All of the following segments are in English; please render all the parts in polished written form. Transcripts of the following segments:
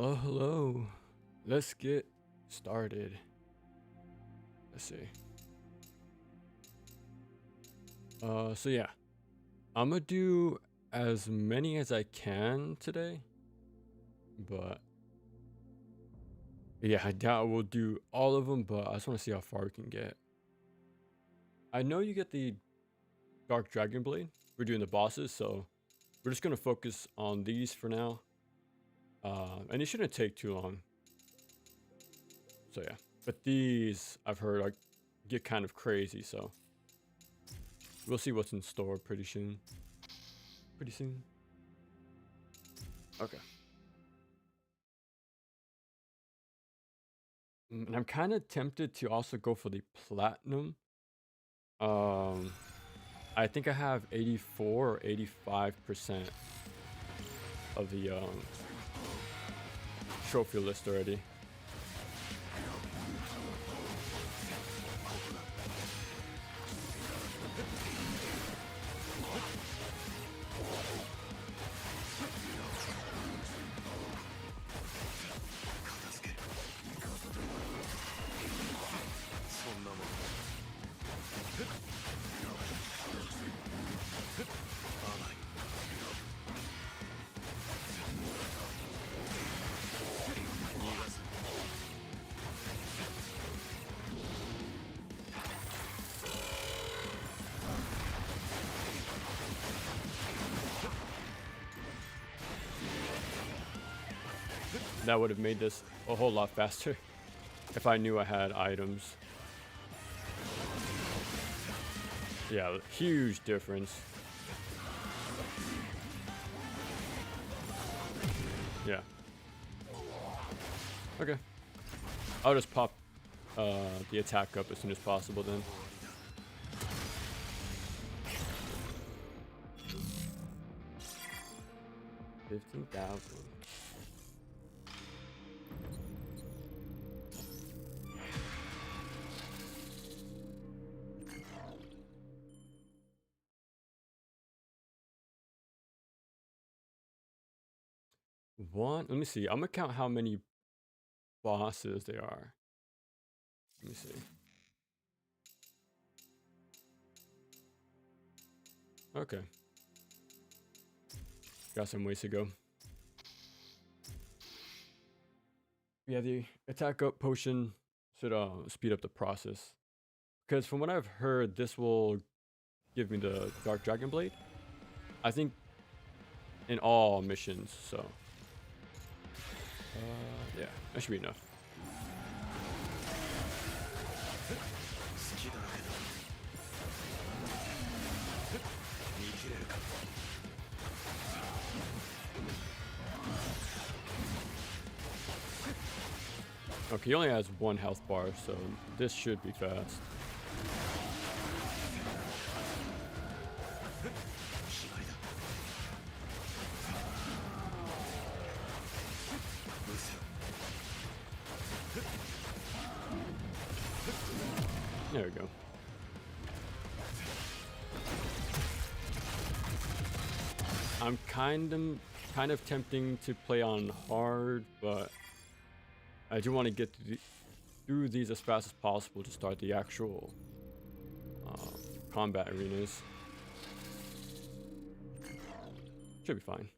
Oh, hello. Let's get started. Let's see. So yeah, I'm gonna do as many as I can today, but yeah, I doubt we'll do all of them, but I just want to see how far we can get. I know you get the Dark Dragon Blade. We're doing the bosses, so we're just gonna focus on these for now. And it shouldn't take too long. So yeah, but these I've heard like get kind of crazy, so we'll see what's in store pretty soon. Okay. And I'm kind of tempted to also go for the platinum. Um, I think I have 84 or 85% of the trophy list already. That would have made this a whole lot faster if I knew I had items. Yeah, huge difference. Yeah. Okay. I'll just pop the attack up as soon as possible then. $15,000. Let me see. I'm gonna count how many bosses there are. Let me see. Okay. Got some ways to go. Yeah, the attack up potion should speed up the process. Because from what I've heard, this will give me the Dark Dragon Blade. I think in all missions, so. Yeah, that should be enough. Okay, he only has one health bar, so this should be fast. There we go. I'm kind of tempting to play on hard, but I do want to get through these as fast as possible to start the actual combat arenas. Should be fine.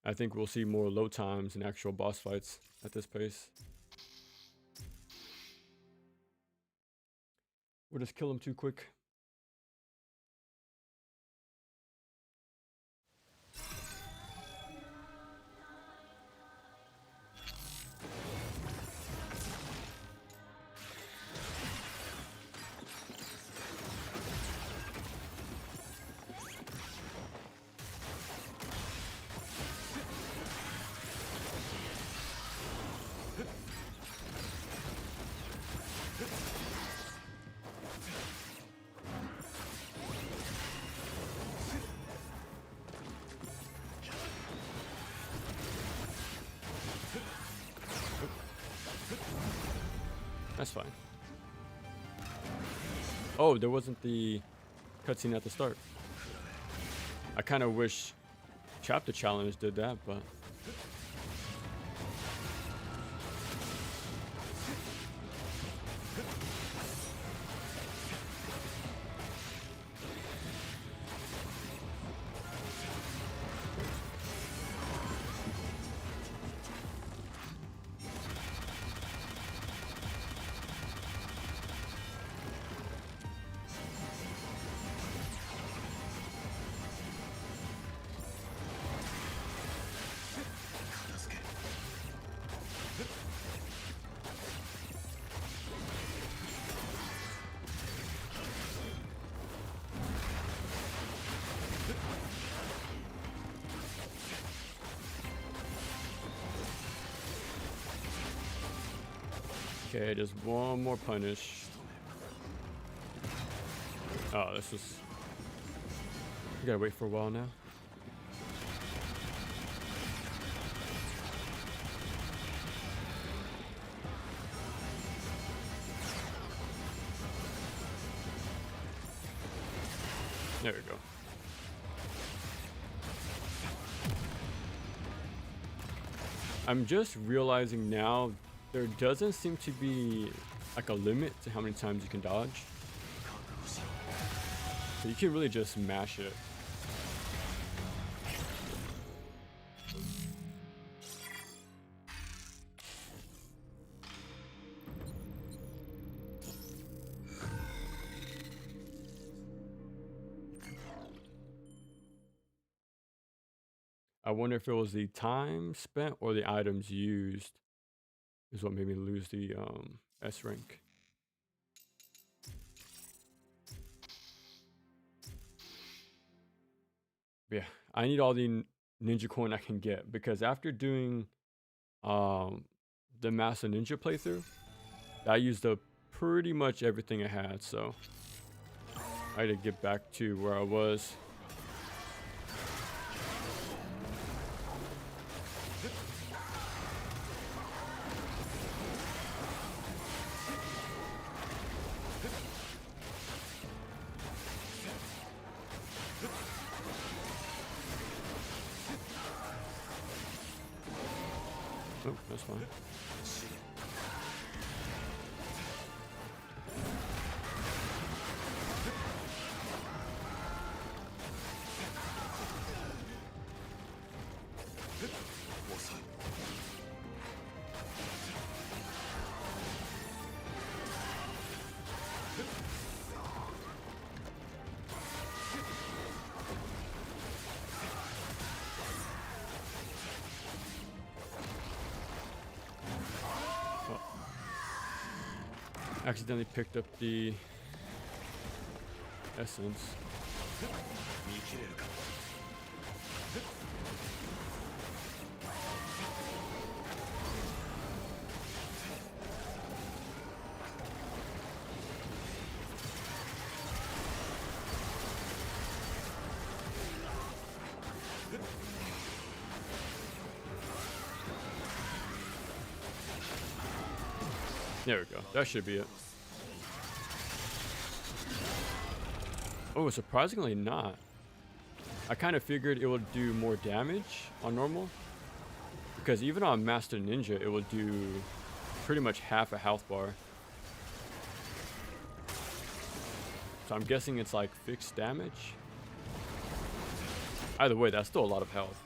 I think we'll see more load times in actual boss fights at this pace. We'll just kill him too quick. That's fine. Oh, there wasn't the cutscene at the start. I kind of wish Chapter Challenge did that, but okay, just one more punish. Oh, this was... We gotta wait for a while now. There we go. I'm just realizing now there doesn't seem to be like a limit to how many times you can dodge. So you can really just mash it. I wonder if it was the time spent or the items used is what made me lose the S rank. Yeah, I need all the ninja coin I can get because after doing the Master Ninja playthrough, I used up pretty much everything I had, so I had to get back to where I was. Oh, that's fine. Accidentally picked up the essence. There we go. That should be it. Oh, surprisingly not. I kind of figured it would do more damage on normal. Because even on Master Ninja, it will do pretty much half a health bar. So I'm guessing it's like fixed damage. Either way, that's still a lot of health.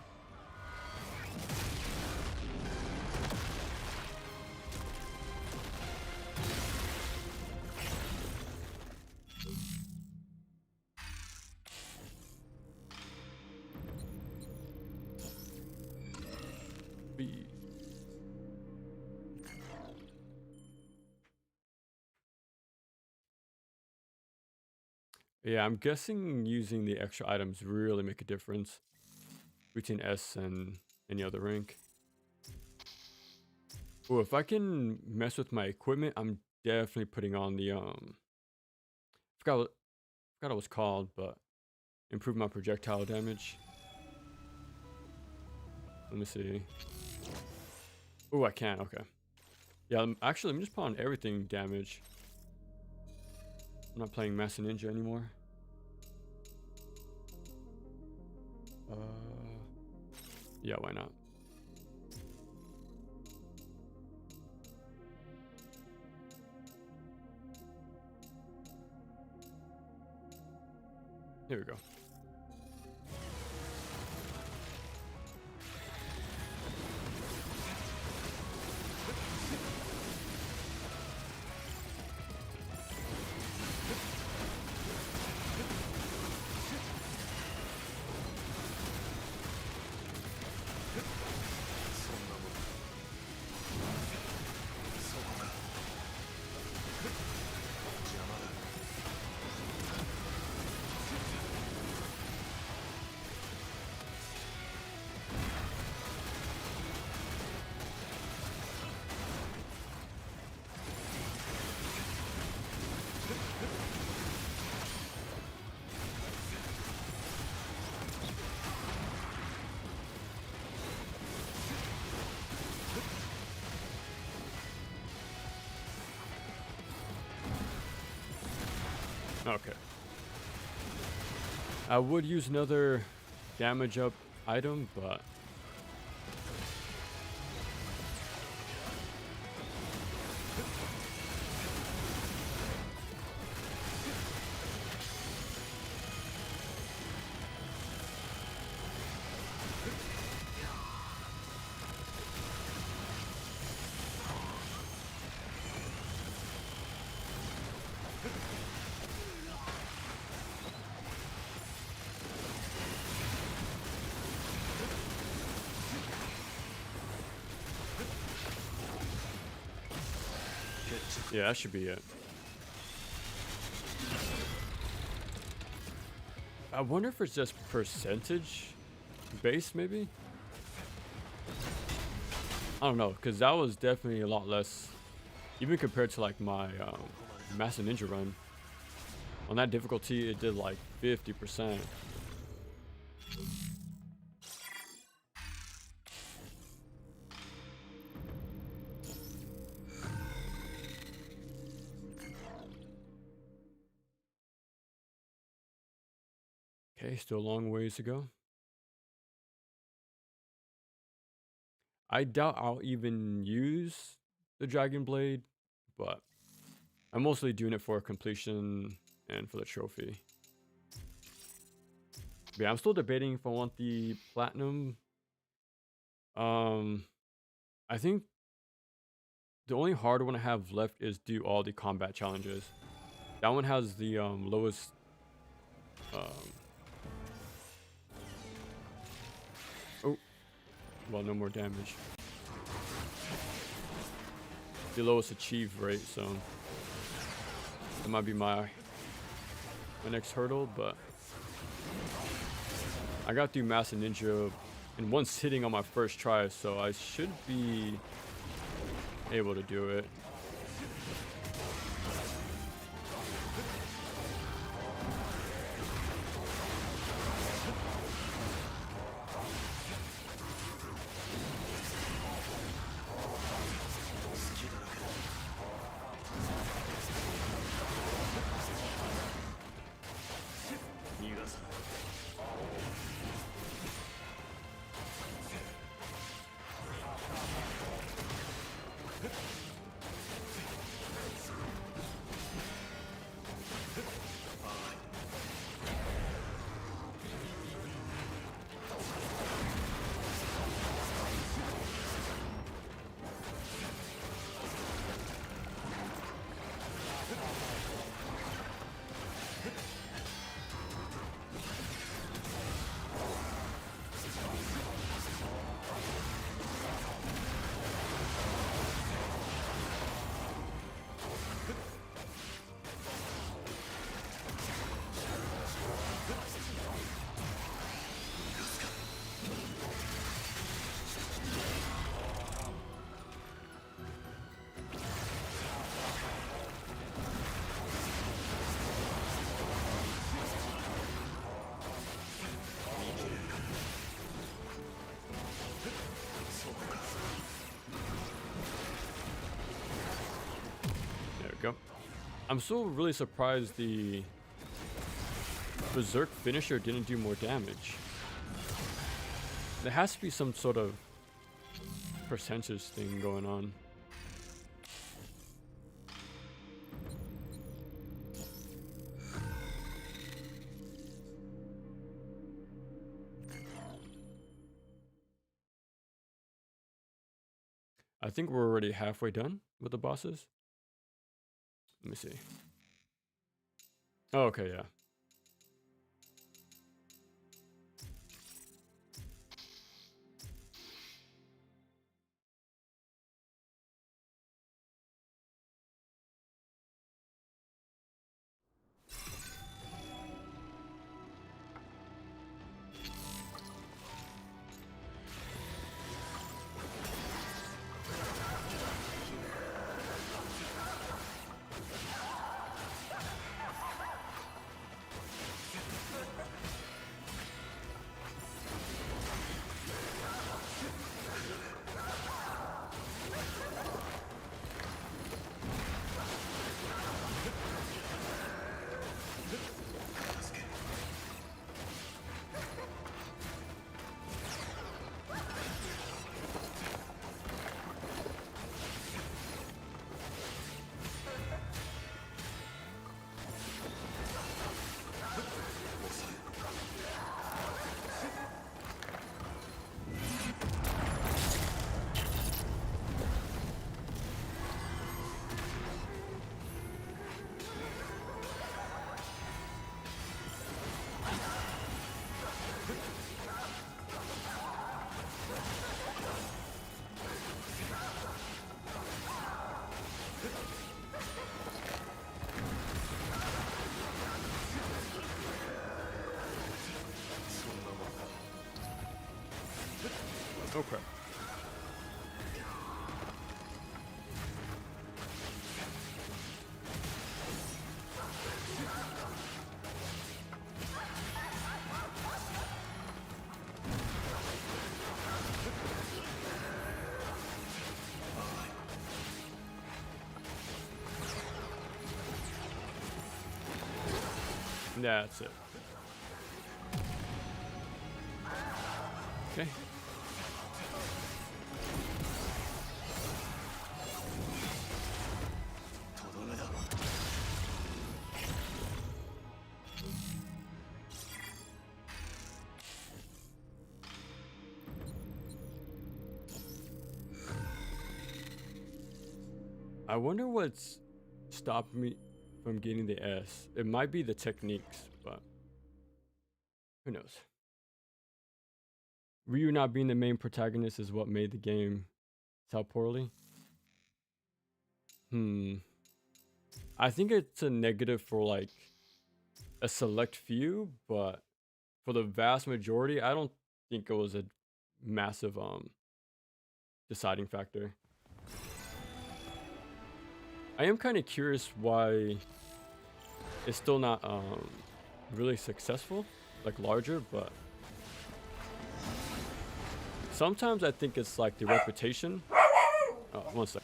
Yeah, I'm guessing using the extra items really make a difference between S and any other rank. Oh, if I can mess with my equipment, I'm definitely putting on the forgot what it was called, but improve my projectile damage. Let me see. Oh, I can. Okay. Yeah, actually, let me just put on everything damage. I'm not playing Master Ninja anymore. Yeah, why not? Here we go. Okay. I would use another damage up item, but yeah, that should be it. I wonder if it's just percentage based, maybe? I don't know, because that was definitely a lot less, even compared to like my Master Ninja run. On that difficulty, it did like 50%. Okay, still a long ways to go. I doubt I'll even use the Dragon Blade, but I'm mostly doing it for completion and for the trophy. But yeah, I'm still debating if I want the platinum. I think the only hard one I have left is do all the combat challenges. That one has the lowest oh, well, no more damage. The lowest achieve rate, so that might be my next hurdle, but I got through Master Ninja in one sitting on my first try, so I should be able to do it. There we go. I'm still really surprised the Berserk finisher didn't do more damage. There has to be some sort of percentage thing going on. I think we're already halfway done with the bosses. Let me see. Oh, okay, yeah. Okay. That's it. Okay. I wonder what's stopping me from getting the S. It might be the techniques, but who knows? Ryu not being the main protagonist is what made the game sell poorly. I think it's a negative for like a select few, but for the vast majority, I don't think it was a massive deciding factor. I am kind of curious why it's still not really successful, like larger, but sometimes I think it's like the reputation. Oh, one sec.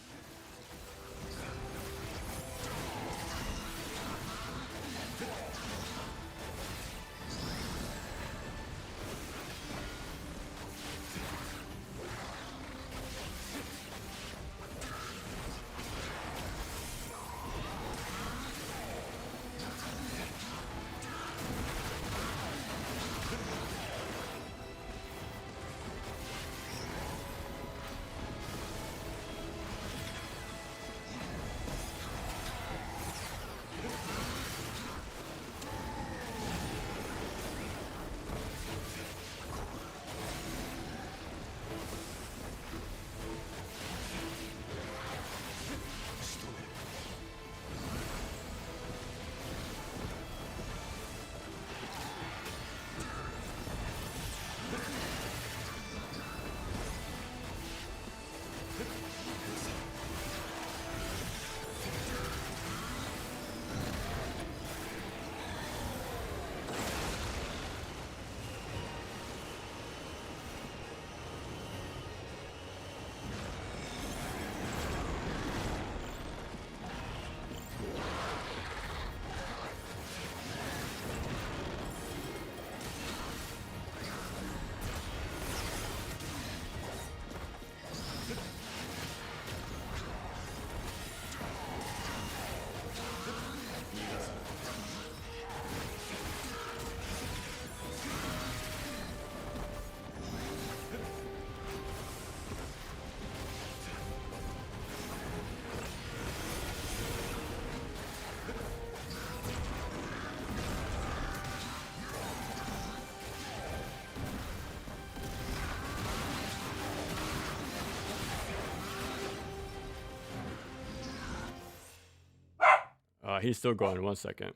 He's still going. 1 second.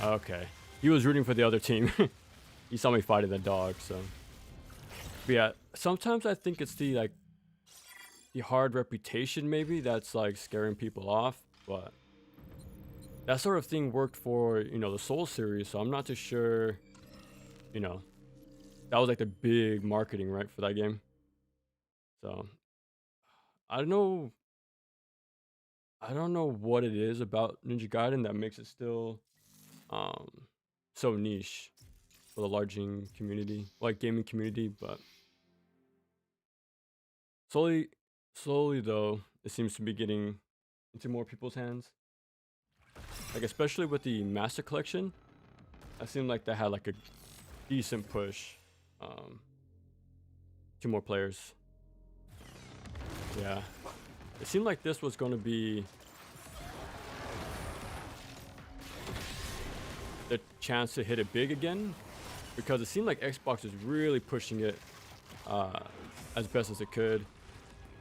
Okay. He was rooting for the other team. He saw me fighting the dog, so. But yeah, sometimes I think it's the like the hard reputation maybe that's like scaring people off, but that sort of thing worked for, the Soul series, so I'm not too sure, you know, that was like the big marketing, right, for that game. So, I don't know I don't know what it is about Ninja Gaiden that makes it still um so niche for the larging community, like gaming community, but slowly slowly though, it seems to be getting into more people's hands. Like especially with the Master Collection, I seemed like that had like a decent push um to more players. Yeah. It seemed like this was going to be the chance to hit it big again because it seemed like Xbox was really pushing it uh, as best as it could.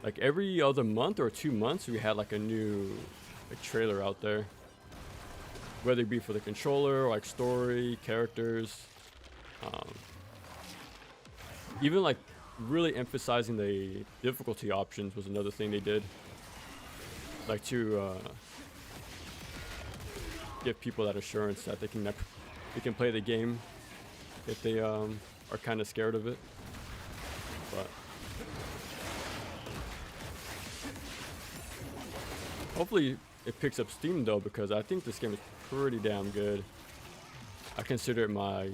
Like every other month or 2 months, we had like a new trailer out there, whether it be for the controller, or, like story, characters, um, even like really emphasizing the difficulty options was another thing they did, like to give people that assurance that they can play the game if they are kind of scared of it. But hopefully it picks up steam though, because I think this game is pretty damn good. I consider it my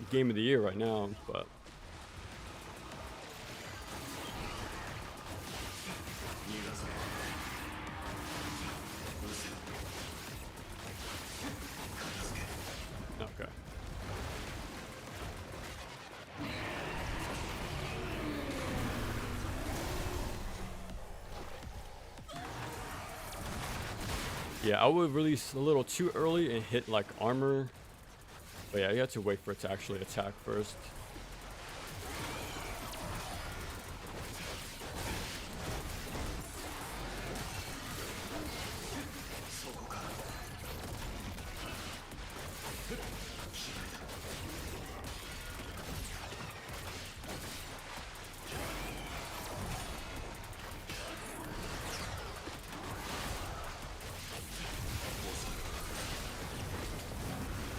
game of the year right now, but okay. Yeah, I would release a little too early and hit like armor. But yeah, you have to wait for it to actually attack first.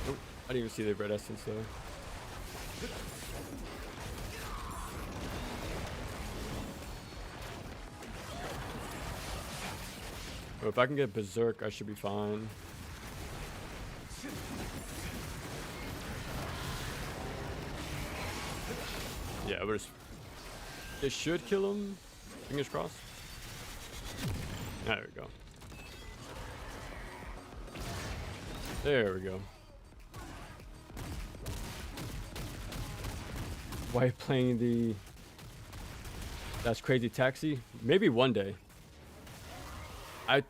Nope, I didn't even see the red essence though. But if I can get Berserk, I should be fine. Yeah, but it should kill him. Fingers crossed. There we go. There we go. Why playing the That's Crazy Taxi? Maybe one day. I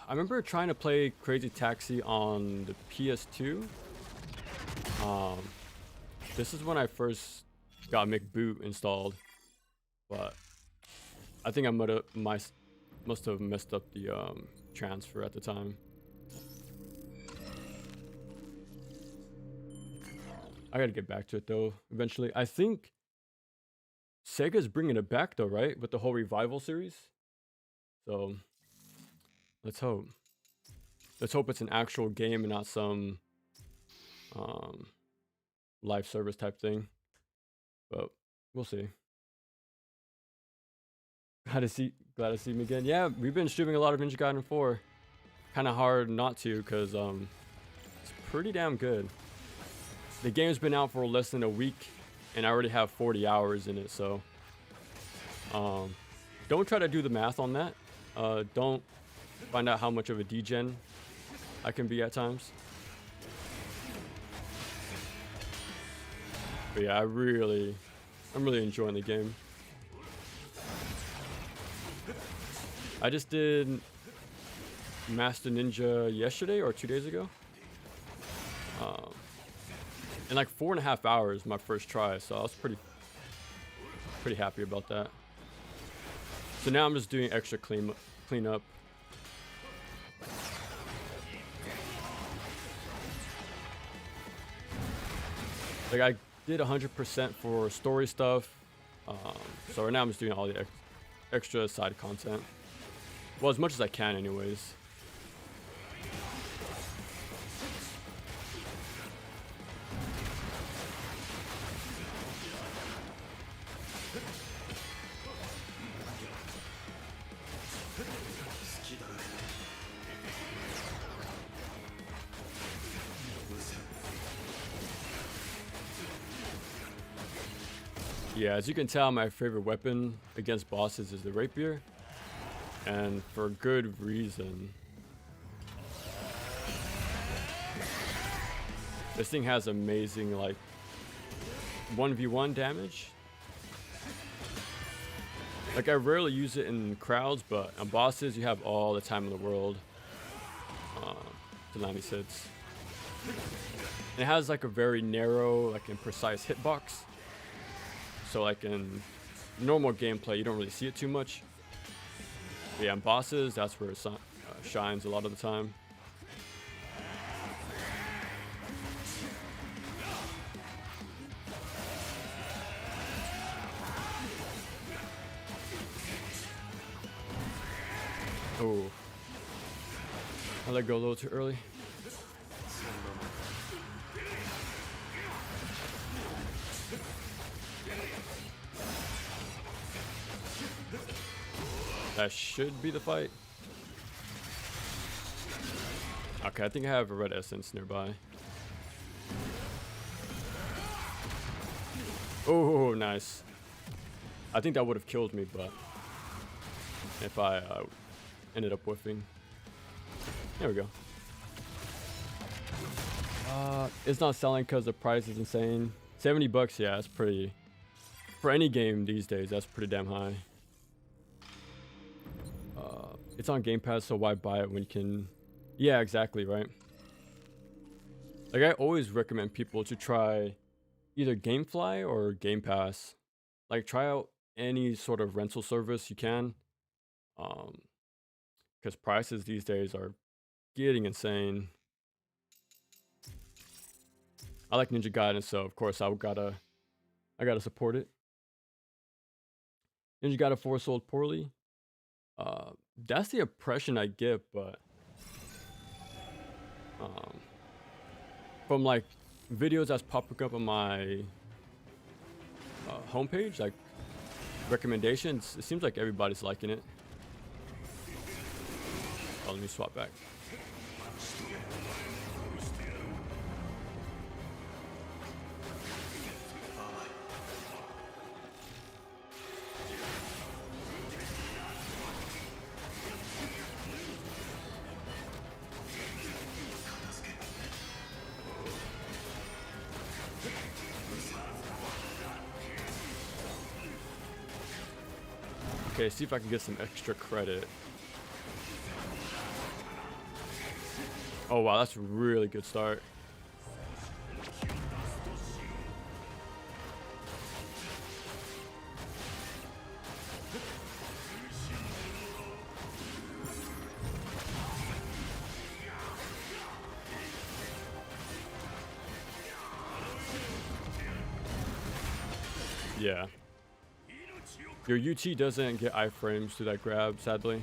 remember trying to play Crazy Taxi on the PS2. This is when I first got McBoot installed, but I think I must have messed up the transfer at the time. I gotta get back to it though eventually. I think Sega's bringing it back though, right? With the whole revival series. So let's hope. Let's hope it's an actual game and not some live service type thing. But We'll see. Glad to see him again. Yeah, we've been streaming a lot of Gaiden 4. Kind of hard not to, because it's pretty damn good. The game's been out for less than a week, and I already have 40 hours in it, so don't try to do the math on that. Don't find out how much of a degen I can be at times. But yeah, I'm really enjoying the game. I just did Master Ninja yesterday or 2 days ago. In like 4.5 hours, my first try, so I was pretty happy about that. So now I'm just doing extra cleanup. Like I did 100% for story stuff. So right now I'm just doing all the extra side content. Well, as much as I can anyways. Yeah, as you can tell, my favorite weapon against bosses is the rapier. And for good reason. This thing has amazing, like, 1v1 damage. Like, I rarely use it in crowds, but on bosses, you have all the time in the world to land these hits. And it has, like, a very narrow, like, and precise hitbox. So, like, in normal gameplay, you don't really see it too much. But yeah, in bosses, that's where it shines a lot of the time. Oh, I let go a little too early. That should be the fight. Okay, I think I have a red essence nearby. Oh, nice. I think that would have killed me, but if I ended up whiffing. There we go. It's not selling because the price is insane. $70, yeah, that's pretty. For any game these days, that's pretty damn high. It's on Game Pass, so why buy it when you can... Yeah, exactly, right? Like, I always recommend people to try either GameFly or Game Pass. Like, try out any sort of rental service you can. Because prices these days are getting insane. I like Ninja Gaiden, so of course I gotta support it. Ninja Gaiden 4 sold poorly. That's the impression I get, but from like videos that's popping up on my homepage, like recommendations, it seems like everybody's liking it. Oh, let me swap back. Okay, see if I can get some extra credit. Oh wow, that's a really good start. Yeah. Your UT doesn't get iframes through that grab, sadly.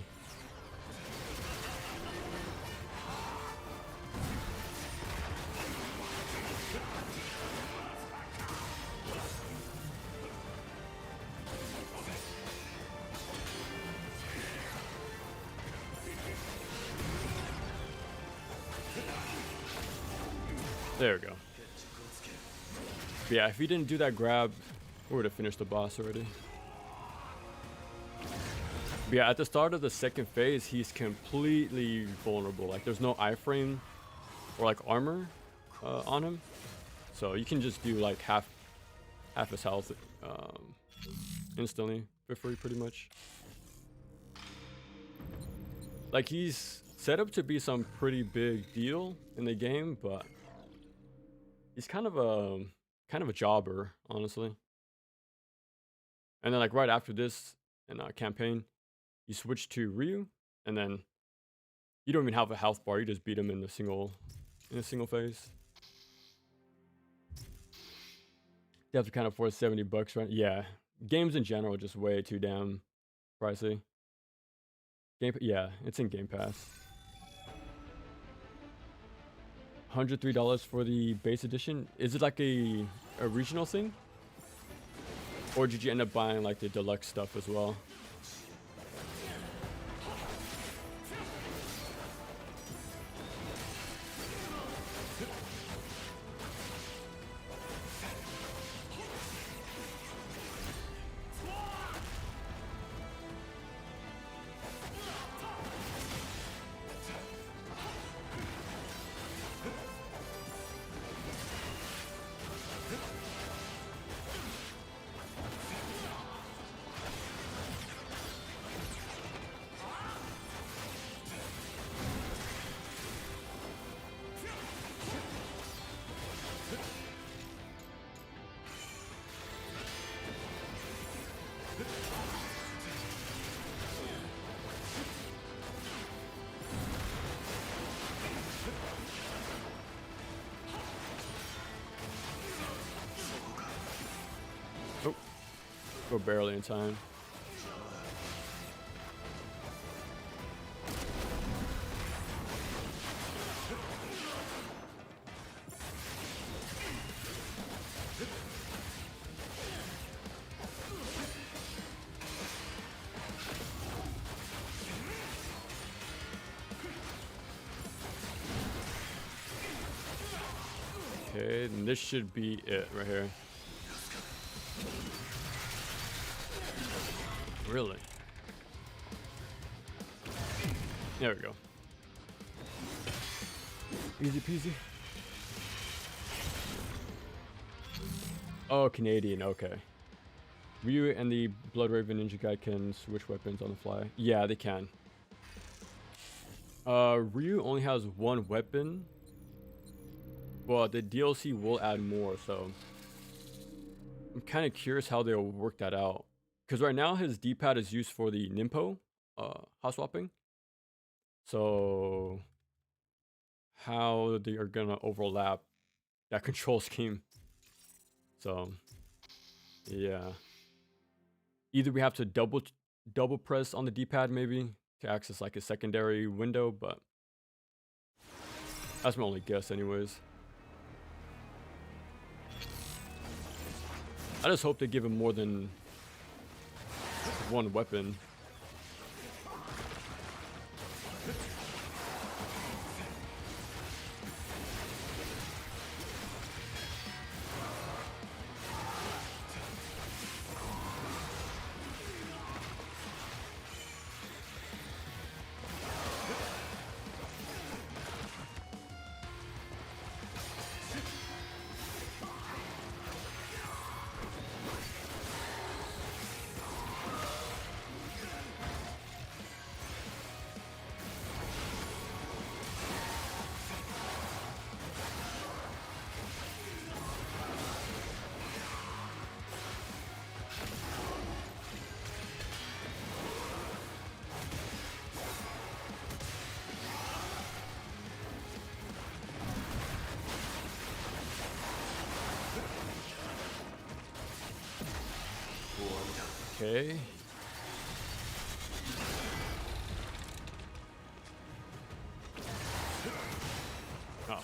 There we go. But yeah, if he didn't do that grab, we would have finished the boss already. But yeah, at the start of the second phase, he's completely vulnerable. Like, there's no iframe or like armor on him, so you can just do like half his health instantly for free, pretty much. Like, he's set up to be some pretty big deal in the game, but he's kind of a jobber, honestly. And then like right after this in a campaign, you switch to Ryu, and then you don't even have a health bar. You just beat him in a single phase. You have to kind of afford $70, right? Yeah, games in general are just way too damn pricey. Yeah, it's in Game Pass. $103 for the base edition. Is it like a regional thing, or did you end up buying like the deluxe stuff as well? Oh, go barely in time. Okay, and this should be it right here. Really? There we go. Easy peasy. Oh, Canadian, okay. Ryu and the Blood Raven Ninja guy can switch weapons on the fly. Yeah, they can. Ryu only has one weapon. Well, the DLC will add more, so I'm kind of curious how they'll work that out. Because right now his D-pad is used for the Nimpo hot swapping. So how they are gonna overlap that control scheme. So yeah. Either we have to double press on the D-pad maybe to access like a secondary window, but that's my only guess anyways. I just hope they give him more than one weapon. Okay. Oh.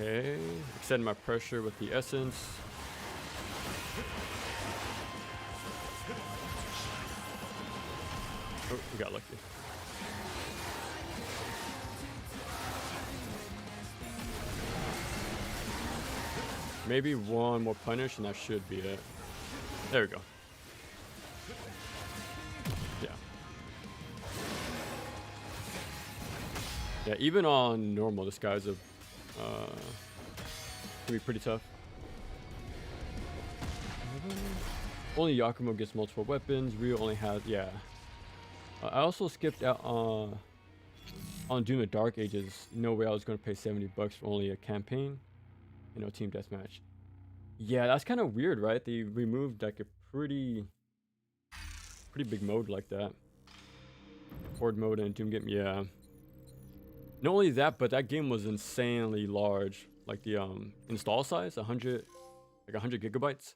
Okay, extend my pressure with the essence. Oh, we got lucky. Maybe one more punish and that should be it. There we go. Yeah. Yeah, even on normal, this guy's a can be pretty tough. Only Yakumo gets multiple weapons. Ryu only has, yeah. I also skipped out on Doom of Dark Ages. No way I was going to pay $70 for only a campaign, team deathmatch. Yeah, that's kind of weird, right? They removed like a pretty big mode like that. Horde mode and Doom game, yeah. Not only that, but that game was insanely large. Like the install size, 100 gigabytes.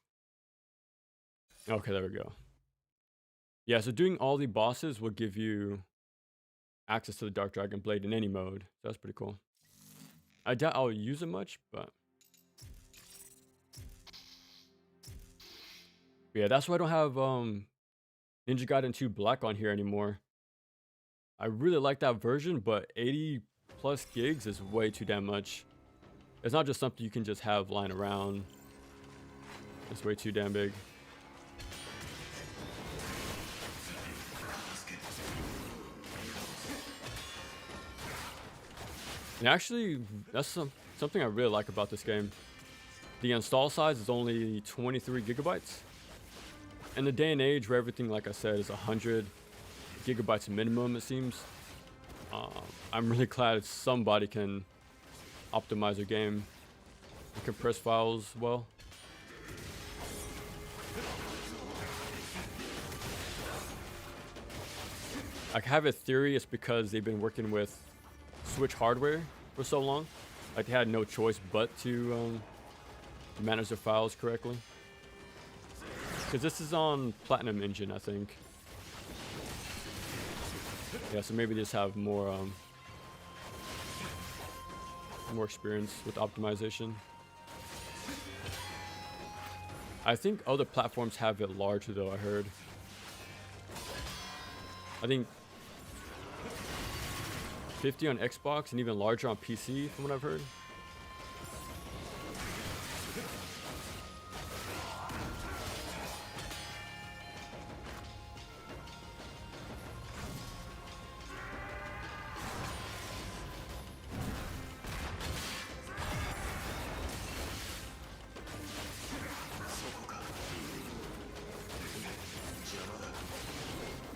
Okay, there we go. Yeah, so doing all the bosses will give you access to the Dark Dragon Blade in any mode. So that's pretty cool. I doubt I'll use it much, but yeah, that's why I don't have Ninja Gaiden 2 Black on here anymore. I really like that version, but 80 plus gigs is way too damn much. It's not just something you can just have lying around. It's way too damn big. And actually, that's something I really like about this game. The install size is only 23 gigabytes. In the day and age where everything, like I said, is 100 gigabytes minimum, it seems. I'm really glad somebody can optimize their game and compress files well. I have a theory it's because they've been working with Switch hardware for so long. Like they had no choice but to manage their files correctly. Because this is on Platinum Engine, I think. Yeah, so maybe they just have more experience with optimization. I think other platforms have it larger though, I heard. I think 50 on Xbox and even larger on PC from what I've heard.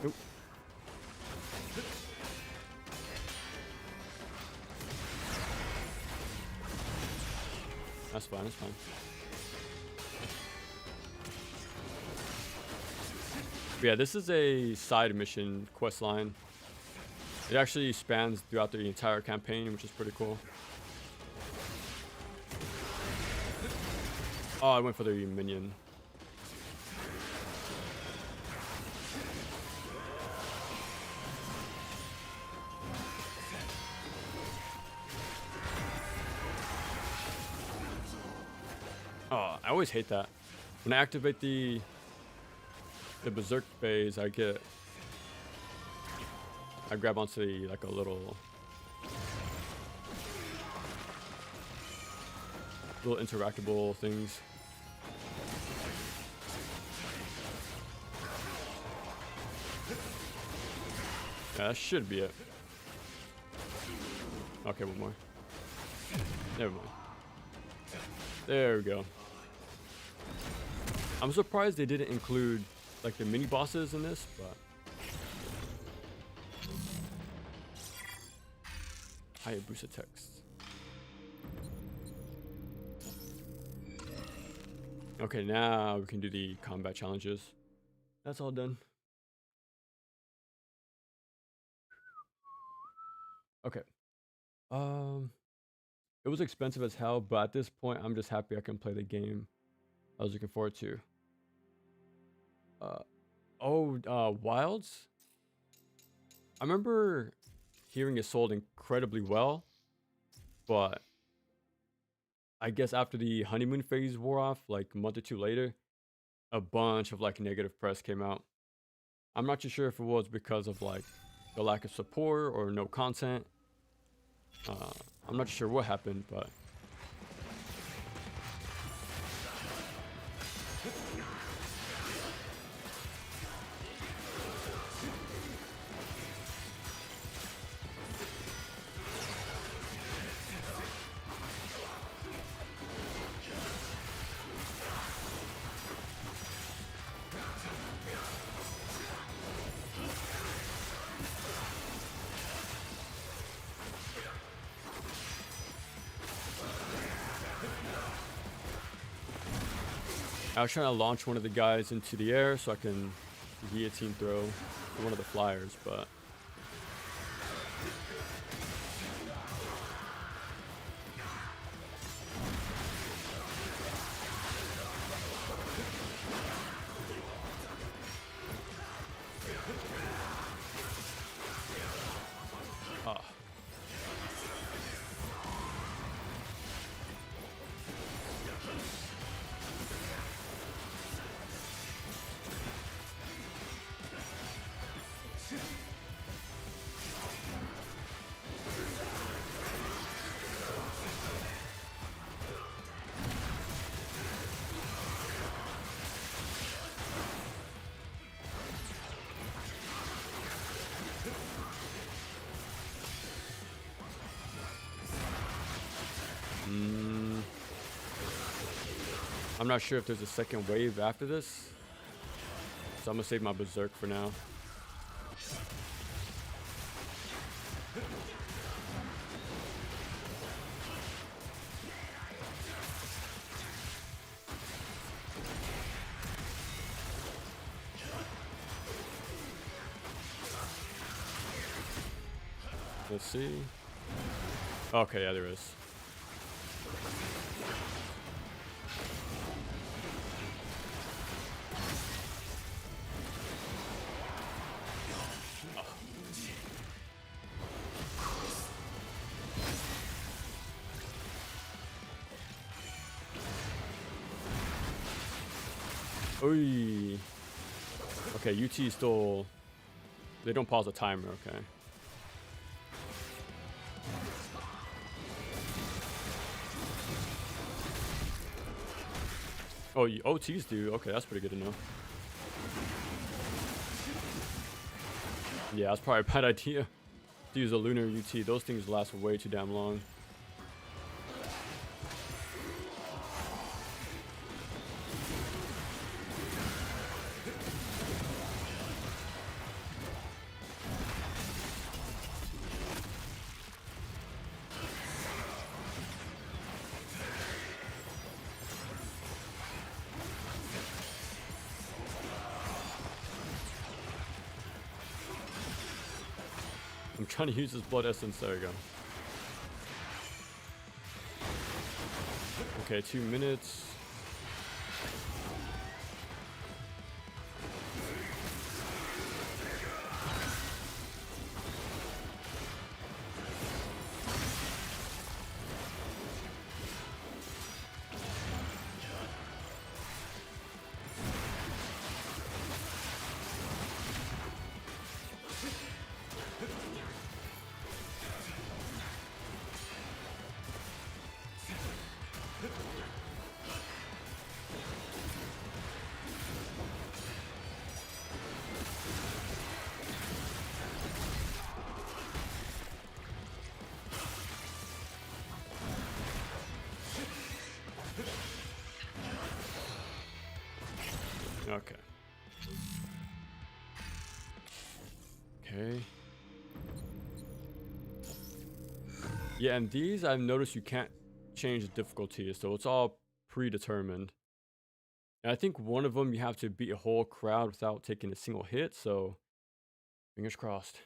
Nope. That's fine, that's fine. But yeah, this is a side mission quest line. It actually spans throughout the entire campaign, which is pretty cool. Oh, I went for the minion. Oh, I always hate that. When I activate the berserk phase, I grab onto like a little interactable things. Yeah, that should be it. Okay, one more. Never mind. There we go. I'm surprised they didn't include like the mini bosses in this, but Hayabusa text. Okay, now we can do the combat challenges. That's all done. Okay. It was expensive as hell, but at this point, I'm just happy I can play the game I was looking forward to. Wilds? I remember hearing it sold incredibly well, but I guess after the honeymoon phase wore off, like a month or two later, a bunch of like negative press came out. I'm not too sure if it was because of like the lack of support or no content. Uh, I'm not sure what happened, but I was trying to launch one of the guys into the air so I can guillotine throw one of the flyers, but ah. Mm, I'm not sure if there's a second wave after this, so I'm gonna save my berserk for now. Let's see. Okay, yeah, there is. Oy. Okay, UT still. They don't pause the timer. Okay. Oh, OTs do. Okay, that's pretty good to know. Yeah, that's probably a bad idea to use a lunar UT. Those things last way too damn long. I'm trying to use this blood essence. There we go. Okay, 2 minutes. Okay. Okay. Yeah, and these I've noticed you can't change the difficulty, so it's all predetermined. And I think one of them you have to beat a whole crowd without taking a single hit, so fingers crossed.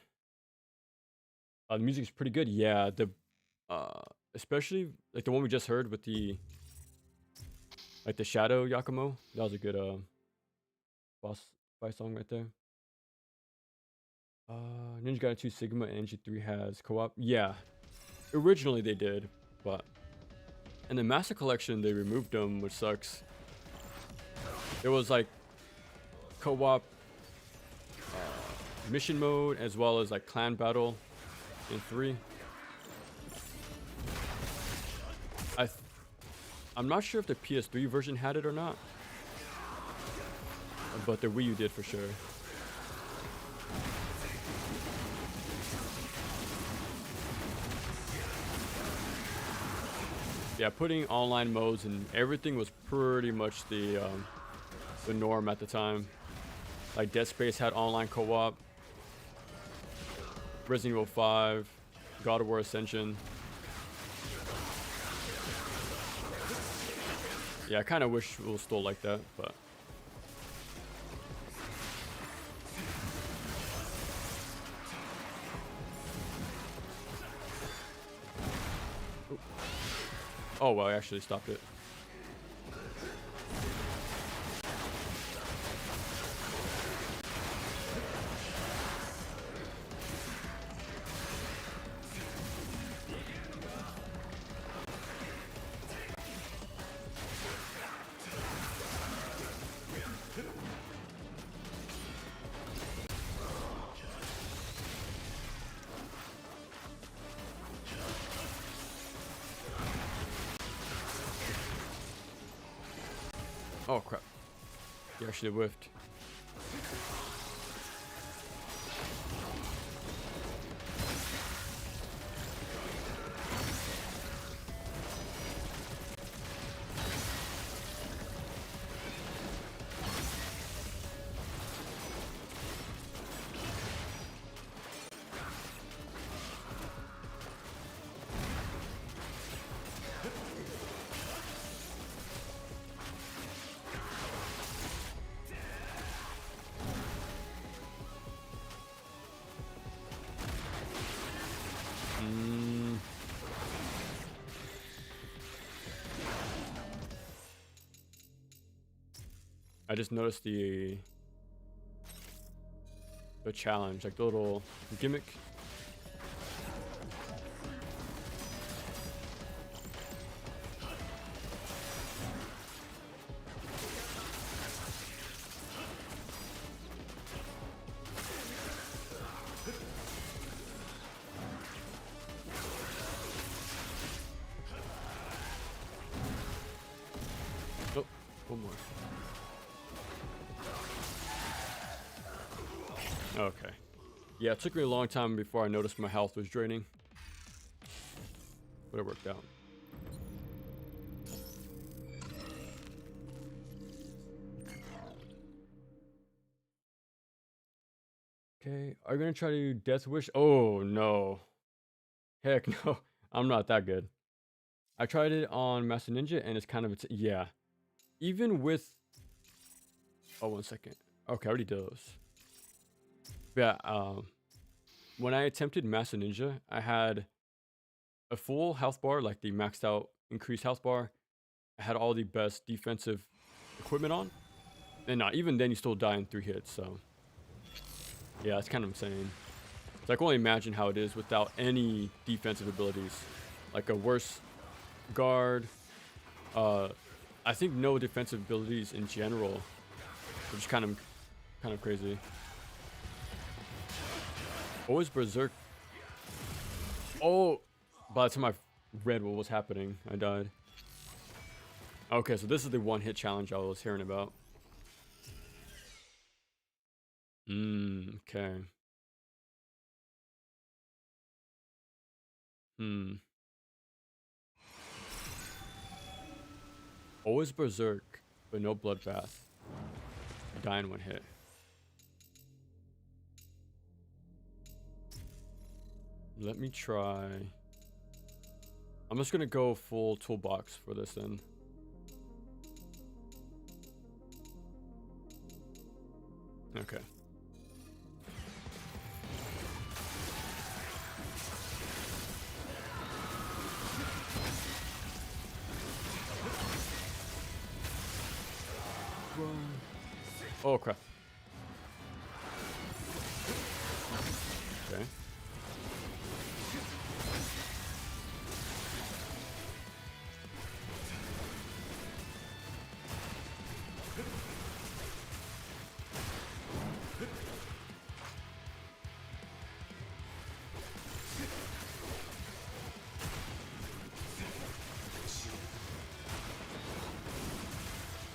The music's pretty good. Yeah, the uh especially like the one we just heard with the like the Shadow Yakumo. That was a good boss fight song right there. Ninja Gaiden 2 Sigma and NG3 has co-op. Yeah, originally they did, but In the Master Collection, they removed them, which sucks. There was like co-op mission mode as well as like clan battle in 3. I'm not sure if the PS3 version had it or not, but the Wii U did for sure. Yeah, putting online modes and everything was pretty much the norm at the time. Like Dead Space had online co-op, Resident Evil 5, God of War Ascension. Yeah, I kind of wish it was still like that, but oh well, I actually stopped it. Oh crap. He actually whiffed. I just noticed the challenge, like the little gimmick. Oh, one more. Okay. Yeah, it took me a long time before I noticed my health was draining. But it worked out. Okay, are you gonna try to do Death Wish? Oh no. Heck no. I'm not that good. I tried it on Master Ninja and it's kind of, yeah. Even with, oh, 1 second. Okay, I already did those. Yeah, when I attempted Master Ninja, I had a full health bar, like the maxed out increased health bar. I had all the best defensive equipment on. And even then you still die in 3 hits, so. Yeah, it's kind of insane. So I can only imagine how it is without any defensive abilities. Like a worse guard. I think no defensive abilities in general. Which is kind of crazy. What was Berserk? Oh, by the time I read what was happening, I died. Okay, so this is the one-hit challenge I was hearing about. Okay. Always Berserk, but no Bloodbath. Die in 1 hit. Let me try. I'm just gonna go full toolbox for this then. Okay. Oh crap. Okay.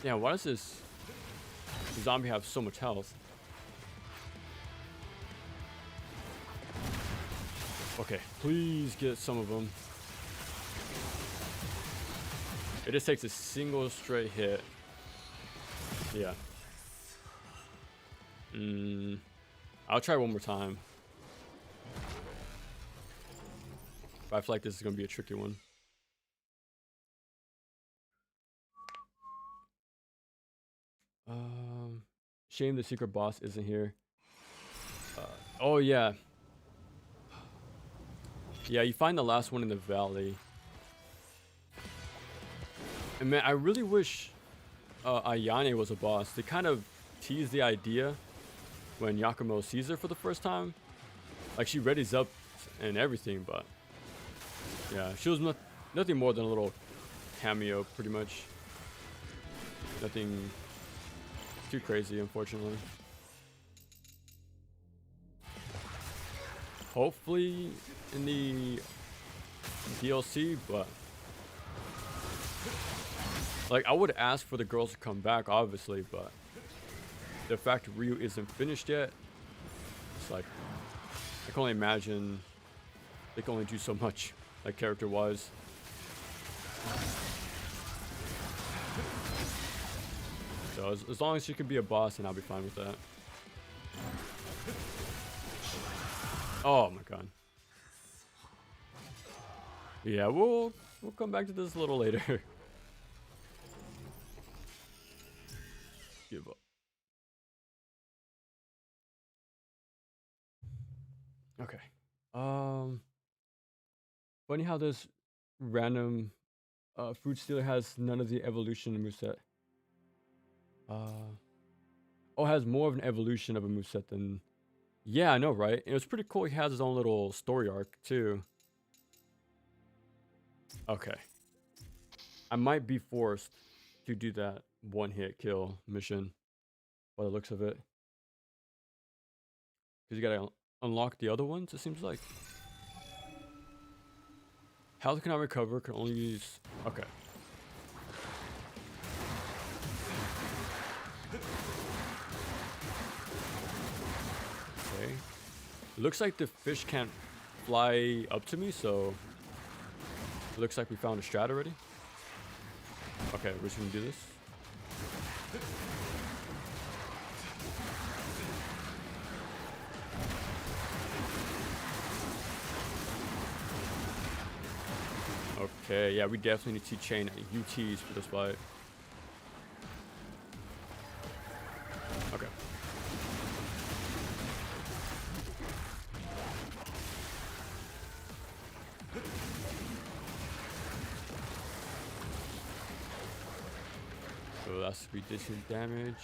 Yeah, why does this zombie have so much health? Okay, please get some of them. It just takes a single straight hit. Yeah. I'll try one more time. But I feel like this is going to be a tricky one. Shame the secret boss isn't here. Oh, yeah. Yeah, you find the last one in the valley. And man, I really wish Ayane was a boss. They kind of teased the idea when Yakumo sees her for the first time. Like, she readies up and everything, but yeah, she was nothing more than a little cameo, pretty much. Nothing too crazy, unfortunately. Hopefully in the DLC, but like, I would ask for the girls to come back, obviously, but the fact Ryu isn't finished yet, it's like, I can only imagine they can only do so much, like, character-wise. So as long as she can be a boss, then I'll be fine with that. Oh my god. Yeah, we'll come back to this a little later. Give up. Okay. Funny how this random fruit stealer has none of the evolution moveset. Oh, has more of an evolution of a moveset than. Yeah, I know, right? And it's pretty cool. He has his own little story arc too. Okay. I might be forced to do that one-hit kill mission by the looks of it. Because you gotta unlock the other ones, it seems like. Health cannot recover, can only use. Okay. Okay. Looks like the fish can't fly up to me, so it looks like we found a strat already. Okay, we're just gonna do this. Okay, yeah, we definitely need to chain UTs for this fight. Okay. So that's reducing damage.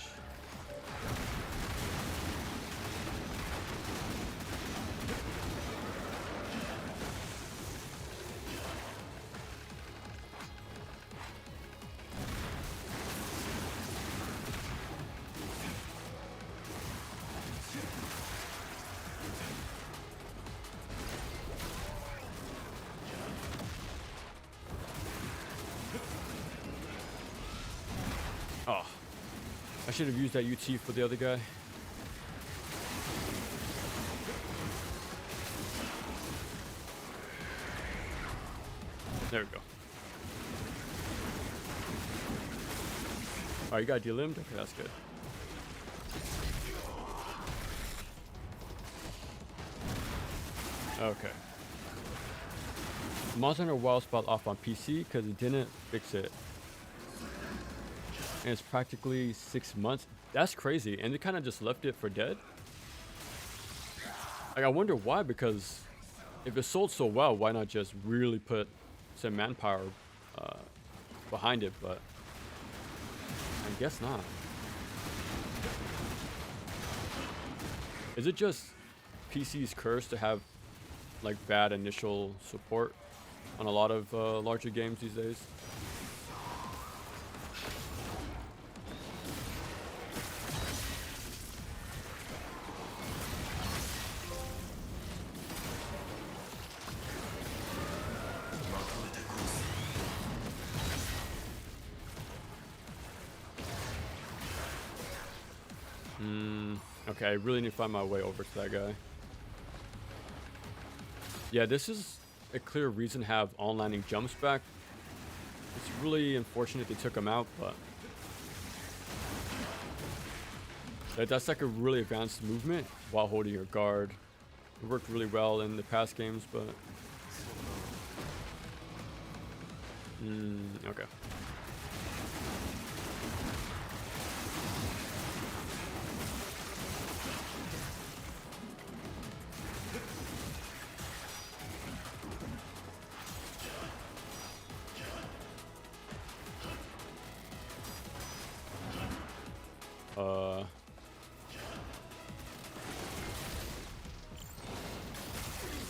Oh, I should have used that UT for the other guy. There we go. Alright, you got delimbed? Okay, that's good. Okay. Monster Hunter Wild Spot off on PC because it didn't fix it. And it's practically 6 months. That's crazy. And they kind of just left it for dead. Like, I wonder why, because if it sold so well, why not just really put some manpower behind it? But I guess not. Is it just PC's curse to have like bad initial support on a lot of larger games these days? Okay, I really need to find my way over to that guy. Yeah, this is a clear reason to have on-landing jumps back. It's really unfortunate they took him out, but that's like a really advanced movement while holding your guard. It worked really well in the past games, but okay.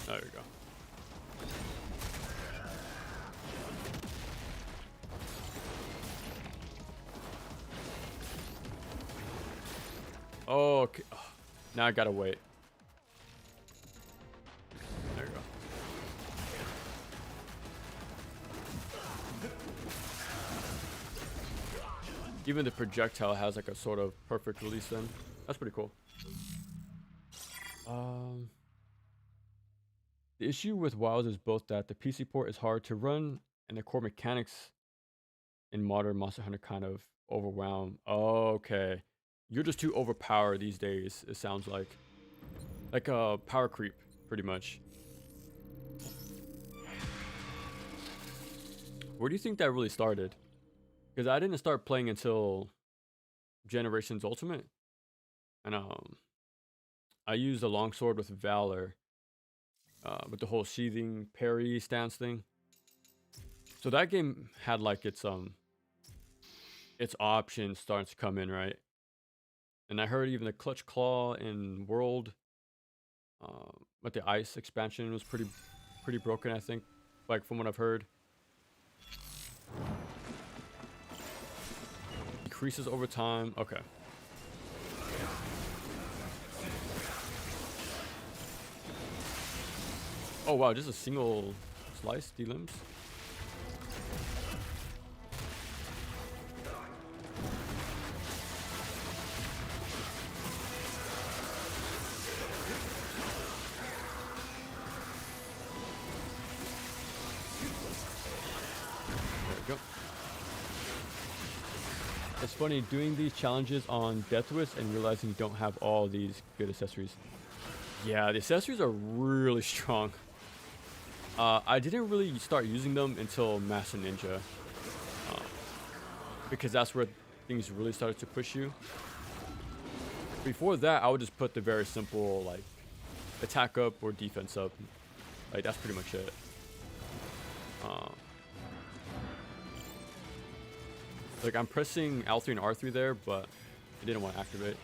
There you go. Oh, okay. Oh, now I gotta wait. There you go. Even the projectile has like a sort of perfect release then. That's pretty cool. The issue with Wilds is both that the PC port is hard to run and the core mechanics in modern Monster Hunter kind of overwhelm. Okay. You're just too overpowered these days, it sounds like. Like a power creep, pretty much. Where do you think that really started? Because I didn't start playing until Generations Ultimate. And I used a longsword with Valor. With the whole sheathing parry stance thing. So that game had like its options starting to come in, right? And I heard even the Clutch Claw in World, but the Ice expansion was pretty broken, I think, like from what I've heard. Decreases over time. Okay. Oh wow, just a single slice, delimbs. It's funny doing these challenges on Death Wish and realizing you don't have all these good accessories. Yeah, the accessories are really strong. I didn't really start using them until Master Ninja. Because that's where things really started to push you. Before that, I would just put the very simple, like, attack up or defense up. Like, that's pretty much it. Like, I'm pressing L3 and R3 there, but I didn't want to activate.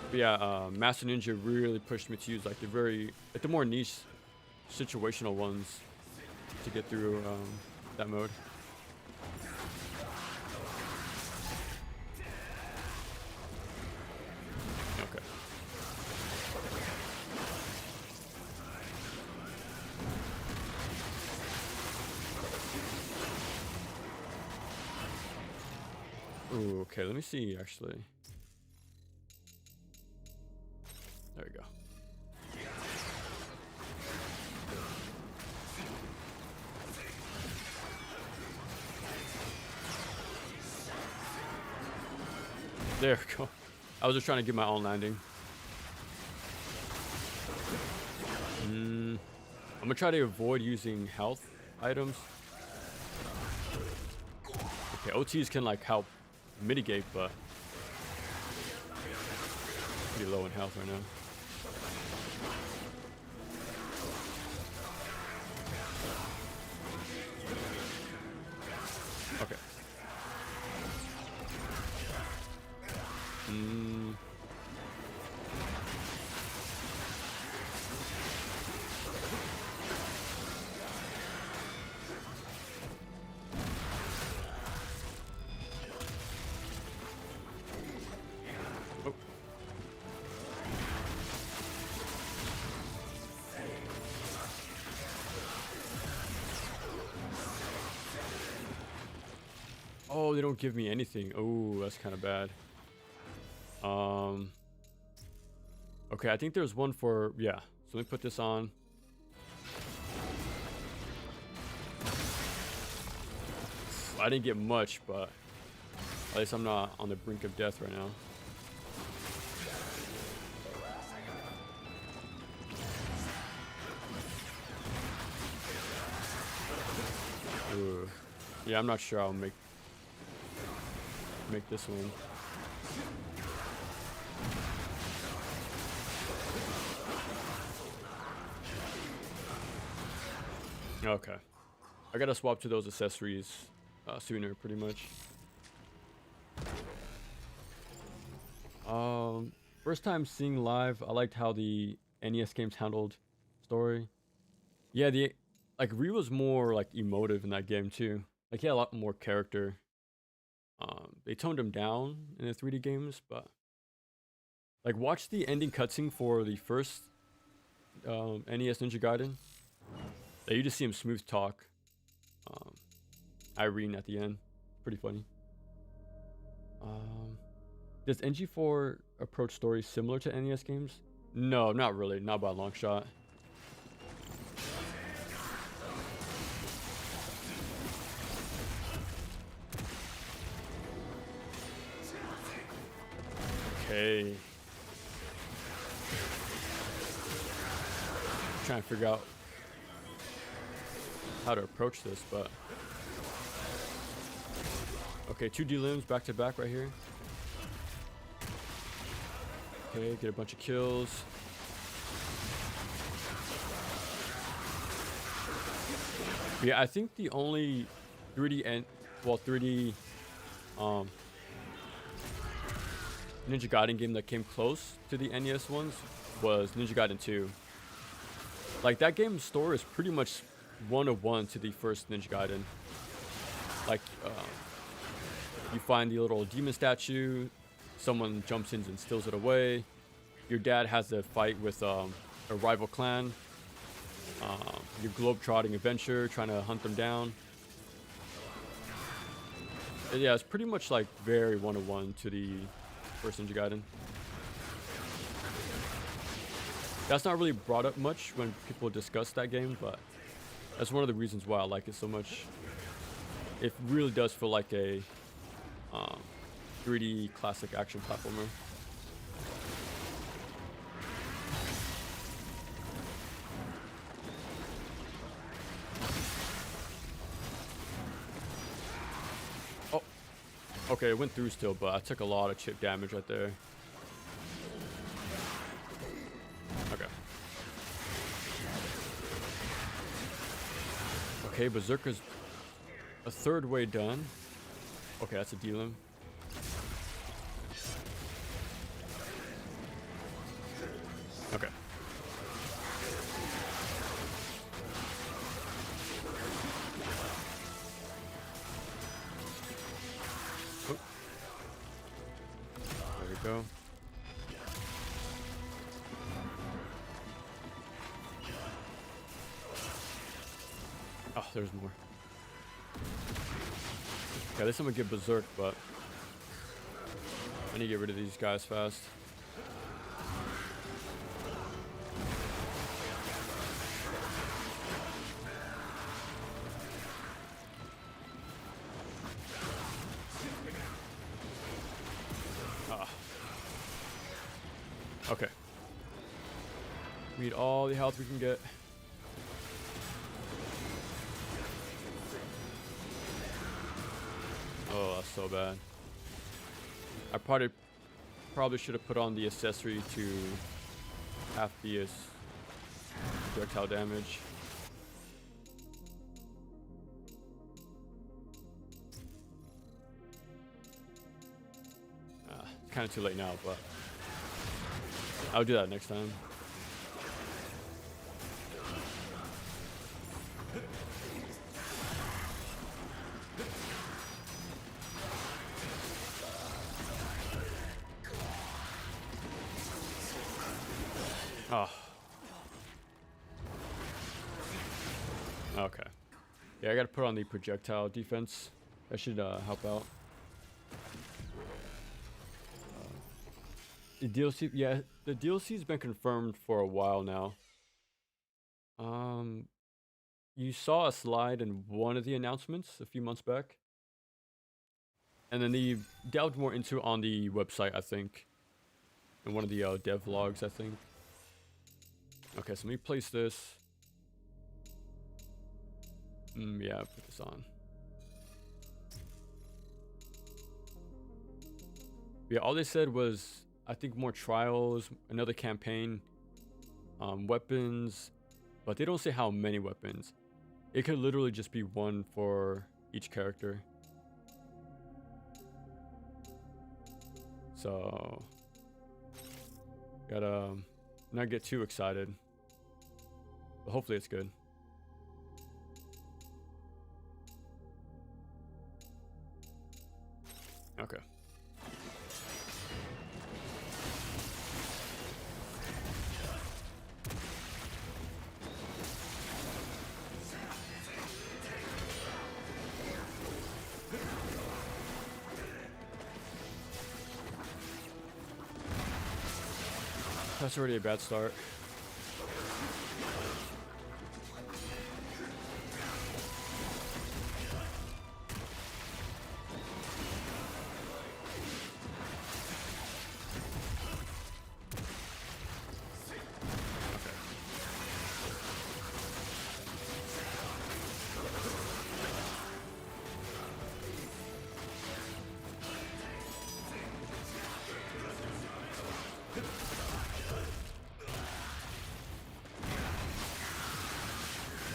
But yeah, Master Ninja really pushed me to use, like, the more niche situational ones to get through that mode. Okay. Ooh, okay, let me see, actually. There we go. There we go. I was just trying to get my own landing. I'm gonna try to avoid using health items. Okay, OTs can like help mitigate, but pretty low in health right now. Okay. Oh, they don't give me anything. Oh, that's kind of bad. Um. Okay, I think there's one for, yeah. So let me put this on. I didn't get much, but at least I'm not on the brink of death right now. Ooh. Yeah, I'm not sure I'll make this one. Okay. I gotta swap to those accessories sooner, pretty much. First time seeing live, I liked how the NES games handled story. Yeah, the like Ryu was more like emotive in that game too. Like he had a lot more character. They toned him down in the 3D games, but like watch the ending cutscene for the first NES Ninja Gaiden. Like, you just see him smooth talk. Um, Irene at the end, pretty funny. Does ng4 approach stories similar to NES games? No, not really, not by a long shot. Okay. Trying to figure out how to approach this, but okay, 2D limbs back to back right here. Okay, get a bunch of kills. Yeah, I think the only 3D 3D Ninja Gaiden game that came close to the NES ones was Ninja Gaiden 2. Like that game's story is pretty much 101 to the first Ninja Gaiden. Like you find the little demon statue, someone jumps in and steals it away. Your dad has a fight with a rival clan. Your globe-trotting adventure, trying to hunt them down. Yeah, it's pretty much like very 101 to the first Ninja Gaiden. That's not really brought up much when people discuss that game, but that's one of the reasons why I like it so much. It really does feel like a 3D classic action platformer. Oh, okay, it went through still, but I took a lot of chip damage right there. Okay. Okay, Berserker's a third way done. Okay, that's a D-limb. Okay. Oh. There we go. Oh, there's more. Okay, this I'm gonna get berserk, but I need to get rid of these guys fast. Okay. We need all the health we can get. Oh, that's so bad. I probably should have put on the accessory to half the projectile damage. It's kind of too late now, but I'll do that next time. Oh. Okay. Yeah, I gotta put on the projectile defense. That should help out. The DLC, yeah, the DLC's been confirmed for a while now. Um, you saw a slide in one of the announcements a few months back, and then they delved more into on the website, I think, in one of the dev logs, I think. Okay, so let me place this. Yeah, put this on. Yeah, all they said was, I think, more trials, another campaign, weapons, but they don't say how many weapons. It could literally just be one for each character. So, gotta not get too excited, but hopefully it's good. Okay. That's already a bad start.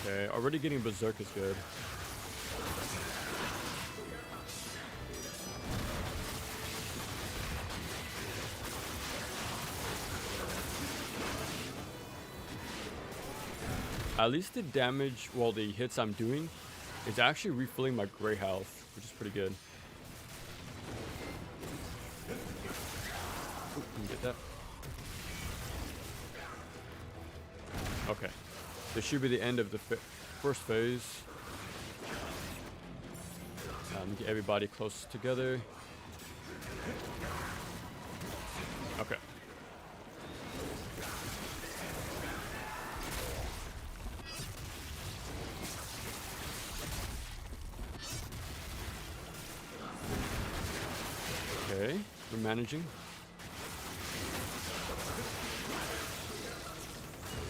Okay, already getting Berserk is good. At least the damage, well, the hits I'm doing is actually refilling my gray health, which is pretty good. Ooh, can you get that? Okay. This should be the end of the first phase. Get everybody close together. Okay. Okay, we're managing.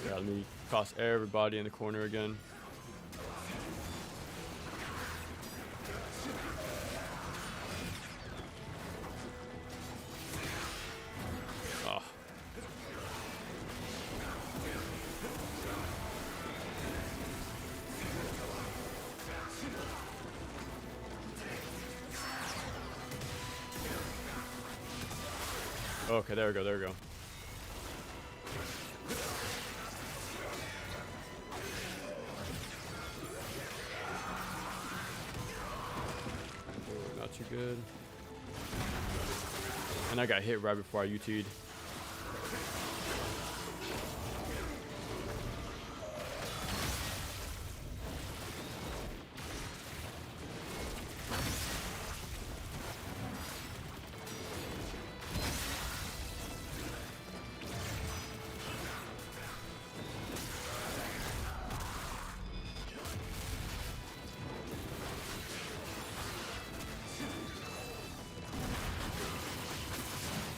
Yeah, let me toss everybody in the corner again. Oh. Okay, there we go, there we go. Oh, not too good. And I got hit right before I UT'd.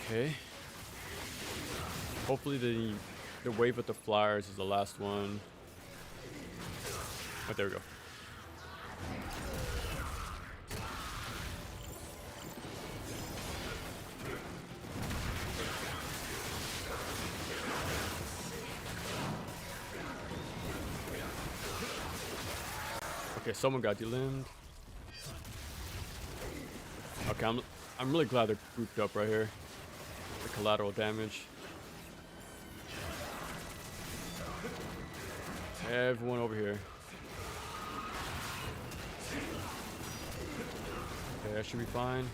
Okay. Hopefully the wave with the flyers is the last one. Oh, there we go. Okay, someone got delimbed. Okay, I'm really glad they're grouped up right here. The collateral damage. Everyone over here. Okay, that should be fine.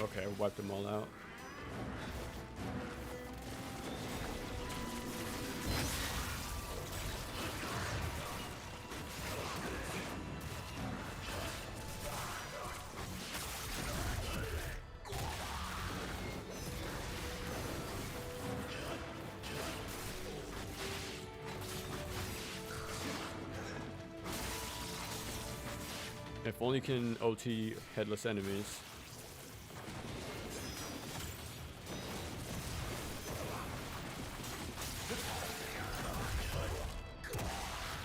Okay, I wiped them all out. If only can OT headless enemies.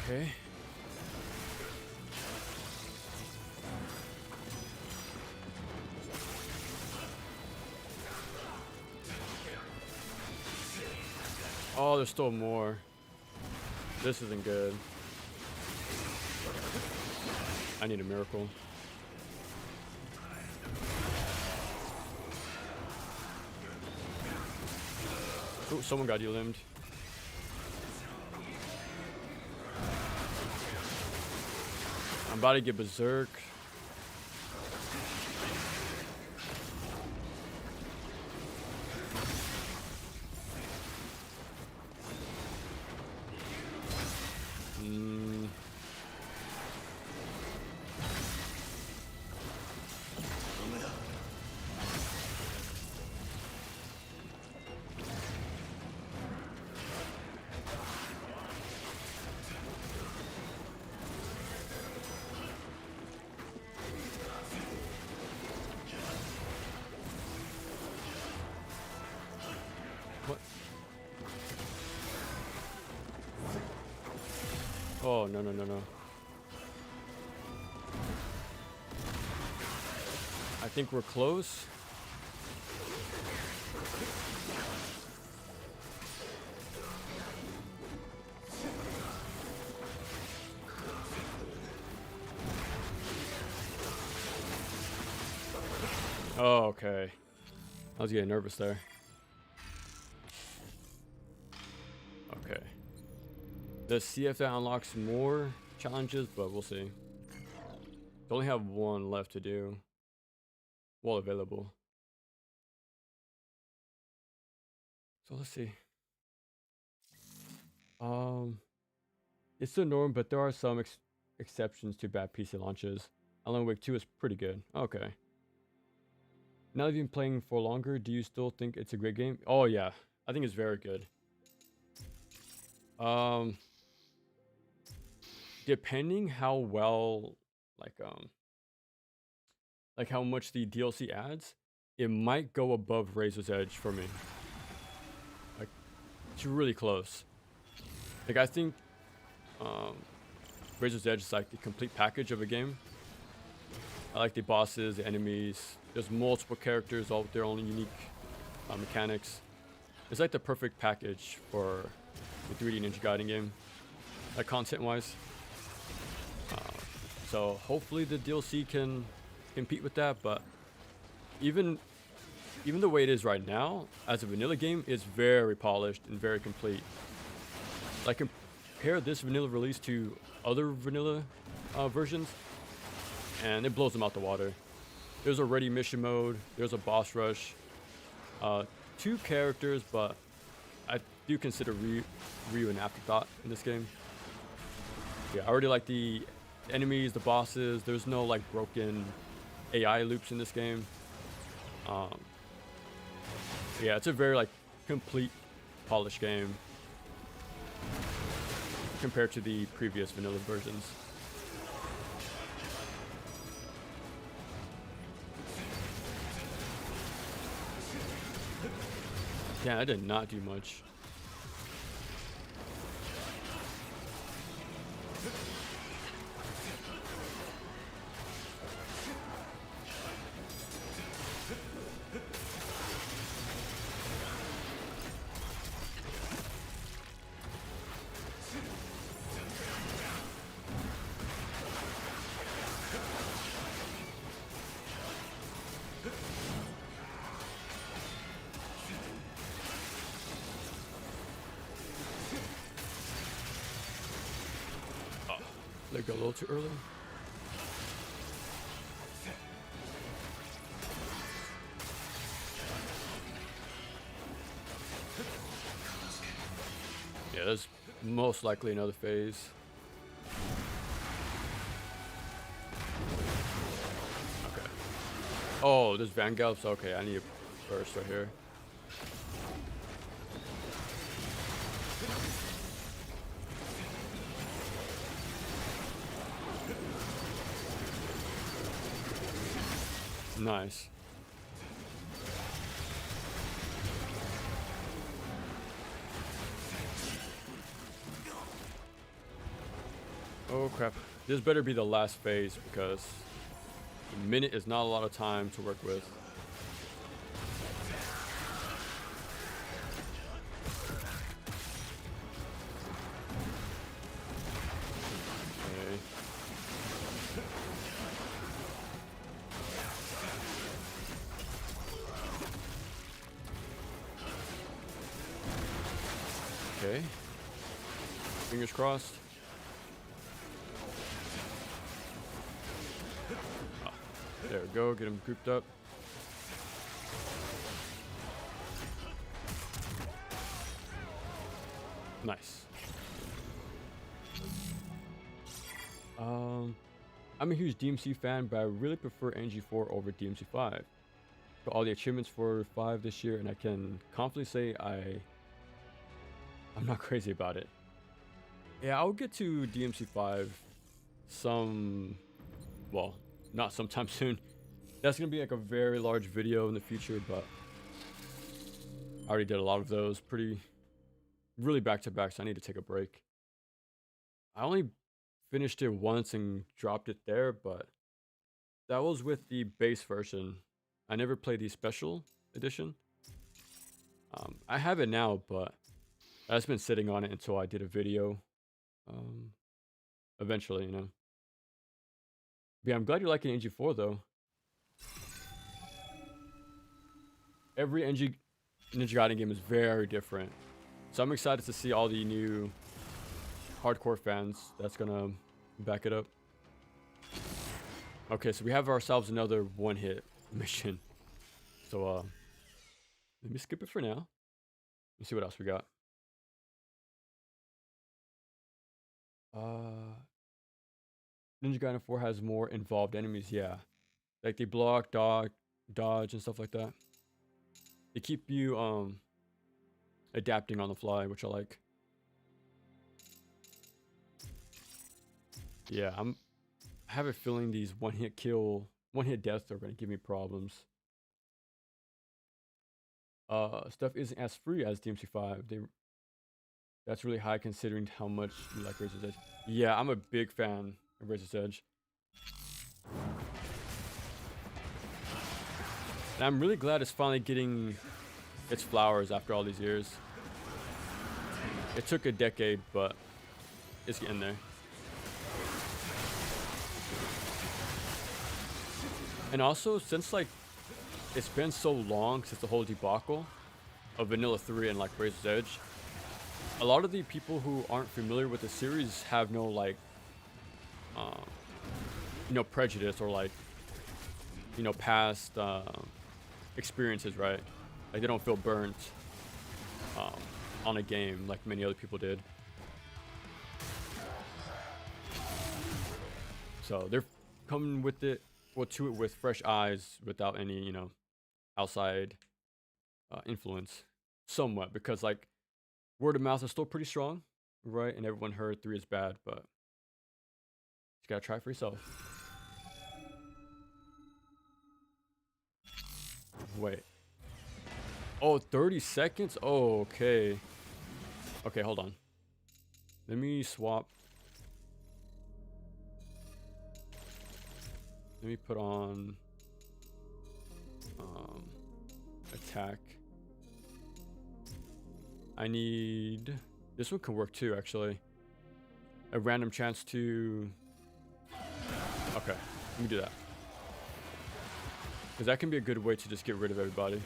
Okay. Oh, there's still more. This isn't good. I need a miracle. Oh, someone got eliminated. I'm about to get berserk. What? Oh, no, no, no, no. I think we're close. Oh, okay. I was getting nervous there. Okay. Let's see if that unlocks more challenges, but we'll see. Only have one left to do. Well, available. So let's see. It's the norm, but there are some exceptions to bad PC launches. Alan Wake 2 is pretty good. Okay. Now that you've been playing for longer, do you still think it's a great game? Oh yeah, I think it's very good. Depending how well, like how much the DLC adds, it might go above Razor's Edge for me. Like, it's really close. Like, I think Razor's Edge is like the complete package of a game. I like the bosses, the enemies. There's multiple characters, all with their own unique mechanics. It's like the perfect package for the 3D Ninja Gaiden game, like content-wise. So hopefully the DLC can compete with that. But even the way it is right now, as a vanilla game, it's very polished and very complete. Like, compare this vanilla release to other vanilla versions, and it blows them out the water. There's already mission mode, there's a boss rush, 2 characters, but I do consider Ryu an afterthought in this game. Yeah, I already like the enemies, the bosses. There's no like broken AI loops in this game. Yeah, it's a very like complete, polished game compared to the previous vanilla versions. Yeah, I did not do much. Let go a little too early. Yeah, there's most likely another phase. Okay. Oh, there's Van Galps. Okay, I need a burst right here. Nice. Oh crap. This better be the last phase because a minute is not a lot of time to work with. Okay. Okay. Fingers crossed. Oh, there we go. Get him grouped up. Nice. I'm a huge DMC fan, but I really prefer ng4 over DMC5. Got all the achievements for 5 this year, and I can confidently say I'm not crazy about it. Yeah, I'll get to DMC5 well, not sometime soon. That's gonna be like a very large video in the future, but I already did a lot of those really back to back, so I need to take a break. I only finished it once and dropped it there, but that was with the base version. I never played the special edition. I have it now, but I've just been sitting on it until I did a video. Eventually, you know. But yeah, I'm glad you're liking ng4 though. Every Ninja Gaiden game is very different. So I'm excited to see all the new hardcore fans that's gonna back it up. Okay, so we have ourselves another one-hit mission. So let me skip it for now. Let's see what else we got. Ninja Gaiden 4 has more involved enemies, yeah. Like they block, dodge, and stuff like that. They keep you adapting on the fly, which I like. Yeah, I have a feeling these one-hit deaths are gonna give me problems. Stuff isn't as free as DMC5. That's really high considering how much you like Razor's Edge. Yeah, I'm a big fan of Razor's Edge. And I'm really glad it's finally getting its flowers after all these years. It took a decade, but it's getting there. And also, since like it's been so long since the whole debacle of Vanilla 3 and like Razor's Edge, a lot of the people who aren't familiar with the series have no like prejudice or like past experiences, right? Like they don't feel burnt on a game like many other people did. So they're coming to it with fresh eyes without any outside influence, somewhat, because like word of mouth is still pretty strong, right? And everyone heard 3 is bad, but you gotta try it for yourself. Wait. Oh, 30 seconds? Oh, okay. Okay, hold on. Let me swap. Let me put on attack. I need... This one can work too, actually. A random chance to... Okay, let me do that. Because that can be a good way to just get rid of everybody.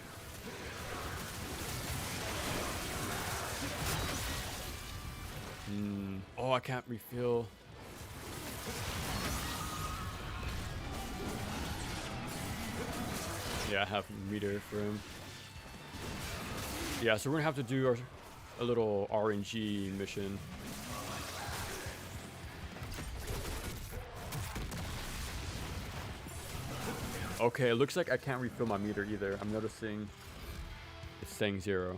Oh, I can't refill. Yeah, I have meter for him. Yeah, so we're gonna have to do a little RNG mission. Okay, it looks like I can't refill my meter either. I'm noticing it's saying 0.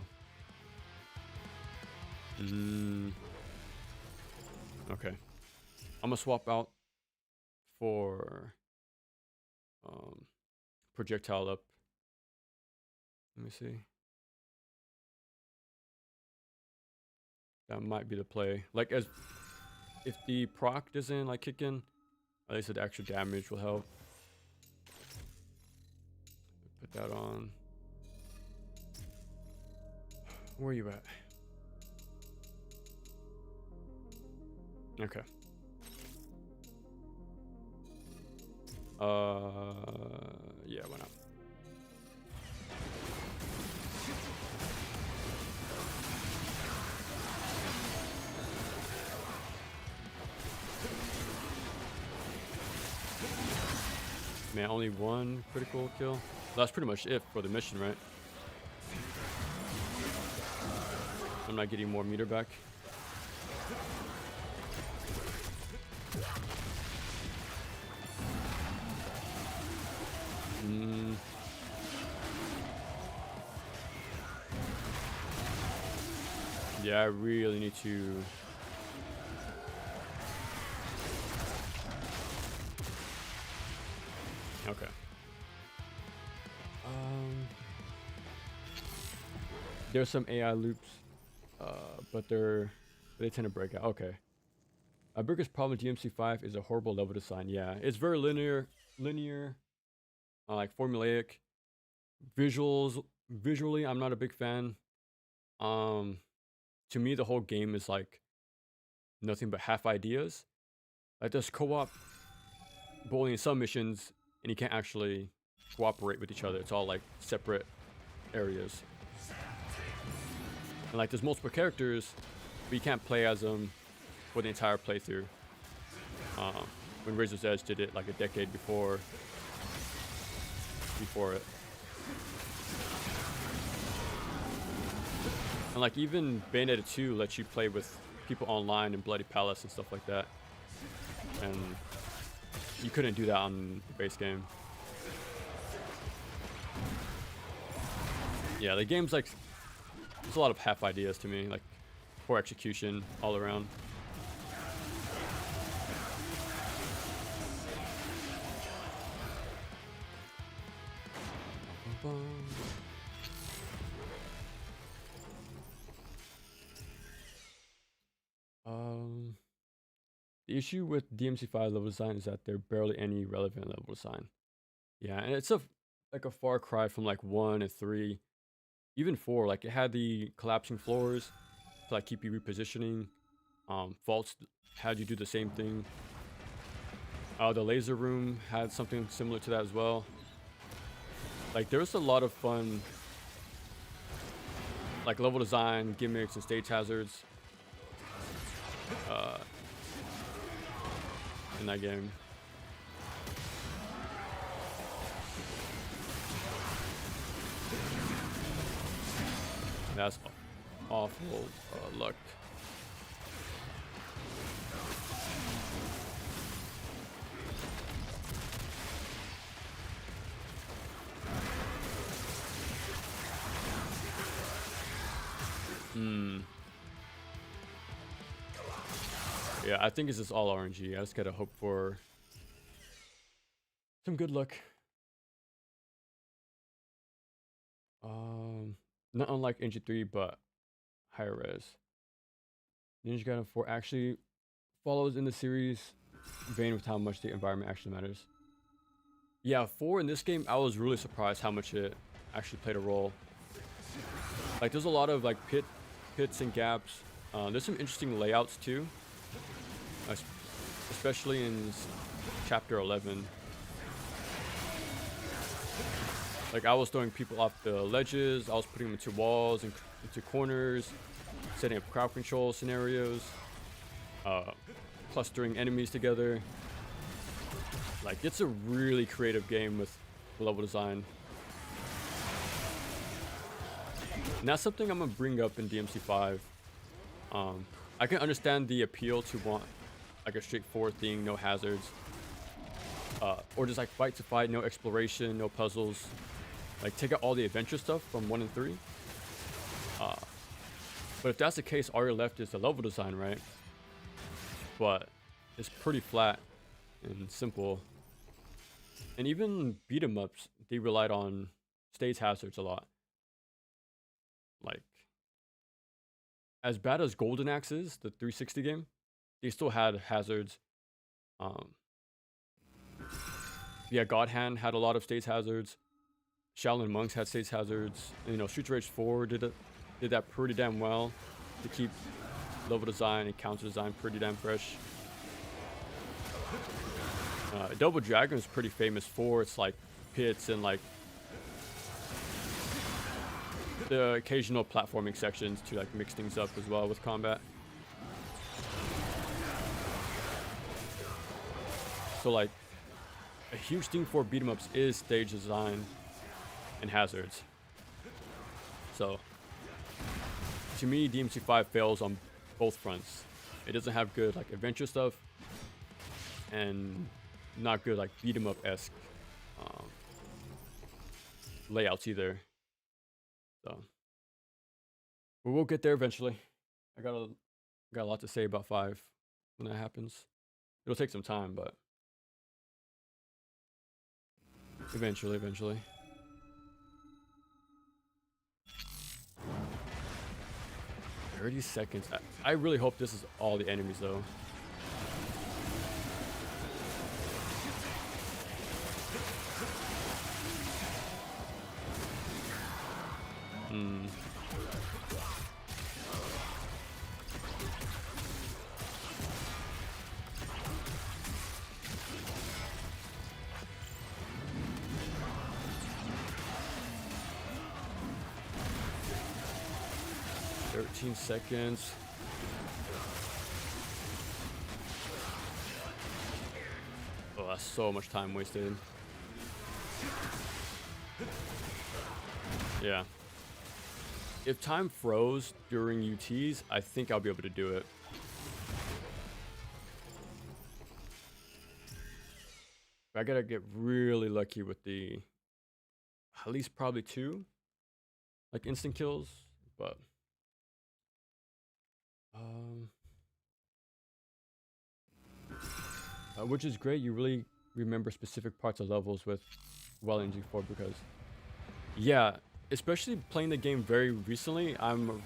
Okay. I'm gonna swap out for projectile up. Let me see. That might be the play. Like, as if the proc doesn't like kick in, at least the extra damage will help. Put that on. Where are you at? Okay. Yeah, why not? Man, only one critical kill. That's pretty much it for the mission, right? I'm not getting more meter back. Yeah, I really need to... Okay. There's some AI loops, but they tend to break out. Okay. Our biggest problem with DMC5 is a horrible level design. Yeah, it's very linear, like formulaic. Visually, I'm not a big fan. To me, the whole game is like nothing but half ideas. Like there's co-op bowling in some missions, and you can't actually cooperate with each other. It's all like separate areas. And like there's multiple characters, but you can't play as them for the entire playthrough. When Razor's Edge did it like a decade before it. And like even Bayonetta 2 lets you play with people online in Bloody Palace and stuff like that. And you couldn't do that on the base game. Yeah, the game's like, there's a lot of half ideas to me, like poor execution all around. The issue with DMC5 level design is that there's barely any relevant level design. Yeah, and it's like a far cry from like 1 and 3, even 4. Like it had the collapsing floors to like keep you repositioning. Vaults had you do the same thing. The laser room had something similar to that as well. Like there was a lot of fun like level design, gimmicks, and stage hazards in that game. That's awful luck. Yeah, I think it's just all RNG. I just gotta hope for some good luck. Not unlike ng3, but higher res. Ninja Gaiden 4 actually follows in the series vein with how much the environment actually matters. Yeah, 4 in this game, I was really surprised how much it actually played a role. Like there's a lot of like pits and gaps. There's some interesting layouts too, especially in chapter 11. Like I was throwing people off the ledges, I was putting them into walls and into corners, setting up crowd control scenarios, clustering enemies together. Like it's a really creative game with level design. And that's something I'm gonna bring up in DMC5. I can understand the appeal to want like a straightforward thing, no hazards, or just like fight to fight, no exploration, no puzzles. Like take out all the adventure stuff from 1 and 3. But if that's the case, all you're left is the level design, right? But it's pretty flat and simple. And even beat 'em ups, they relied on stage hazards a lot. Like, as bad as Golden Axe is, the 360 game, they still had hazards. Um, yeah, God Hand had a lot of stage hazards. Shaolin Monks had stage hazards. And, you know, Streets of Rage 4 did that pretty damn well to keep level design and counter design pretty damn fresh. Double Dragon is pretty famous for its like pits and like the occasional platforming sections to like mix things up as well with combat. So like a huge thing for beat 'em ups is stage design and hazards. So to me, DMC5 fails on both fronts. It doesn't have good like adventure stuff and not good like beat 'em up esque layouts either. So, but we'll get there eventually. I got a lot to say about 5 when that happens. It'll take some time, but eventually. 30 seconds. I really hope this is all the enemies though. Hmm. Seconds. Oh, that's so much time wasted. Yeah. If time froze during UTs, I think I'll be able to do it. I gotta get really lucky with the at least probably 2 like instant kills, but which is great. You really remember specific parts of levels with ng4 because yeah, especially playing the game very recently, I'm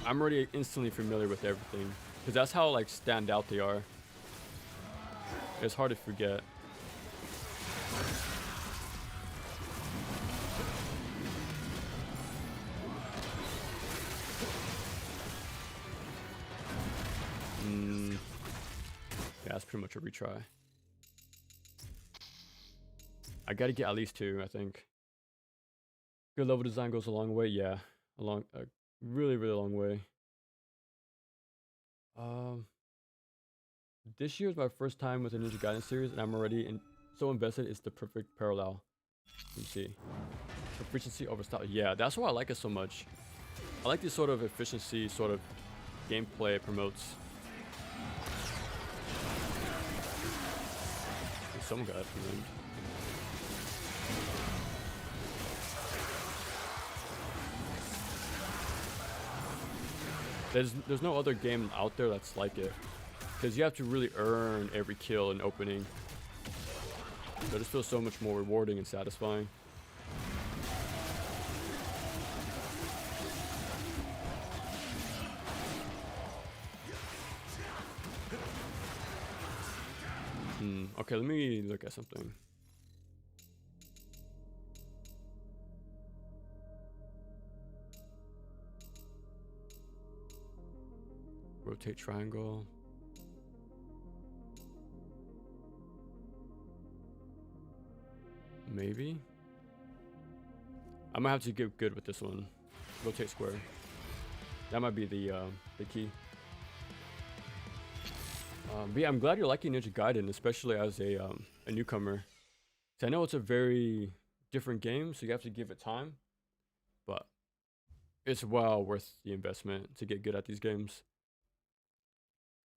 already instantly familiar with everything because that's how like stand out they are. It's hard to forget. Yeah, that's pretty much a retry. I gotta get at least 2, I think. Good level design goes a long way. Yeah, a really long way. This year is my first time with the Ninja Gaiden series, and I'm already so invested. It's the perfect parallel. You see, efficiency over style. Yeah, that's why I like it so much. I like this sort of efficiency, sort of gameplay it promotes. Someone got removed. There's no other game out there that's like it, because you have to really earn every kill and opening. But it feels so much more rewarding and satisfying. Okay, let me look at something. Rotate triangle. Maybe. I might have to get good with this one. Rotate square. That might be the key. But yeah, I'm glad you're liking Ninja Gaiden, especially as a newcomer. So I know it's a very different game, so you have to give it time. But it's well worth the investment to get good at these games.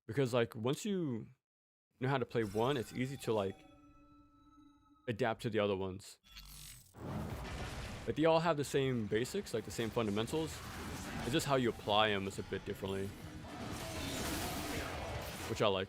Because like once you know how to play one, it's easy to like adapt to the other ones. Like they all have the same basics, like the same fundamentals. It's just how you apply them is a bit differently, which I like.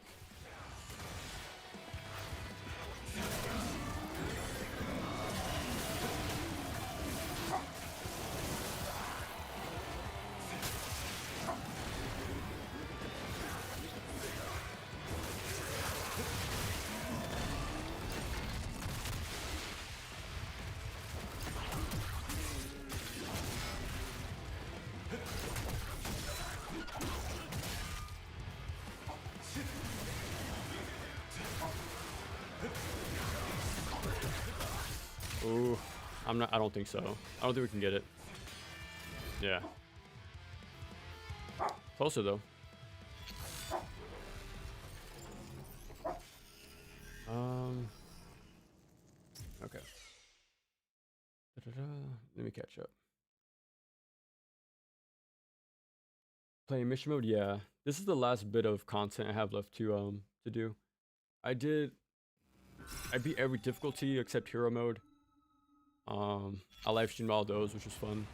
Ooh, I don't think so. I don't think we can get it. Yeah. Closer though. Okay. Let me catch up. Playing mission mode, yeah. This is the last bit of content I have left to do. I beat every difficulty except hero mode. I live streamed all those, which was fun.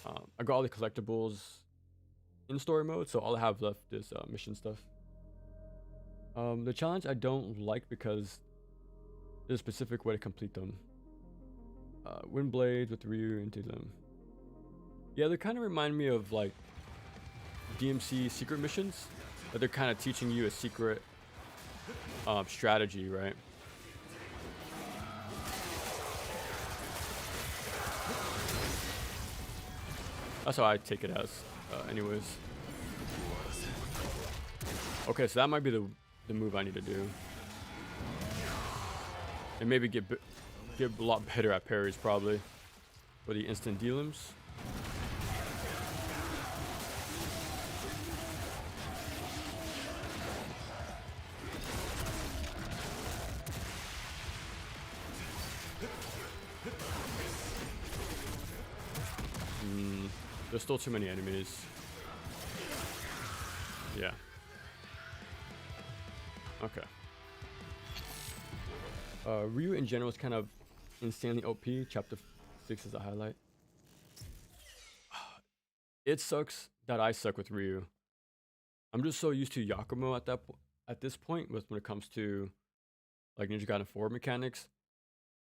I got all the collectibles in story mode, so all I have left is mission stuff. The challenge I don't like because there's a specific way to complete them. Wind blades with Ryu into them. Yeah, they kind of remind me of like DMC secret missions, but they're kind of teaching you a secret strategy, right? That's how I take it as, anyways. Okay, so that might be the move I need to do, and maybe get a lot better at parries probably for the instant dealums. There's still too many enemies. Yeah. Okay. Ryu in general is kind of insanely OP. Chapter 6 is a highlight. It sucks that I suck with Ryu. I'm just so used to Yakumo at this point when it comes to like Ninja Gaiden 4 mechanics.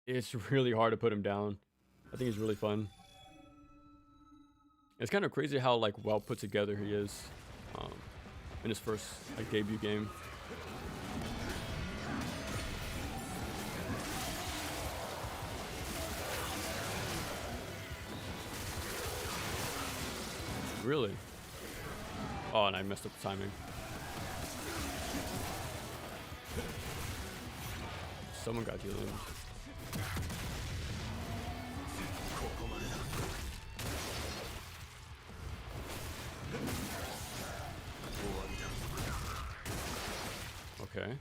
It's really hard to put him down. I think he's really fun. It's kind of crazy how like well put together he is in his first like debut game. Really? Oh, and I messed up the timing. Someone got you. Okay.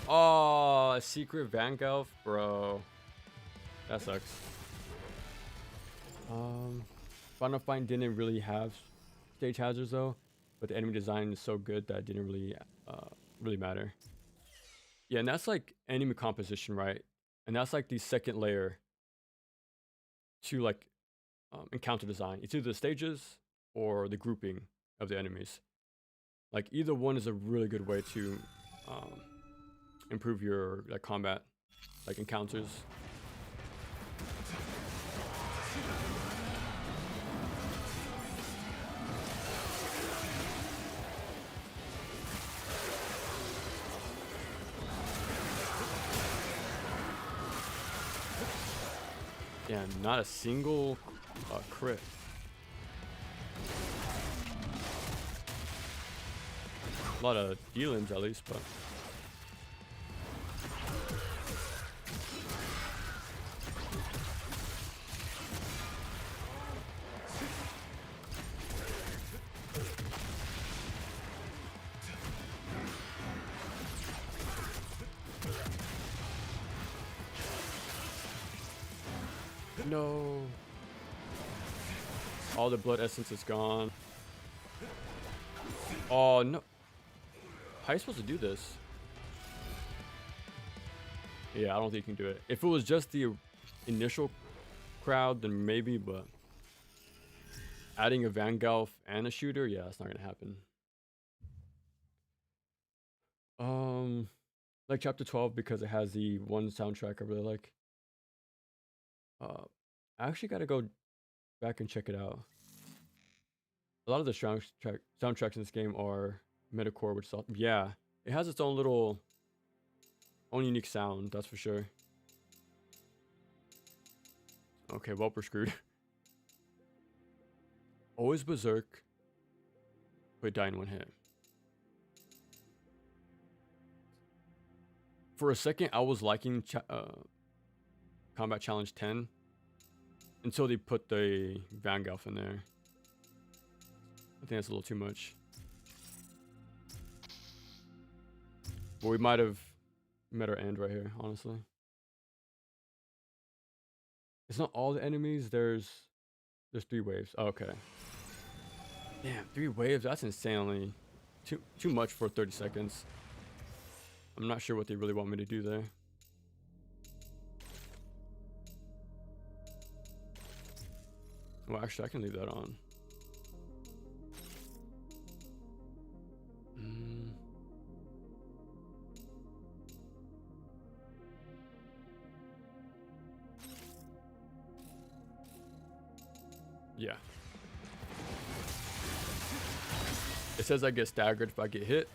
Oh, a secret Vangelf, bro. That sucks. Final Fight didn't really have stage hazards though, but the enemy design is so good that it didn't really matter. Yeah, and that's like enemy composition, right? And that's like the second layer to like encounter design. It's either the stages or the grouping of the enemies. Like either one is a really good way to improve your like combat, like encounters. Yeah, not a single crit. A lot of dealings at least, but no. All the blood essence is gone. Oh no. How are you supposed to do this? Yeah, I don't think you can do it. If it was just the initial crowd, then maybe, but adding a Vangelf and a shooter, yeah, it's not gonna happen. Like chapter 12 because it has the one soundtrack I really like. I actually gotta go back and check it out. A lot of the soundtracks in this game are metalcore, which is yeah, it has its own little, own unique sound. That's for sure. Okay, well, we're screwed. Always berserk, but die in one hit. For a second, I was liking Combat Challenge 10 until they put the Vangelf in there. I think that's a little too much. But we might have met our end right here, honestly. It's not all the enemies. There's 3 waves. Oh, okay. Damn, 3 waves. That's insanely too much for 30 seconds. I'm not sure what they really want me to do there. Well, actually, I can leave that on. Yeah. It says I get staggered if I get hit.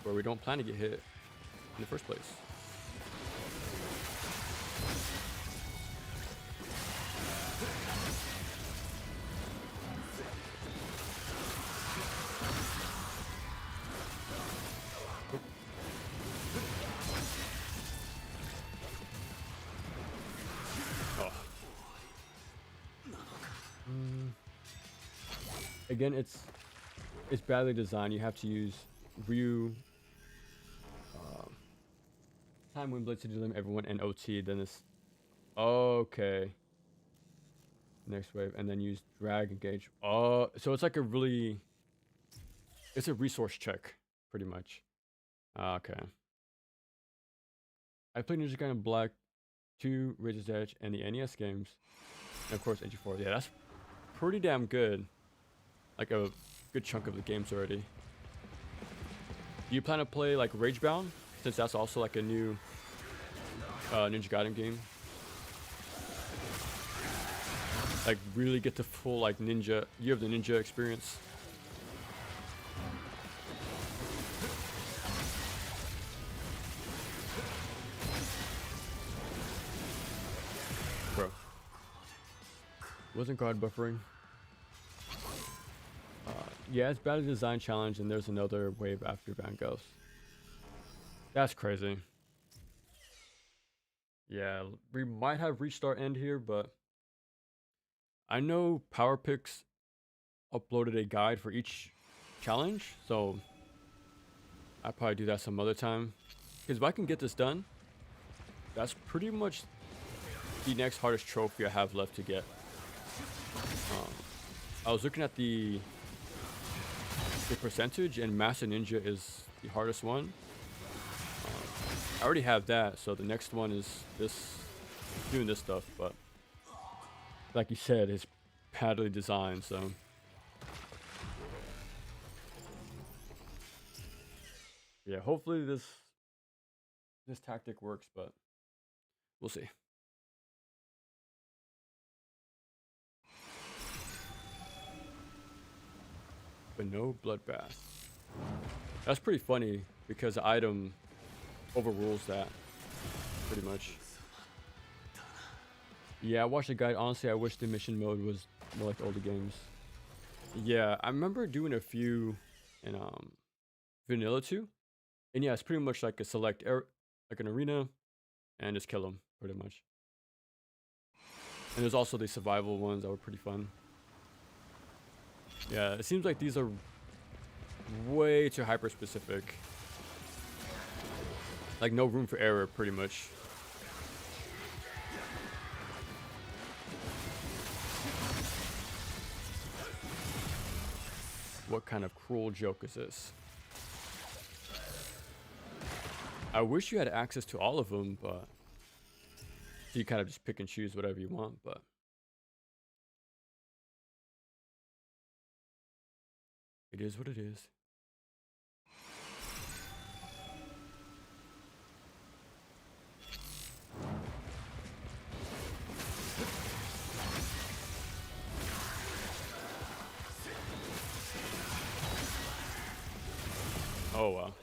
Where we don't plan to get hit in the first place. Again, it's badly designed. You have to use Ryu, time wind blades to delim everyone, and OT. Then it's okay. Next wave, and then use drag engage. Oh, so it's like a really, it's a resource check, pretty much. Okay. I played Ninja Gaiden Black 2, Razor's Edge, and the NES games, and of course ng4. Yeah, that's pretty damn good. Like a good chunk of the games already. Do you plan to play like Ragebound, since that's also like a new Ninja Gaiden game? Like really get the full like ninja, you have the ninja experience. Bro. Wasn't guard buffering. Yeah, it's Battle Design Challenge, and there's another wave after Van Gogh. That's crazy. Yeah, we might have reached our end here, but I know PowerPix uploaded a guide for each challenge, so I'll probably do that some other time. Because if I can get this done, that's pretty much the next hardest trophy I have left to get. I was looking at the percentage, and Master Ninja is the hardest one. I already have that, so the next one is this, doing this stuff, but like you said, it's badly designed, so yeah, hopefully this tactic works, but we'll see. But no bloodbath. That's pretty funny because the item overrules that pretty much. Yeah, I watched the guide. Honestly, I wish the mission mode was more like the older games. Yeah, I remember doing a few in Vanilla 2. And yeah, it's pretty much like a select like an arena and just kill them pretty much. And there's also the survival ones that were pretty fun. Yeah, it seems like these are way too hyper specific. Like no room for error pretty much. What kind of cruel joke is this? I wish you had access to all of them, but you kind of just pick and choose whatever you want, but it is what it is. Oh wow.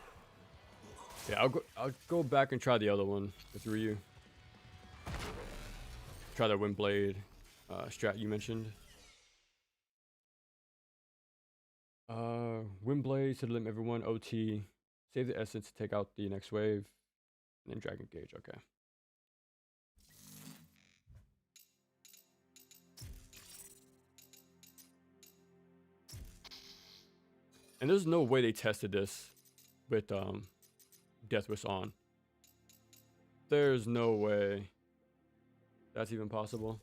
Yeah, I'll go back and try the other one with Ryu. Try that Wind Blade strat you mentioned. Wind Blade to limit everyone. OT. Save the essence to take out the next wave. And then Dragon Gauge. Okay. And there's no way they tested this with Death Wish on. There's no way that's even possible.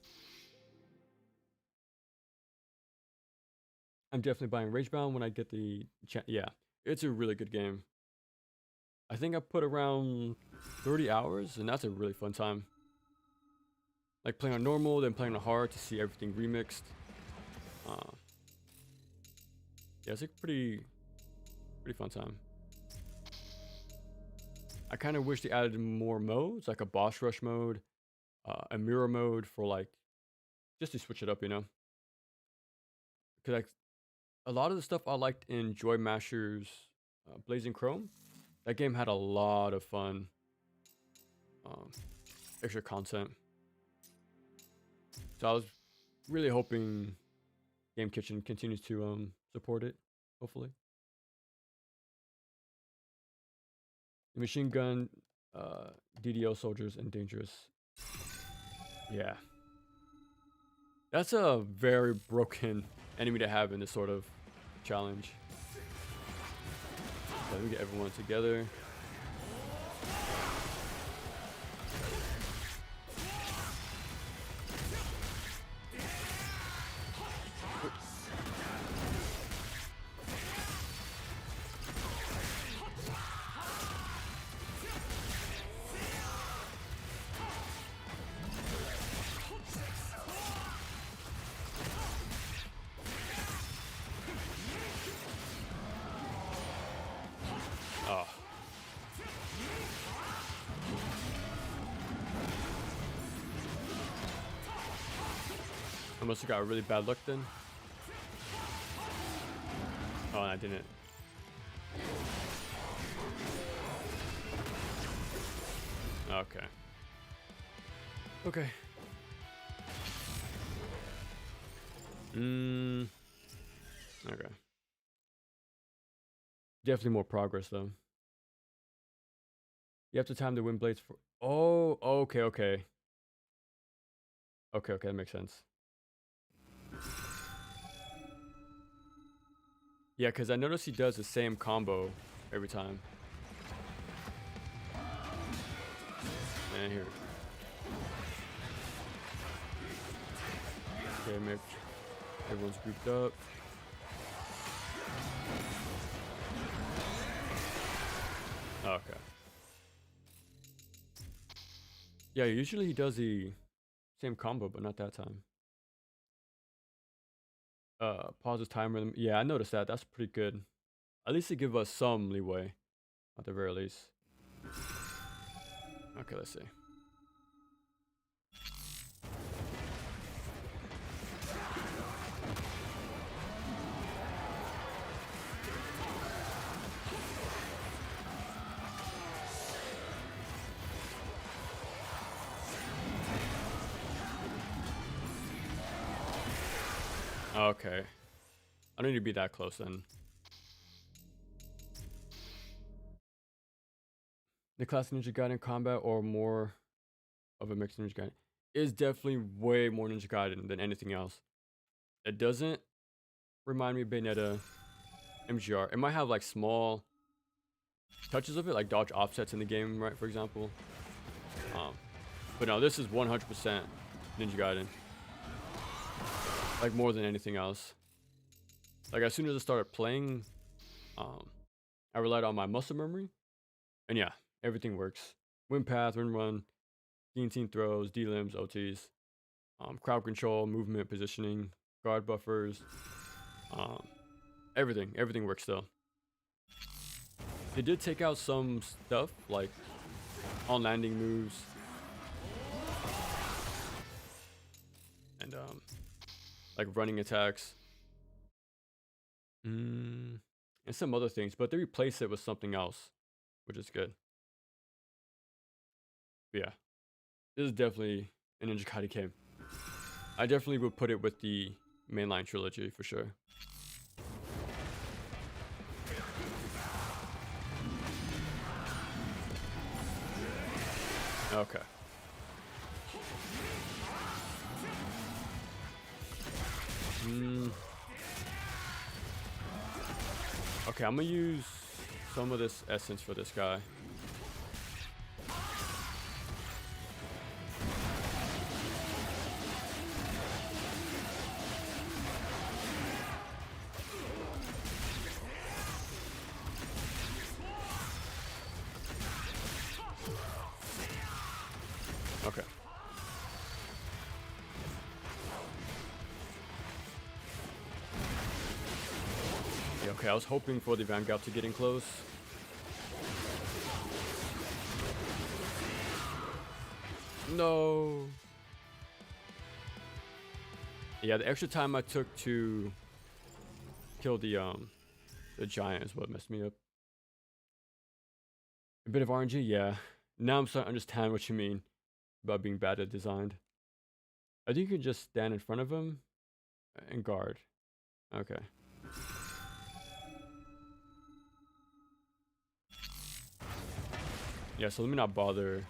I'm definitely buying Ragebound when I get the yeah, it's a really good game. I think I put around 30 hours, and that's a really fun time. Like playing on normal, then playing on hard to see everything remixed. Yeah, it's a pretty fun time. I kind of wish they added more modes, like a boss rush mode, a mirror mode for like, just to switch it up, you know? Because like, a lot of the stuff I liked in Joy Masher's Blazing Chrome, that game had a lot of fun, extra content. So I was really hoping Game Kitchen continues to support it, hopefully. The machine gun, DDO soldiers, and dangerous. Yeah. That's a very broken enemy to have in this sort of challenge. Let me get everyone together. Oh. I must have got really bad luck then. Oh, and I didn't. Okay. Okay. Okay. Definitely more progress though. You have to time the wind blades for. Oh, okay, okay. Okay, that makes sense. Yeah, because I noticed he does the same combo every time. And here. Okay, make everyone's grouped up. Okay. Yeah, usually he does the same combo, but not that time. Pauses timer. Yeah, I noticed that. That's pretty good. At least to give us some leeway, at the very least. Okay, let's see. Okay. I don't need to be that close then. The classic Ninja Gaiden combat, or more of a mixed Ninja Gaiden, is definitely way more Ninja Gaiden than anything else. It doesn't remind me of Bayonetta, MGR. It might have like small touches of it, like dodge offsets in the game, right? For example. But no, this is 100% Ninja Gaiden. Like more than anything else. Like as soon as I started playing, I relied on my muscle memory, and yeah, everything works. Wind path, wind run, guillotine throws, D-limbs, OTs, crowd control, movement, positioning, guard buffers, everything works still. They did take out some stuff like on landing moves and like running attacks. and some other things, but they replace it with something else, which is good. But yeah, this is definitely an Ninja Gaiden game. I definitely would put it with the mainline trilogy for sure. Okay. Okay, I'm gonna use some of this essence for this guy. Okay. Yeah, okay, I was hoping for the Vanguard to get in close. No. Yeah, the extra time I took to kill the giant is what messed me up. A bit of RNG, yeah. Now I'm starting to understand what you mean about being bad at designed. I think you can just stand in front of him and guard. Okay. Yeah, so let me not bother.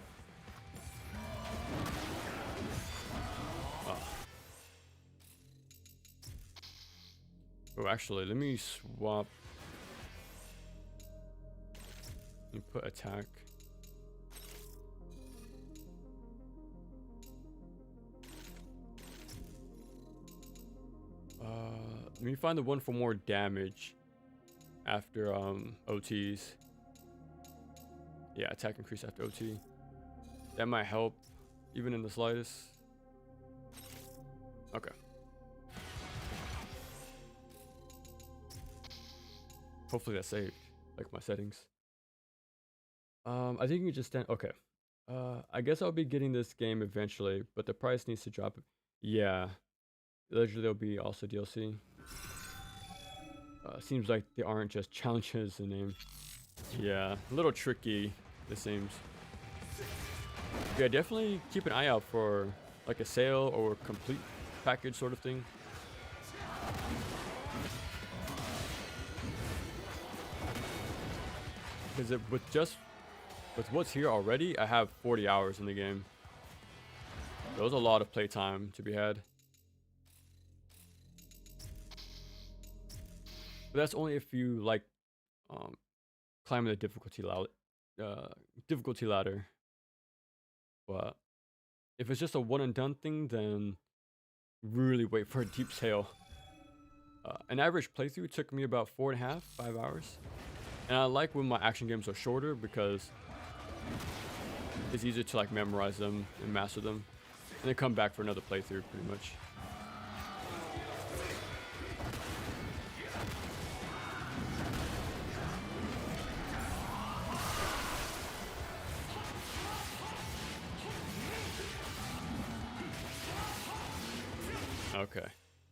Oh, actually, let me swap. Let me put attack. Let me find the one for more damage after OTs. Yeah, attack increase after OT. That might help, even in the slightest. Okay. Hopefully that saved, like my settings. I think you can just stand. Okay. I guess I'll be getting this game eventually, but the price needs to drop. Yeah. Allegedly there'll be also DLC. Seems like they aren't just challenges in name. Yeah, a little tricky, it seems. Yeah, definitely keep an eye out for like a sale or a complete package sort of thing. Because with what's here already, I have 40 hours in the game. There's a lot of playtime to be had. But that's only if you like climbing the difficulty ladder. But if it's just a one and done thing, then really wait for a deep sale. An average playthrough took me about 4.5, 5 hours. And I like when my action games are shorter because it's easier to like memorize them and master them. And then come back for another playthrough pretty much. Okay.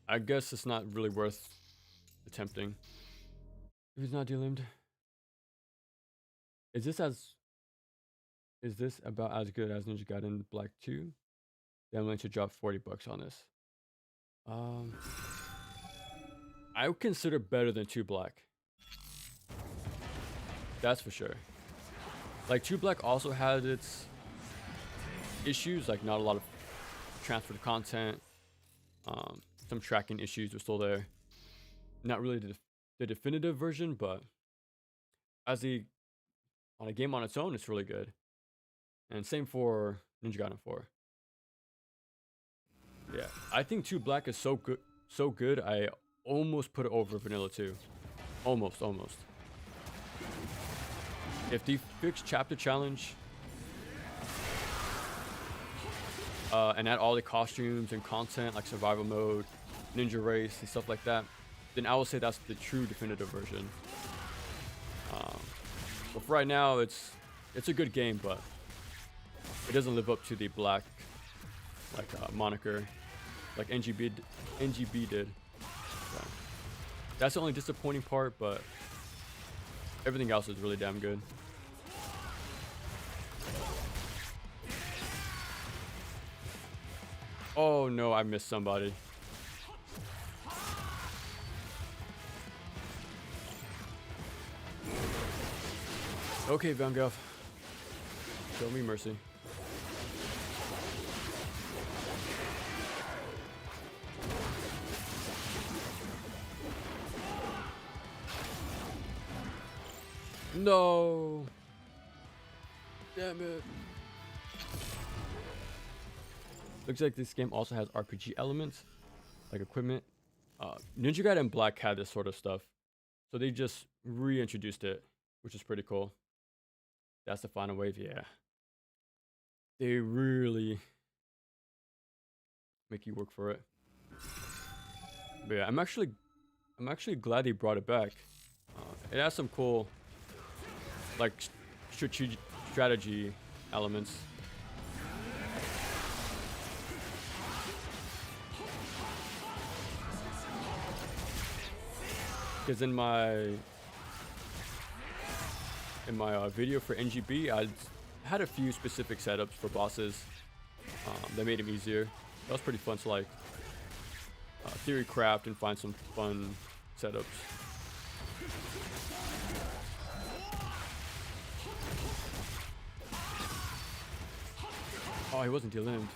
I guess it's not really worth attempting. If he's not delimbed. Is this about as good as Ninja Gaiden Black 2? Then I'm going to drop 40 bucks on this. I would consider better than 2 Black. That's for sure. Like 2 Black also had its issues, like not a lot of transferred content. Some tracking issues were still there. Not really the definitive version, but on a game on its own, it's really good. And same for Ninja Gaiden 4. Yeah, I think 2 Black is so good. I almost put it over Vanilla 2. Almost. If they fix chapter challenge and add all the costumes and content like survival mode, ninja race and stuff like that, then I will say that's the true definitive version. But for right now, it's a good game, but it doesn't live up to the Black moniker like NGB did. So that's the only disappointing part, but Everything else is really damn good. Oh no, I missed somebody. Okay, Van Gogh. Show me mercy. No. Damn it. Looks like this game also has RPG elements, like equipment. Ninja Gaiden Black had this sort of stuff. So they just reintroduced it, which is pretty cool. That's the final wave, yeah. They really make you work for it. But yeah, I'm actually glad they brought it back. It has some cool, like, strategy elements. Because in my video for NGB, I had a few specific setups for bosses that made them easier. That was pretty fun to like theory craft and find some fun setups. Oh, he wasn't de-limbed.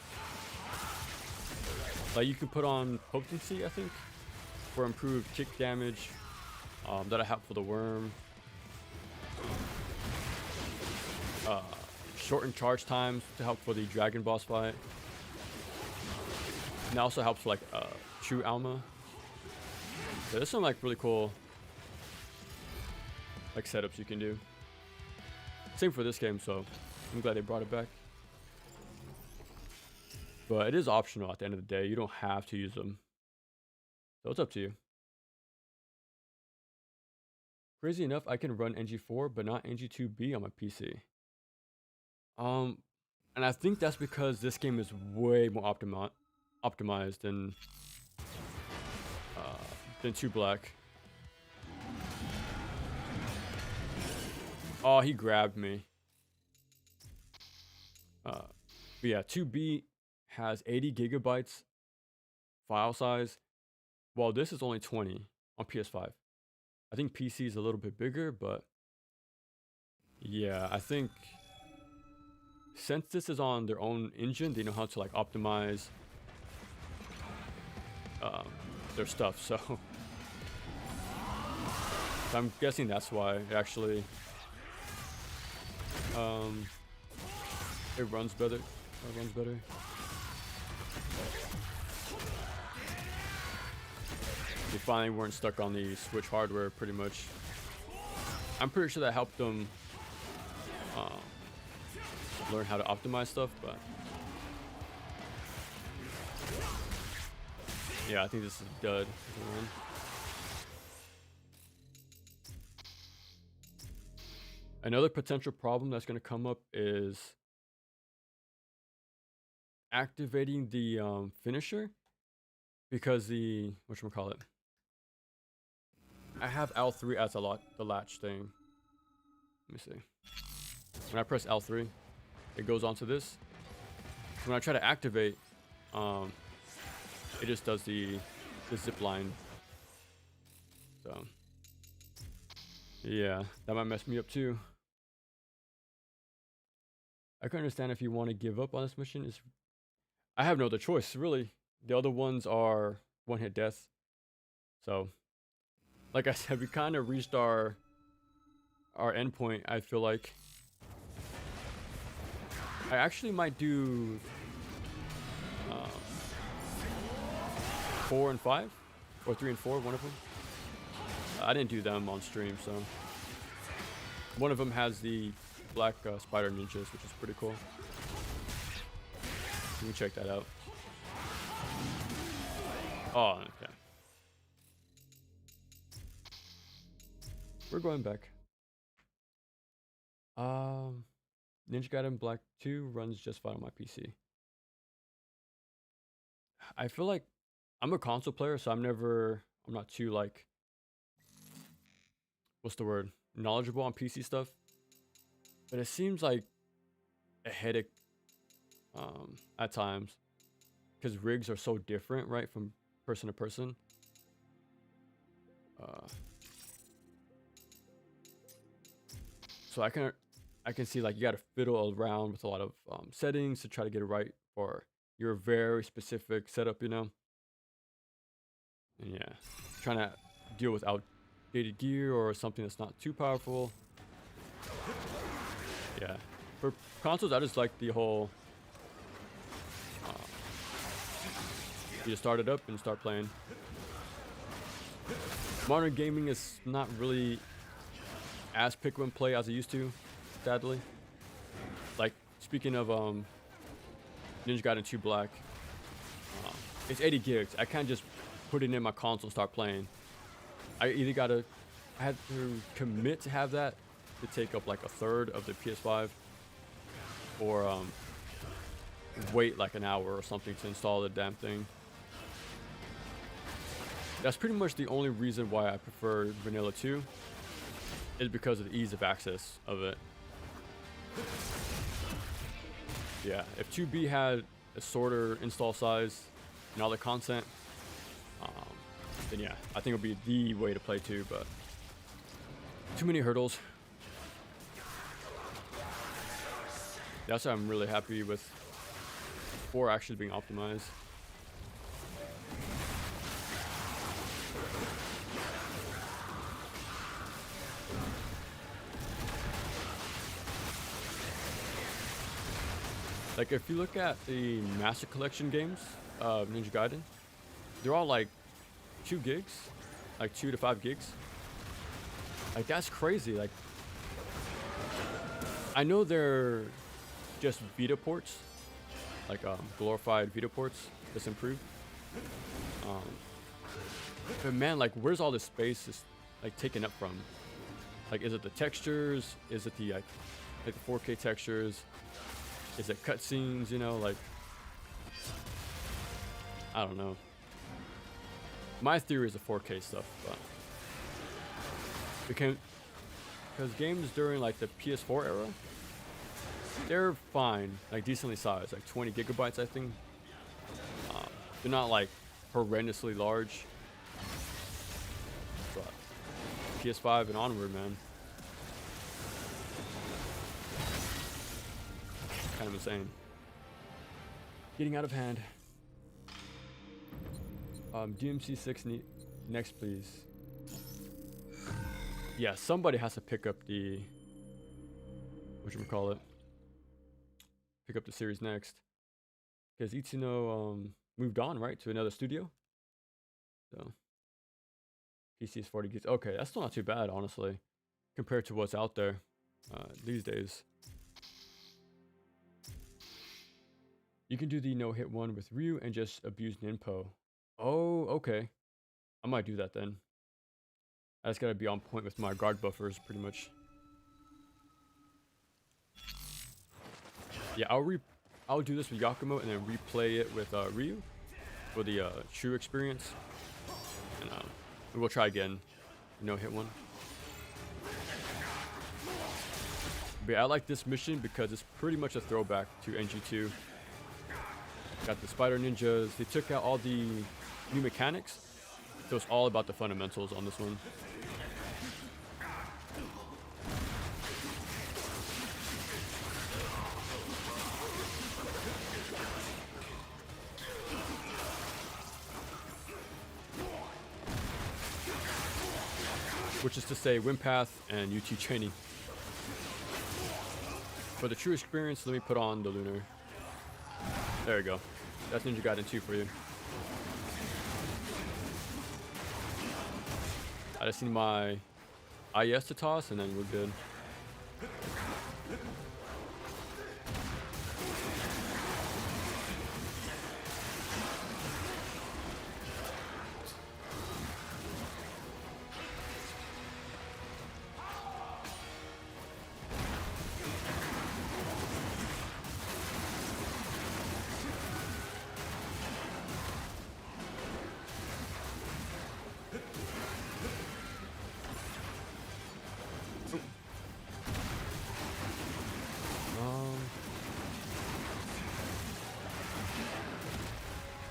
Like you could put on potency, I think, for improved kick damage. That'll help for the worm. Shorten charge times to help for the dragon boss fight. And that also helps for like true Alma. So there's some like really cool like setups you can do. Same for this game, so I'm glad they brought it back. But it is optional at the end of the day. You don't have to use them. So it's up to you. Crazy enough, I can run ng4, but not ng2b on my PC. And I think that's because this game is way more optimized than 2 Black. Oh, he grabbed me. But yeah, 2B has 80 gigabytes file size, while this is only 20 on PS5. I think PC is a little bit bigger, but yeah, I think since this is on their own engine, they know how to like optimize their stuff. So I'm guessing that's why it actually it runs better. It runs better. They finally weren't stuck on the Switch hardware, pretty much. I'm pretty sure that helped them learn how to optimize stuff, but yeah, I think this is dud. Another potential problem that's going to come up is activating the finisher, because the whatchamacallit, I have L3 as the latch thing. Let me see. When I press L3, it goes onto this. When I try to activate, it just does the zip line. So yeah, that might mess me up too. I can understand if you want to give up on this mission. I have no other choice, really. The other ones are one-hit death. So, like I said, we kind of reached our endpoint, I feel like. I actually might do 4 and 5, or 3 and 4, one of them. I didn't do them on stream, so one of them has the black spider ninjas, which is pretty cool. You can check that out. Oh, okay. We're going back. Ninja Gaiden Black 2 runs just fine on my PC. I feel like I'm a console player, so I'm not too like, what's the word? knowledgeable on PC stuff, but it seems like a headache at times because rigs are so different, right, from person to person. So I can see like you got to fiddle around with a lot of settings to try to get it right for your very specific setup, you know. And yeah, trying to deal with outdated gear or something that's not too powerful. Yeah, for consoles, I just like the whole you just start it up and start playing. Modern gaming is not really as pick and play as it used to, sadly. Like speaking of Ninja Gaiden 2 Black, it's 80 gigs. I can't just put it in my console and start playing. I had to commit to have that to take up like a third of the PS5, or wait like an hour or something to install the damn thing. That's pretty much the only reason why I prefer Vanilla 2, is because of the ease of access of it. Yeah, if 2B had a shorter install size and all the content, then yeah, I think it would be the way to play 2, but too many hurdles. That's why I'm really happy with 4 actually being optimized. Like if you look at the Master Collection games of Ninja Gaiden, they're all like 2 gigs, like 2 to 5 gigs. Like that's crazy. Like I know they're just Vita ports, like glorified Vita ports, just improved. But man, like where's all this space is like taken up from? Like is it the textures? Is it the like the 4K textures? Is it cutscenes? You know, like I don't know. My theory is the 4K stuff, but because games during like the PS4 era, they're fine, like decently sized, like 20 gigabytes, I think. They're not like horrendously large, but PS5 and onward, man, kind of insane. Getting out of hand. DMC6 next, please. Yeah, somebody has to pick up the whatchamacallit. Pick up the series next. Because Itsuno moved on, right, to another studio. So PC is 40 gigs. Okay, that's still not too bad, honestly, compared to what's out there these days. You can do the no-hit one with Ryu and just abuse Ninpo. Oh, okay. I might do that then. I just gotta be on point with my guard buffers, pretty much. Yeah, I'll do this with Yakumo and then replay it with Ryu for the true experience, and we'll try again. No hit one. But yeah, I like this mission because it's pretty much a throwback to NG2. Got the spider ninjas. They took out all the new mechanics, so it's all about the fundamentals on this one. Which is to say Wind Path and UT training. For the true experience, let me put on the Lunar. There we go. That's Ninja Gaiden 2 for you. I just need my IS to toss and then we're good.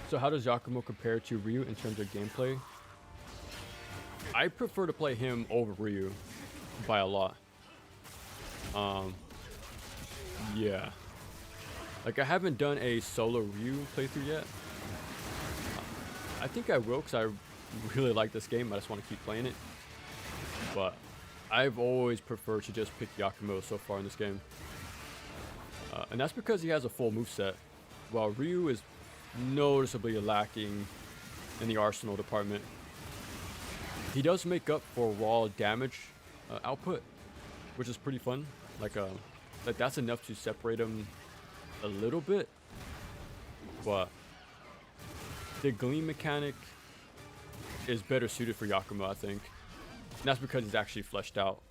So how does Yakumo compare to Ryu in terms of gameplay? I prefer to play him over Ryu by a lot. Um, yeah. Like I haven't done a solo Ryu playthrough yet. I think I will because I really like this game. I just want to keep playing it. But I've always preferred to just pick Yakumo so far in this game. And that's because he has a full moveset, while Ryu is noticeably lacking in the arsenal department. He does make up for raw damage output, which is pretty fun. Like that's enough to separate him a little bit, but the gleam mechanic is better suited for Yakumo, I think. And that's because he's actually fleshed out.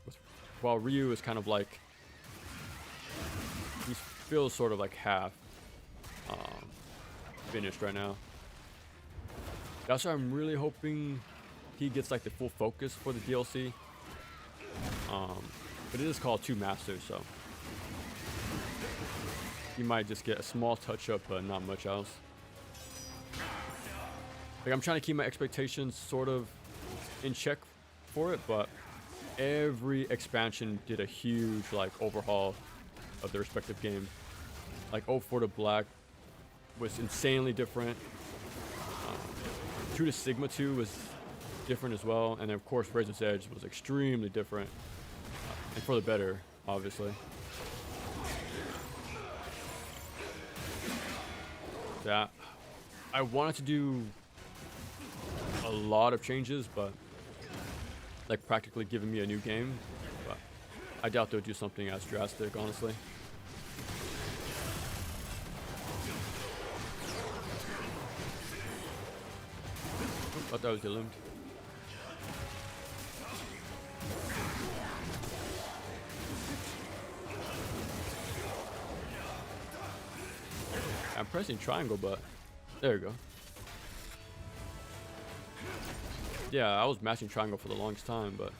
While Ryu is kind of like, he feels sort of like half finished right now. That's why I'm really hoping he gets like the full focus for the DLC. But it is called Two Masters, so you might just get a small touch up, but not much else. Like I'm trying to keep my expectations sort of in check for it, but every expansion did a huge like overhaul of the respective game. Like ng4 to Black was insanely different. 2 to Sigma 2 was different as well, and then of course Razor's Edge was extremely different, and for the better, obviously. Yeah, I wanted to do a lot of changes, but like practically giving me a new game, but I doubt they'll do something as drastic, honestly. I thought that was illumined. I'm pressing triangle, but there you go. Yeah, I was mashing triangle for the longest time, but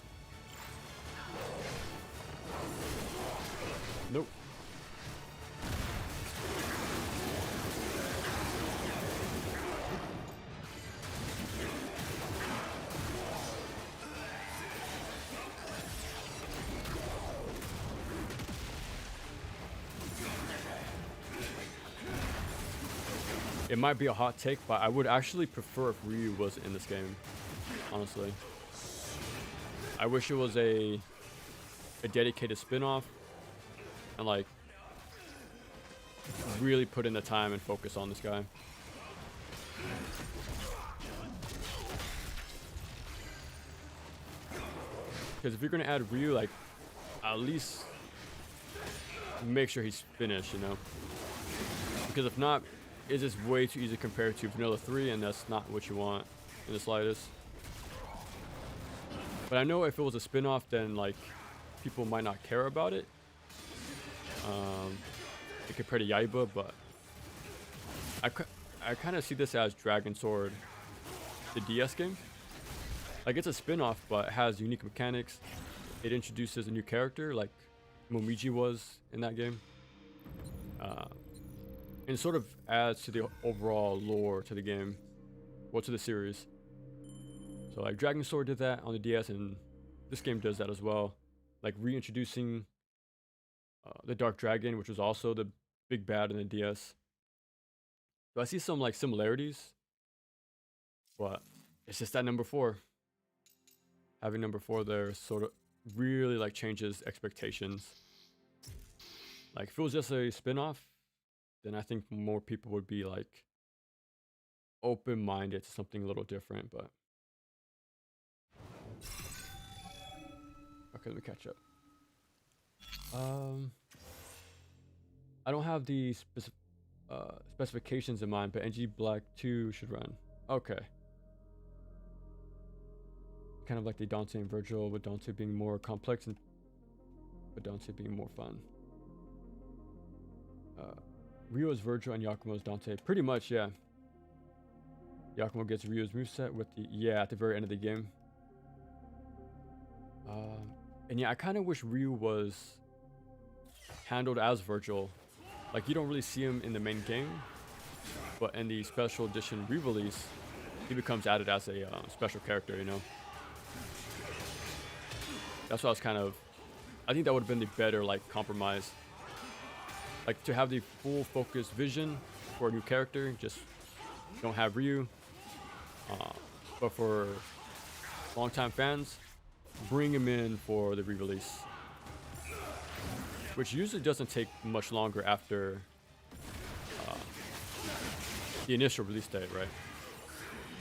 nope. It might be a hot take, but I would actually prefer if Ryu was in this game, honestly. I wish it was a dedicated spin-off and like really put in the time and focus on this guy. Because if you're gonna add Ryu, like at least make sure he's finished, you know? Because if not, it's just way too easy compared to Vanilla 3, and that's not what you want in the slightest. But I know if it was a spin-off, then like people might not care about it. Compared to Yaiba, but I kind of see this as Dragon Sword, the DS game. Like it's a spin-off, but it has unique mechanics. It introduces a new character, like Momiji was in that game. And it sort of adds to the overall lore to the game, well, to the series. So like Dragon Sword did that on the DS, and this game does that as well. Like reintroducing the Dark Dragon, which was also the big bad in the DS. So I see some like similarities, but it's just that number 4. Having number 4 there sort of really like changes expectations. Like if it was just a spin-off, then I think more people would be like open-minded to something a little different, but okay, let me catch up. I don't have the specifications in mind, but ng Black 2 should run. Okay. Kind of like the Dante and Virgil, with Dante being more complex and but Dante being more fun. Ryo's Virgil and Yakumo's Dante. Pretty much, yeah. Yakumo gets Ryo's moveset with the, at the very end of the game. And yeah, I kind of wish Ryu was handled as Virgil. Like, you don't really see him in the main game, but in the special edition re-release, he becomes added as a special character. You know, that's what I was kind of. I think that would have been the better like compromise, like to have the full focused vision for a new character. Just don't have Ryu, uh, but for longtime fans, bring him in for the re-release, which usually doesn't take much longer after uh, the initial release date, right?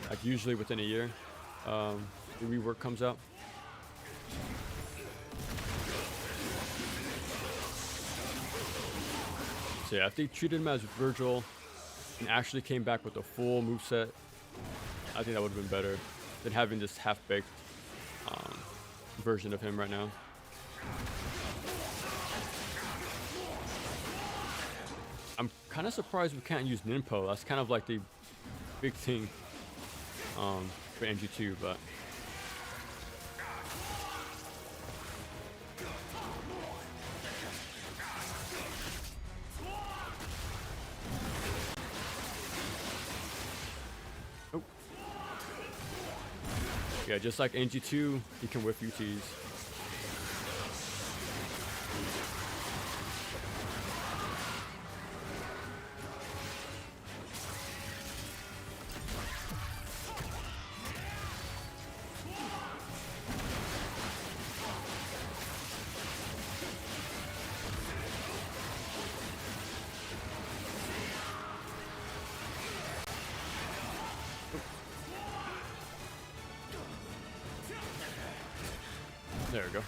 Like usually within a year, the rework comes out. So yeah, if they treated him as Virgil and actually came back with a full moveset, I think that would have been better than having this half-baked um, version of him right now. I'm kind of surprised we can't use Ninpo. That's kind of like the big thing for ng2, but oh. Yeah, just like ng2, he can whiff UTs. There we go.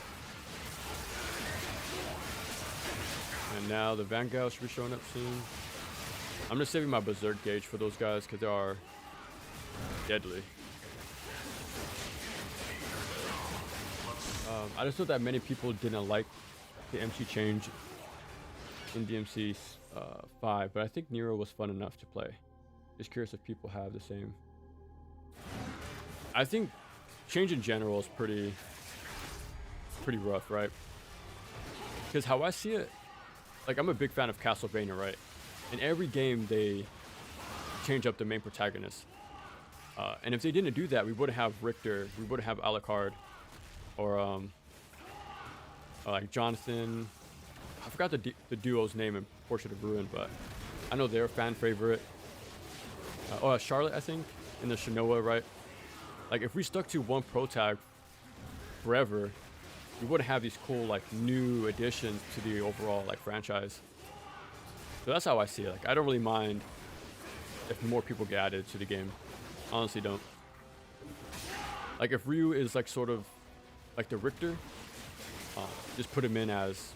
And now the Vanguard should be showing up soon. I'm just saving my Berserk gauge for those guys because they are deadly. I just thought that many people didn't like the MC change in DMC 5, but I think Nero was fun enough to play. Just curious if people have the same. I think change in general is pretty rough, right? Because how I see it, like I'm a big fan of Castlevania, right? In every game they change up the main protagonist, and if they didn't do that, we wouldn't have Richter, we wouldn't have Alucard, or like Jonathan. I forgot the duo's name in Portrait of Ruin, but I know they're a fan favorite. Charlotte, I think, in the Shinoa, right? Like if we stuck to one pro tag forever, we wouldn't have these cool like new additions to the overall like franchise. So that's how I see it. Like I don't really mind if more people get added to the game. Honestly, don't. Like if Ryu is like sort of like the Richter, just put him in as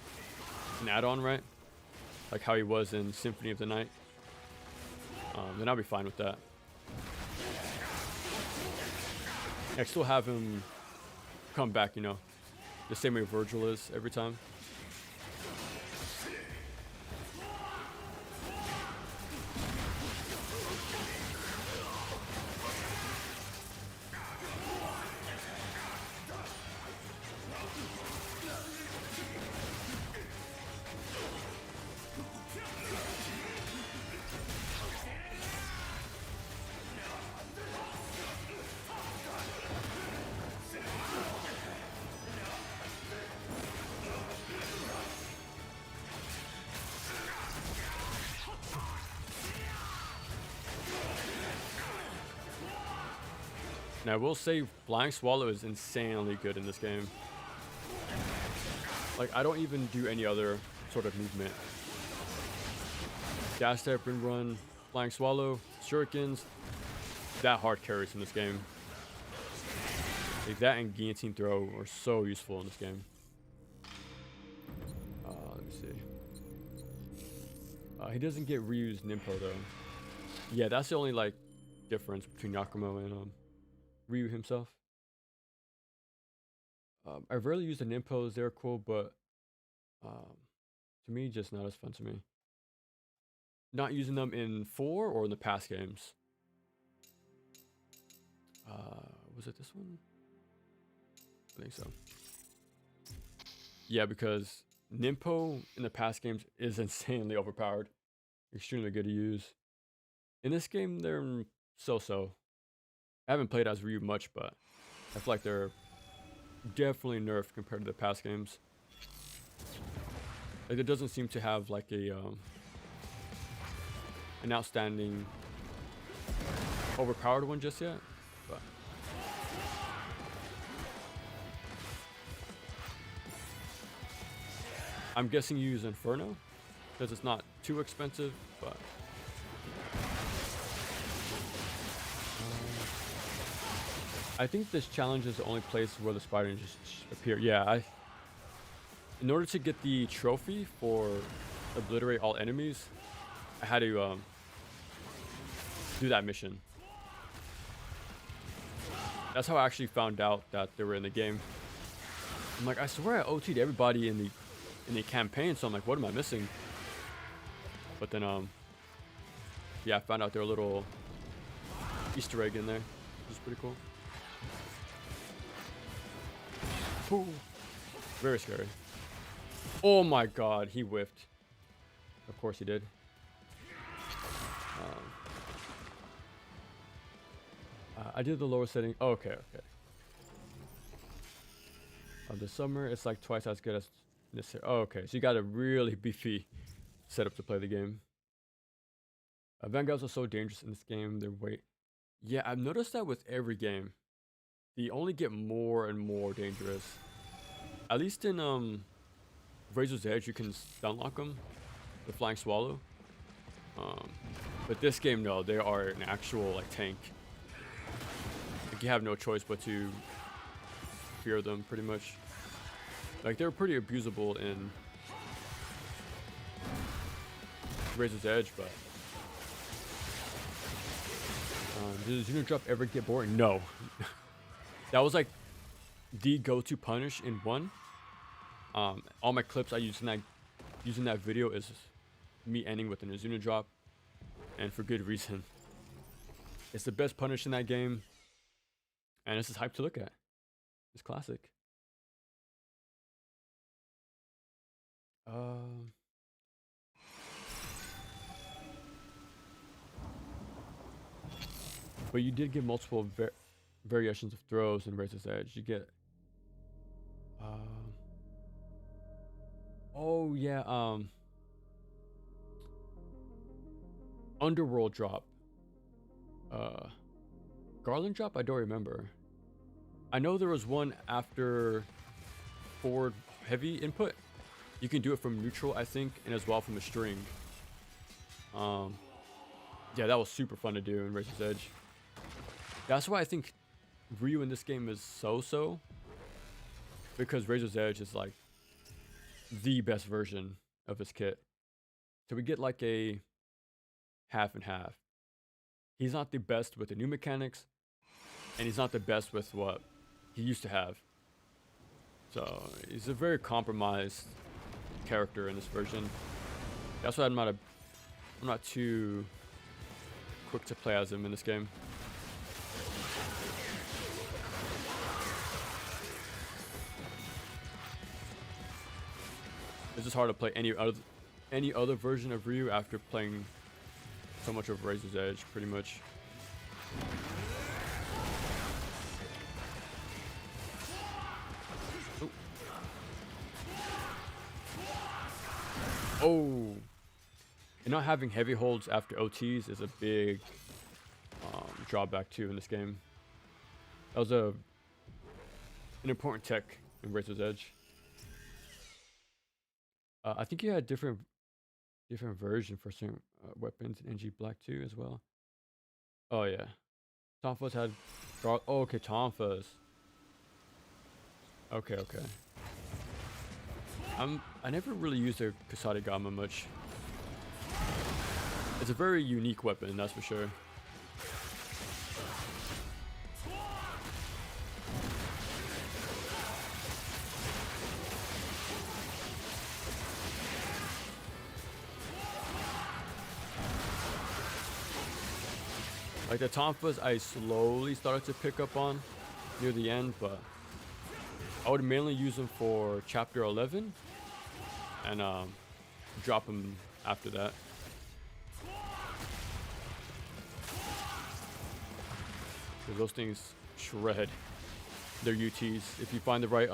an add-on, right? Like how he was in Symphony of the Night. Then I'll be fine with that. I still have him come back, you know, the same way Virgil is every time. Now, I will say Flying Swallow is insanely good in this game. Like, I don't even do any other sort of movement. Dash step and run, Flying Swallow, Shurikens, that hard carries in this game. Like, that and Guillotine Throw are so useful in this game. Let me see. He doesn't get Ryu's Ninpo though. Yeah, that's the only like difference between Yakumo and Ryu himself. I rarely use the Ninpos, they're cool, but to me, just not as fun to me. Not using them in 4 or in the past games. Was it this one? I think so. Yeah, because Ninpo in the past games is insanely overpowered. Extremely good to use. In this game, they're so-so. I haven't played as Ryu much, but I feel like they're definitely nerfed compared to the past games. Like it doesn't seem to have like a an outstanding overpowered one just yet, but I'm guessing you use Inferno because it's not too expensive, but I think this challenge is the only place where the spider just appear. Yeah, in order to get the trophy for obliterate all enemies, I had to do that mission. That's how I actually found out that they were in the game. I'm like, I swear I OT'd everybody in the campaign, so I'm like, what am I missing? But then yeah, I found out there were a little Easter egg in there, which is pretty cool. Ooh, very scary. Oh my god, he whiffed. Of course he did. I did the lower setting. Oh, okay. The summer, it's like twice as good as this here. Oh, okay, so you got a really beefy setup to play the game. Vanguards are so dangerous in this game. They're yeah, I've noticed that with every game. They only get more and more dangerous. At least in Razor's Edge, you can stunlock them, the Flying Swallow. But this game, no, they are an actual like tank. Like you have no choice but to fear them, pretty much. Like they're pretty abusable in Razor's Edge, but did the Xeno drop ever get boring? No. That was like the go-to punish in 1. All my clips I use using that video is me ending with an Azuna drop, and for good reason. It's the best punish in that game, and this is hype to look at. It's classic. But you did get multiple variations of throws in Razor's Edge. You get oh yeah, Underworld drop. Garland drop, I don't remember. I know there was one after forward heavy input. You can do it from neutral, I think, and as well from a string. Yeah, that was super fun to do in Razor's Edge. That's why I think Ryu in this game is so-so, because Razor's Edge is like the best version of his kit. So we get like a half and half. He's not the best with the new mechanics, and he's not the best with what he used to have. So he's a very compromised character in this version. That's why I'm not too quick to play as him in this game. It's just hard to play any other version of Ryu after playing so much of Razor's Edge, pretty much. Oh, and not having heavy holds after OTs is a big drawback too in this game. That was an important tech in Razor's Edge. I think you had different version for certain weapons in NG Black 2 as well. Oh yeah, Tonfa's had oh, okay, Tonfa's. Okay. I never really used a Kusarigama much. It's a very unique weapon, that's for sure. Like the Tonfas I slowly started to pick up on near the end, but I would mainly use them for chapter 11 and drop them after that. because those things shred their UTs if you find the right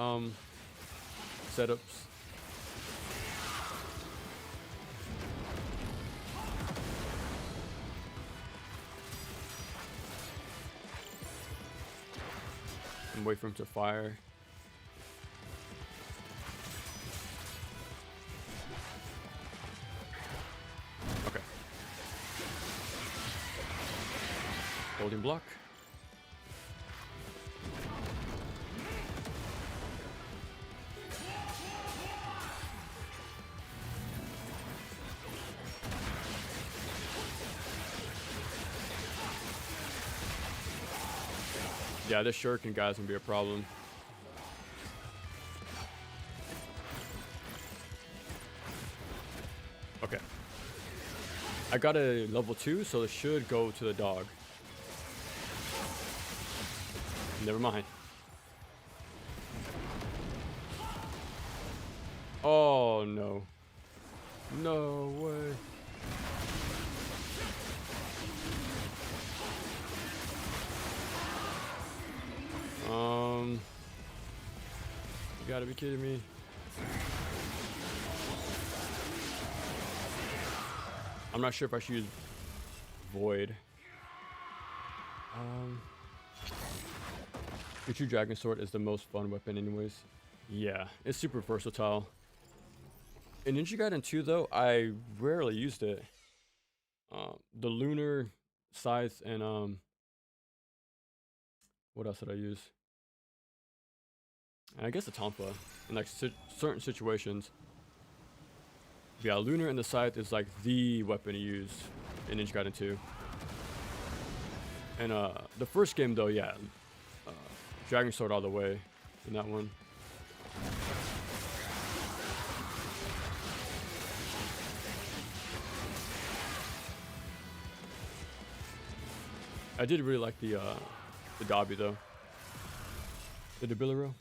setups. And wait for him to fire. Okay. Holding block. Yeah, this shuriken guy's gonna be a problem. Okay. I got a level 2, so it should go to the dog. Never mind. Oh, no. No way. You gotta be kidding me. I'm not sure if I should use Void. The true Dragon Sword is the most fun weapon anyways. Yeah, it's super versatile. In Ninja Gaiden 2 though, I rarely used it. The Lunar Scythe and what else did I use? And I guess the Tonfa in like certain situations. Yeah, Lunar and the Scythe is like the weapon to use in Ninja Gaiden 2. And the first game though, yeah, Dragon Sword all the way in that one. I did really like the Dobby though. The Debilero.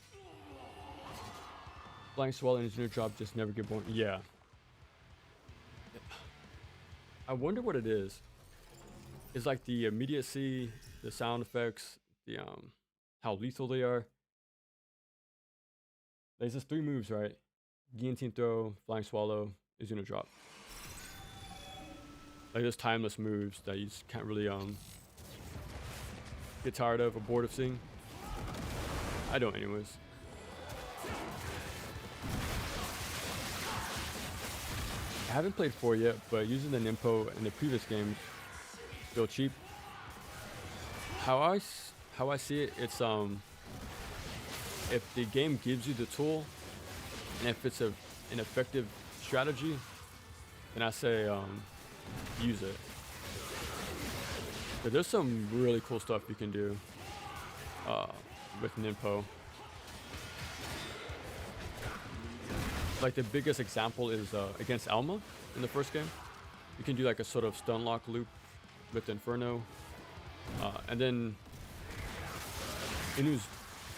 Flying Swallow and his new drop just never get born. Yeah. I wonder what it is. It's like the immediacy, the sound effects, the how lethal they are. There's just 3 moves, right? Guillotine throw, Flying Swallow, Izuna drop. Like those timeless moves that you just can't really get tired of or bored of seeing. I don't anyways. I haven't played 4 yet, but using the Nimpo in the previous games, feel cheap. How I see it, it's if the game gives you the tool, and if it's an effective strategy, then I say use it. But there's some really cool stuff you can do with Nimpo. Like the biggest example is against Alma in the first game. You can do like a sort of stun lock loop with Inferno. And then in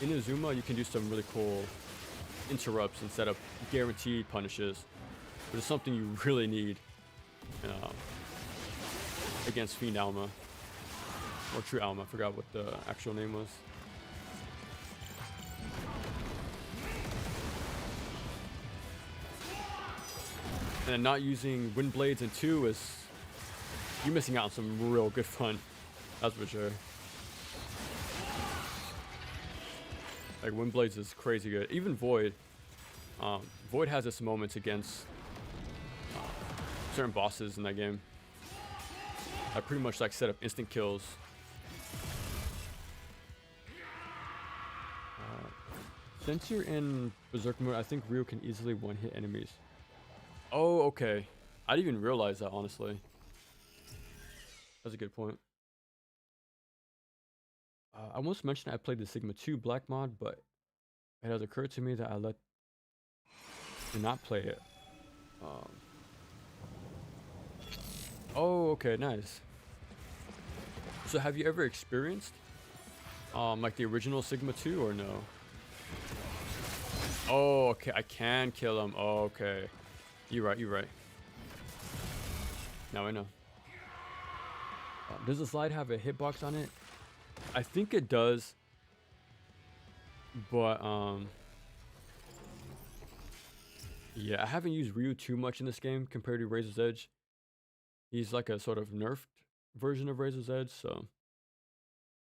Inazuma, you can do some really cool interrupts and set up guaranteed punishes. But it's something you really need against Fiend Alma. Or True Alma, I forgot what the actual name was. And not using Wind Blades in 2 is... you're missing out on some real good fun. That's for sure. Like, Wind Blades is crazy good. Even Void. Void has its moments against certain bosses in that game. I pretty much like set up instant kills. Since you're in Berserk mode, I think Ryu can easily one-hit enemies. Oh, okay. I didn't even realize that, honestly. That's a good point. I almost mentioned I played the Sigma 2 Black mod, but it has occurred to me that I did not play it. Oh, okay, nice. So have you ever experienced like the original Sigma 2 or no? Oh, okay, I can kill him. Oh, okay. You're right. Now I know. Does the slide have a hitbox on it? I think it does, but yeah, I haven't used Ryu too much in this game compared to Razor's Edge. He's like a sort of nerfed version of Razor's Edge, so.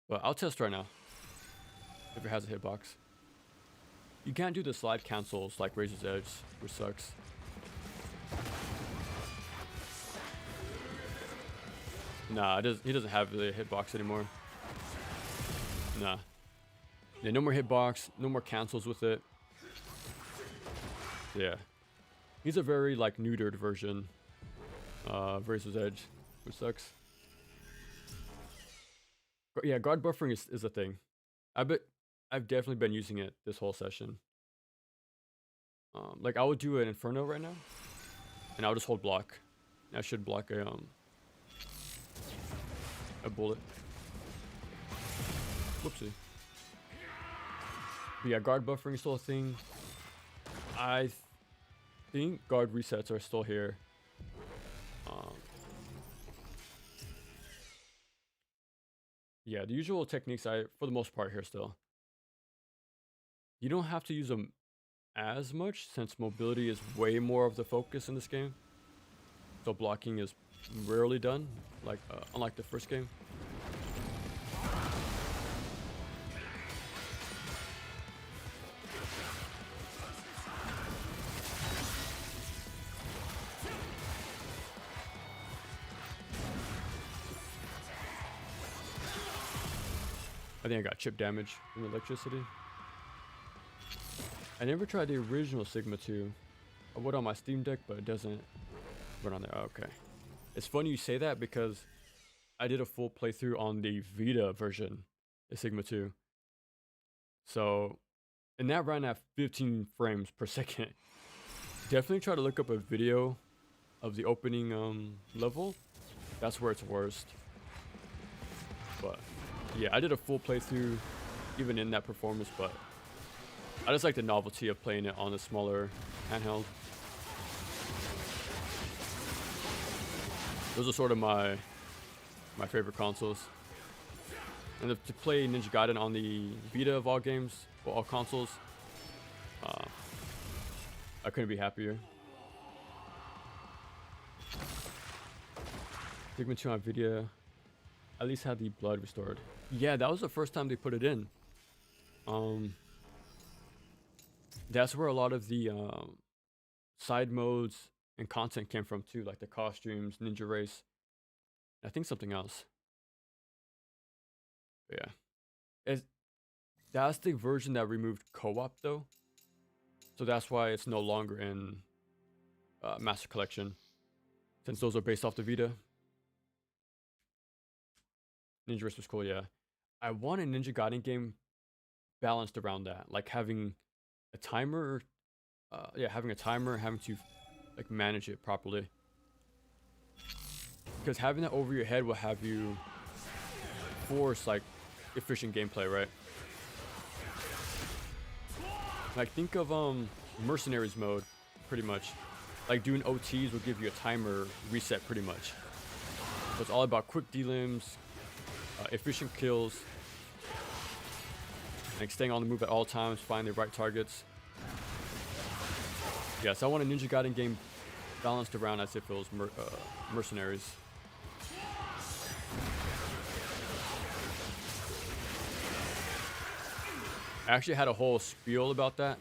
But I'll test right now if it has a hitbox. You can't do the slide cancels like Razor's Edge, which sucks. Nah, he doesn't have the hitbox anymore. Nah. Yeah, no more hitbox, no more cancels with it. Yeah. He's a very like neutered version of Razor's Edge, which sucks. Yeah, guard buffering is a thing. I've definitely been using it this whole session. Like I would do an Inferno right now, and I'll just hold block. I should block a bullet. Whoopsie. But yeah, guard buffering is still a thing. I think guard resets are still here. Yeah, the usual techniques for the most part here still. You don't have to use them as much since mobility is way more of the focus in this game. So blocking is rarely done, like unlike the first game. I think I got chip damage from electricity. I never tried the original Sigma 2. I would on my Steam Deck, but it doesn't run on there. Oh, okay. It's funny you say that because I did a full playthrough on the Vita version of Sigma 2. So, and that ran at 15 frames per second. Definitely try to look up a video of the opening level. That's where it's worst. But yeah, I did a full playthrough even in that performance, but I just like the novelty of playing it on a smaller handheld. Those are sort of my favorite consoles. And to play Ninja Gaiden on the Vita of all games, or all consoles, I couldn't be happier. Sigma 2 on Vita at least had the blood restored. Yeah, that was the first time they put it in. That's where a lot of the side modes and content came from too, like the costumes, Ninja Race, I think something else. But yeah, that's the version that removed co-op though, so that's why it's no longer in Master Collection, since those are based off the Vita. Ninja Race was cool, yeah. I want a Ninja Gaiden game balanced around that, like having a timer. Having a timer, having to like manage it properly. Because having that over your head will have you force like efficient gameplay, right? Like think of mercenaries mode, pretty much. Like doing OTs will give you a timer reset, pretty much. So it's all about quick delims, efficient kills, like staying on the move at all times, find the right targets. Yes, I want a Ninja Gaiden game balanced around as if it was mercenaries. I actually had a whole spiel about that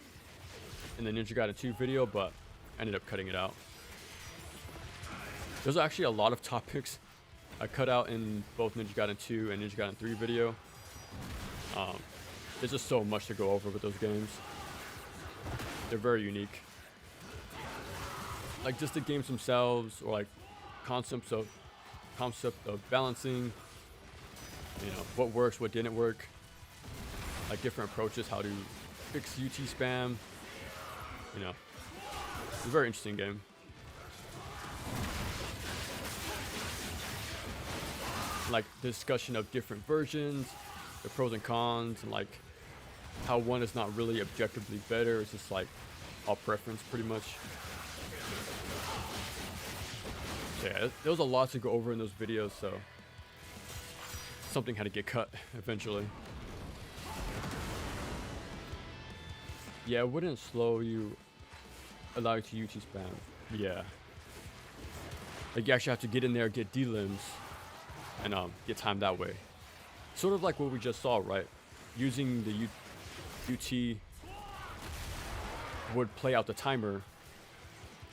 in the Ninja Gaiden 2 video, but I ended up cutting it out. There's actually a lot of topics I cut out in both Ninja Gaiden 2 and Ninja Gaiden 3 video. There's just so much to go over with those games. They're very unique. Like just the games themselves, or like concept of balancing, you know, what works, what didn't work, like different approaches, how to fix UT spam, you know. It's a very interesting game. Like the discussion of different versions, the pros and cons, and like how one is not really objectively better. It's just like all preference, pretty much. Yeah, there was a lot to go over in those videos, so something had to get cut eventually. Yeah, it wouldn't slow you, allow you to UT spam. Yeah. Like, you actually have to get in there, get D-limbs, and get time that way. Sort of like what we just saw, right? Using the UT would play out the timer,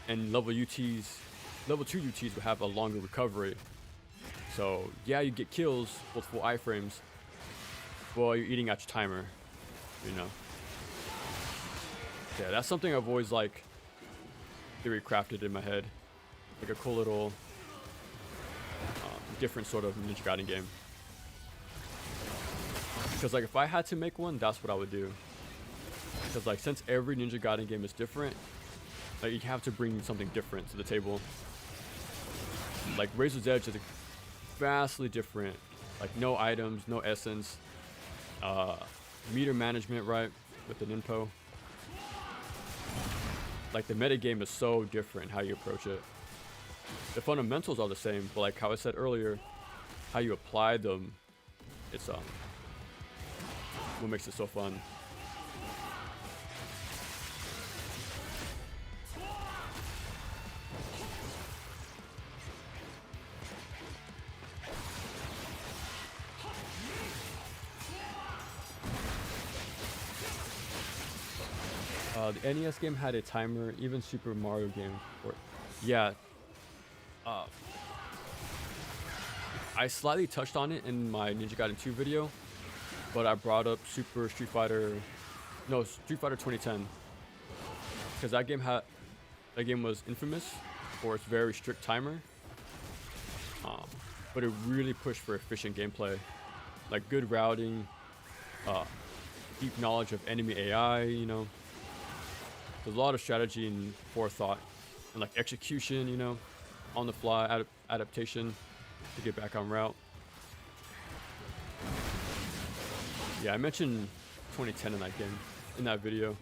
and level 2 UTs would have a longer recovery. So yeah, you get kills with full iframes while you're eating out your timer, you know. Yeah, that's something I've always like theory crafted in my head, like a cool little different sort of Ninja Gaiden game. Because like if I had to make one, that's what I would do. Because like since every Ninja Gaiden game is different, like you have to bring something different to the table. Like Razor's Edge is vastly different. Like no items, no essence, meter management, right, with the Ninpo. Like the meta game is so different how you approach it. The fundamentals are the same, but like how I said earlier, how you apply them, it's what makes it so fun. The NES game had a timer, even Super Mario game. Yeah. I slightly touched on it in my Ninja Gaiden 2 video, but I brought up Street Fighter 2010, because that game was infamous for its very strict timer, but it really pushed for efficient gameplay, like good routing, deep knowledge of enemy AI, you know. There's a lot of strategy and forethought and like execution, you know, on the fly adaptation to get back on route. Yeah, I mentioned 2010 in that game, in that video.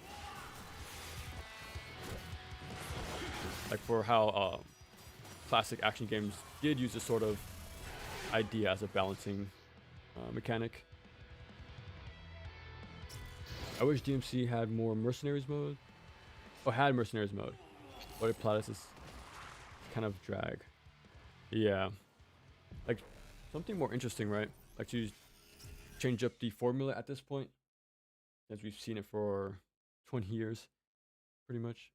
Like for how classic action games did use this sort of idea as a balancing mechanic. I wish DMC had more mercenaries mode. Oh, had mercenaries mode. But Platis is kind of drag. Yeah. Like something more interesting, right? Like to change up the formula at this point, as we've seen it for 20 years, pretty much.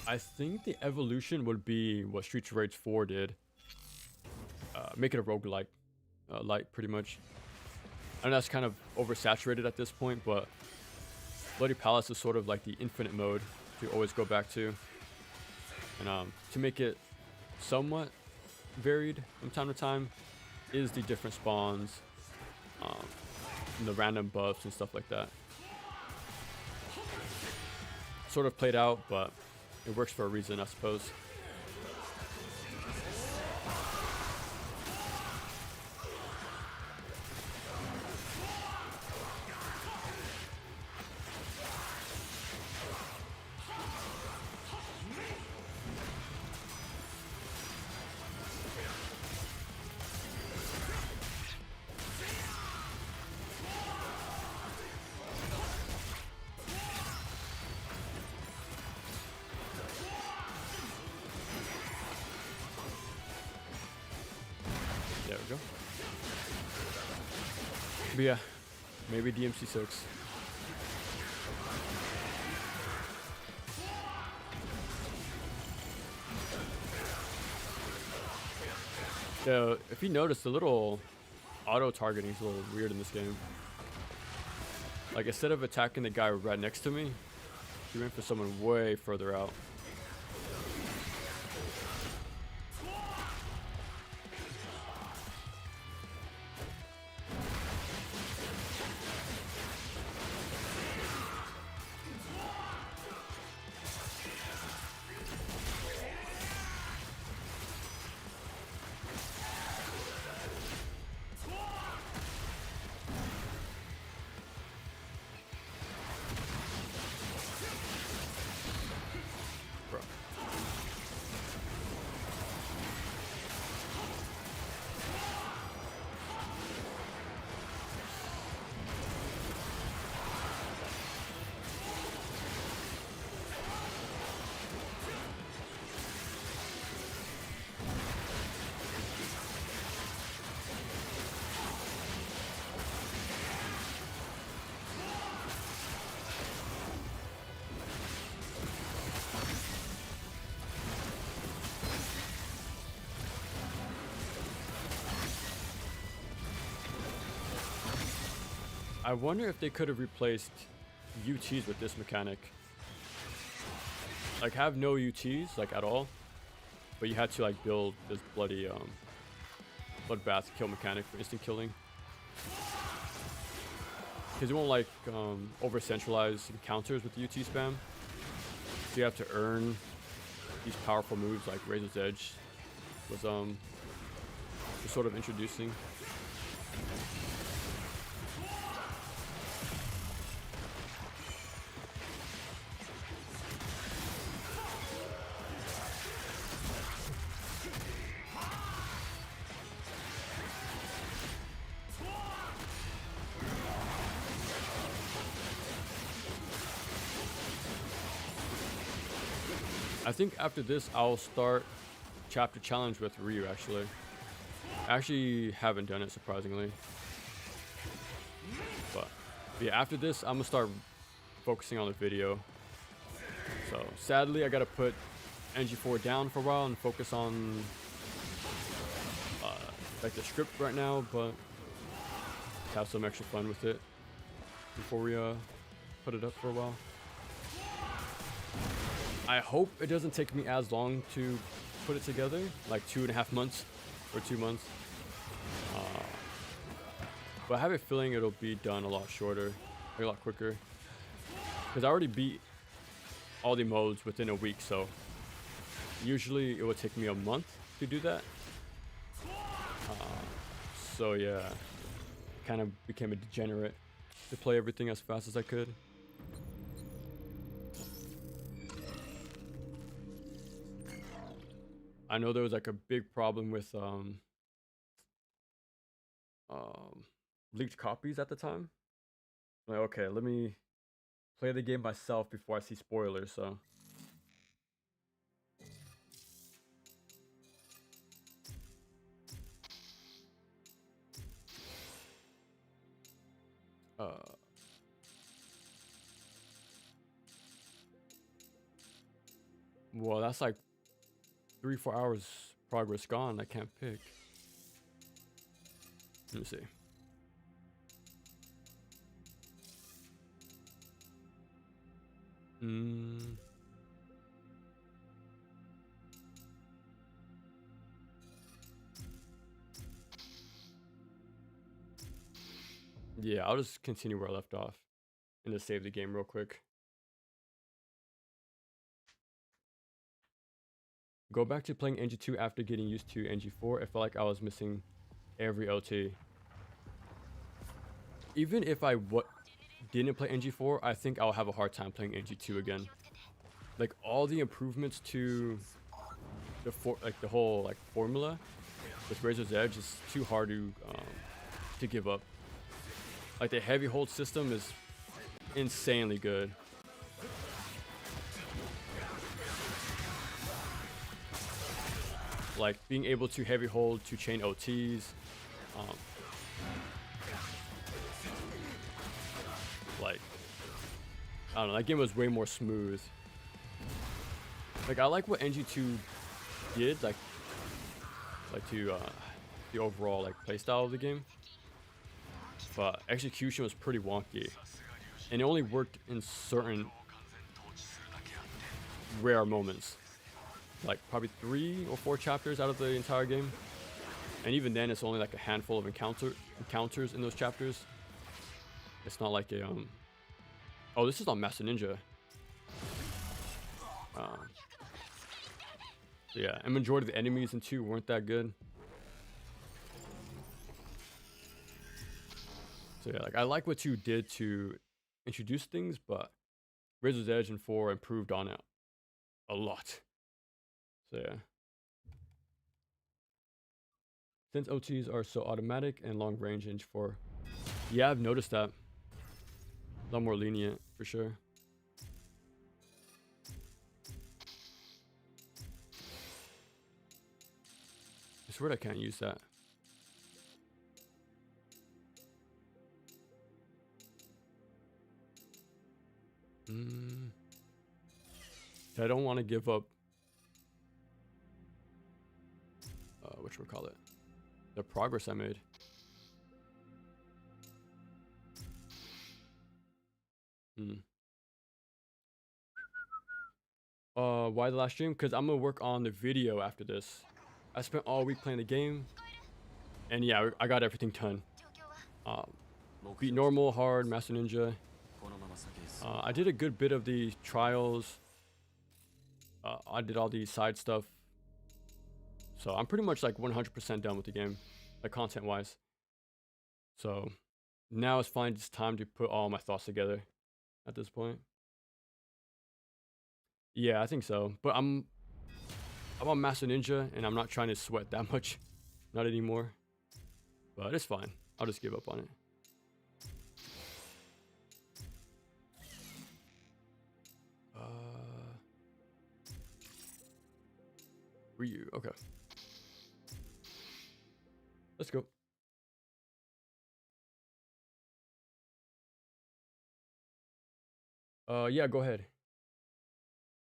I think the evolution would be what Streets of Rage 4 did. Make it a roguelike, light pretty much. I know that's kind of oversaturated at this point, but Bloody Palace is sort of like the infinite mode to always go back to. And to make it somewhat varied from time to time is the different spawns, and the random buffs and stuff like that. Sort of played out, but it works for a reason, I suppose. There we go. But yeah, maybe DMC 6. So if you notice, the little auto targeting is a little weird in this game. Like instead of attacking the guy right next to me, he went for someone way further out. I wonder if they could have replaced UTs with this mechanic. Like have no UTs like at all, but you had to like build this bloody bloodbath kill mechanic for instant killing. Because you won't like over centralize encounters with the UT spam. So you have to earn these powerful moves like Razor's Edge was sort of introducing. I think after this, I'll start chapter challenge with Ryu, actually. I actually haven't done it, surprisingly. But yeah, after this, I'm gonna start focusing on the video. So sadly, I gotta put ng4 down for a while and focus on like the script right now, but have some extra fun with it before we put it up for a while. I hope it doesn't take me as long to put it together, like 2.5 months or 2 months. But I have a feeling it'll be done a lot shorter, a lot quicker. Because I already beat all the modes within a week, so usually it would take me a month to do that. So yeah, kind of became a degenerate to play everything as fast as I could. I know there was like a big problem with leaked copies at the time. Like, okay, let me play the game myself before I see spoilers. So well, that's like 3-4 hours progress gone. I can't pick. Let me see. Yeah, I'll just continue where I left off and just save the game real quick. Go back to playing ng2 after getting used to ng4. I felt like I was missing every OT. Even if I didn't play ng4, I think I'll have a hard time playing ng2 again. Like all the improvements to the whole like formula with Razor's Edge is too hard to give up. Like the heavy hold system is insanely good. Like being able to heavy hold to chain OTs. Like, I don't know, that game was way more smooth. Like I like what ng2 did, like to the overall like playstyle of the game. But execution was pretty wonky. And it only worked in certain rare moments. Like probably 3 or 4 chapters out of the entire game, and even then it's only like a handful of encounters in those chapters. It's not like a oh, this is on Master Ninja. Yeah, and majority of the enemies in 2 weren't that good. So yeah, like I like what 2 did to introduce things, but Razor's Edge and 4 improved on it a lot. So yeah. Since OTs are so automatic and long range ng4, yeah, I've noticed that. A lot more lenient for sure. I swear I can't use that. I don't want to give up whatchamacallit, the progress I made. Hmm. Why the last stream? Because I'm gonna work on the video after this. I spent all week playing the game, and yeah, I got everything done. Beat normal, hard, Master Ninja. I did a good bit of the trials. I did all the side stuff. So I'm pretty much like 100% done with the game, like content-wise. So now it's finally just time to put all my thoughts together at this point. Yeah, I think so. But I'm on Master Ninja, and I'm not trying to sweat that much. Not anymore. But it's fine. I'll just give up on it. Ryu, okay. Let's go. Yeah, go ahead.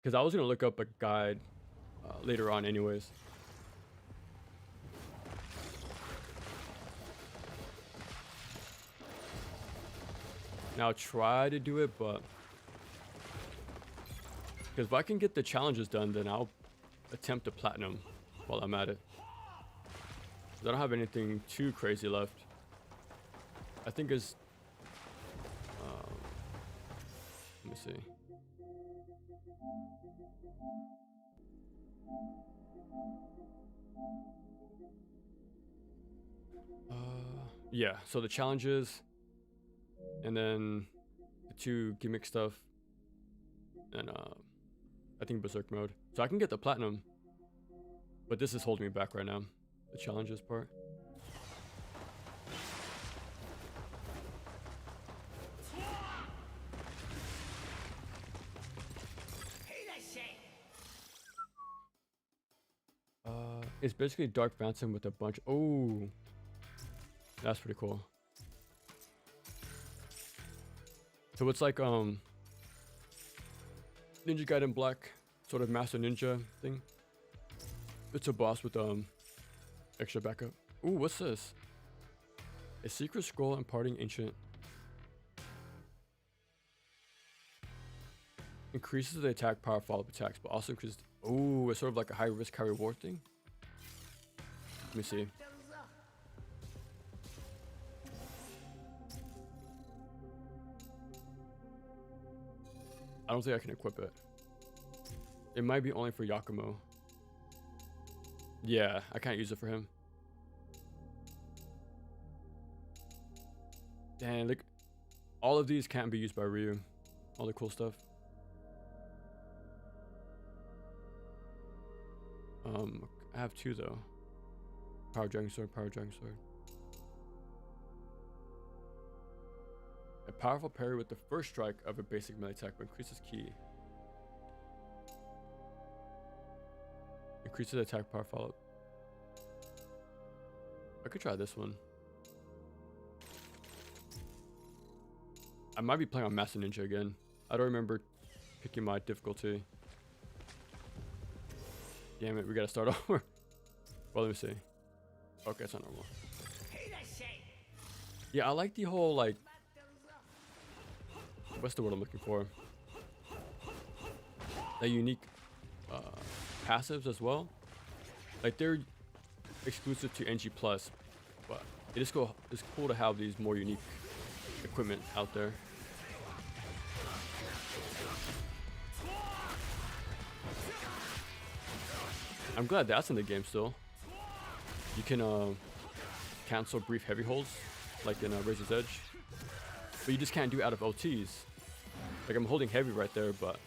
Because I was going to look up a guide later on anyways. Now I'll try to do it, but... Because if I can get the challenges done, then I'll attempt to platinum while I'm at it. I don't have anything too crazy left. I think it's... let me see. Yeah, so the challenges, and then the 2 gimmick stuff, and I think Berserk mode. So I can get the platinum, but this is holding me back right now, the challenges part. It's basically Dark Phantom with a bunch. Oh, that's pretty cool. So it's like Ninja Gaiden Black, sort of Master Ninja thing. It's a boss with extra backup. Ooh, what's this? A secret scroll imparting ancient. Increases the attack power follow-up attacks, but also increases. Ooh, it's sort of like a high risk, high reward thing. Let me see. I don't think I can equip it. It might be only for Yakumo. Yeah, I can't use it for him. Dang, look. All of these can't be used by Ryu. All the cool stuff. I have 2 though. Power Dragon Sword, Power Dragon Sword. A powerful parry with the first strike of a basic melee attack, but increases ki. Increases attack power follow-up. I could try this one. I might be playing on Master Ninja again. I don't remember picking my difficulty. Damn it, we gotta start over. Well, let me see. Okay, it's not normal. Yeah, I like the whole, like... What's the word I'm looking for? The unique passives as well. Like, they're exclusive to NG+, but it is cool. It's cool to have these more unique equipment out there. I'm glad that's in the game still. You can cancel brief heavy holds, like in Razor's Edge, but you just can't do it out of OTs. Like, I'm holding heavy right there, but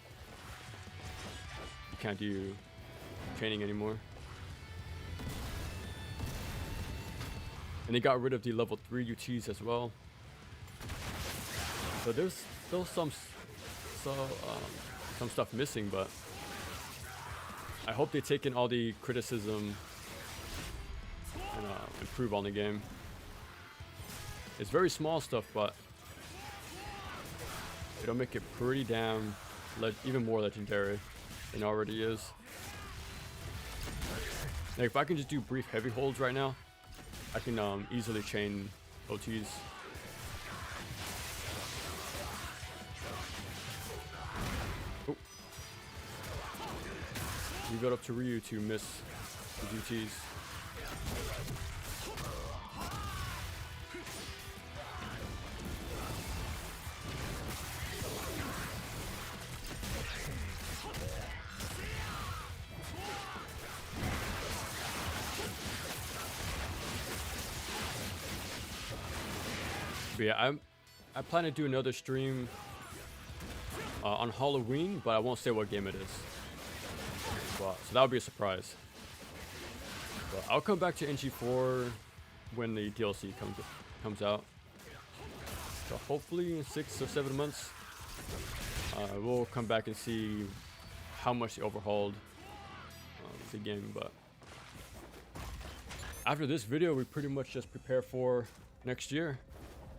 you can't do training anymore. And they got rid of the level 3 UTs as well. So there's still some stuff missing, but I hope they take in all the criticism and improve on the game. It's very small stuff, but it'll make it pretty damn even more legendary than it already is. Like, if I can just do brief heavy holds right now, I can easily chain OTs. Leave it up to Ryu to miss the GTs. But yeah, I plan to do another stream on Halloween, but I won't say what game it is. Well, so that would be a surprise. But I'll come back to ng4 when the DLC comes out. So hopefully in 6 or 7 months, we'll come back and see how much they overhauled the game. But after this video, we pretty much just prepare for next year.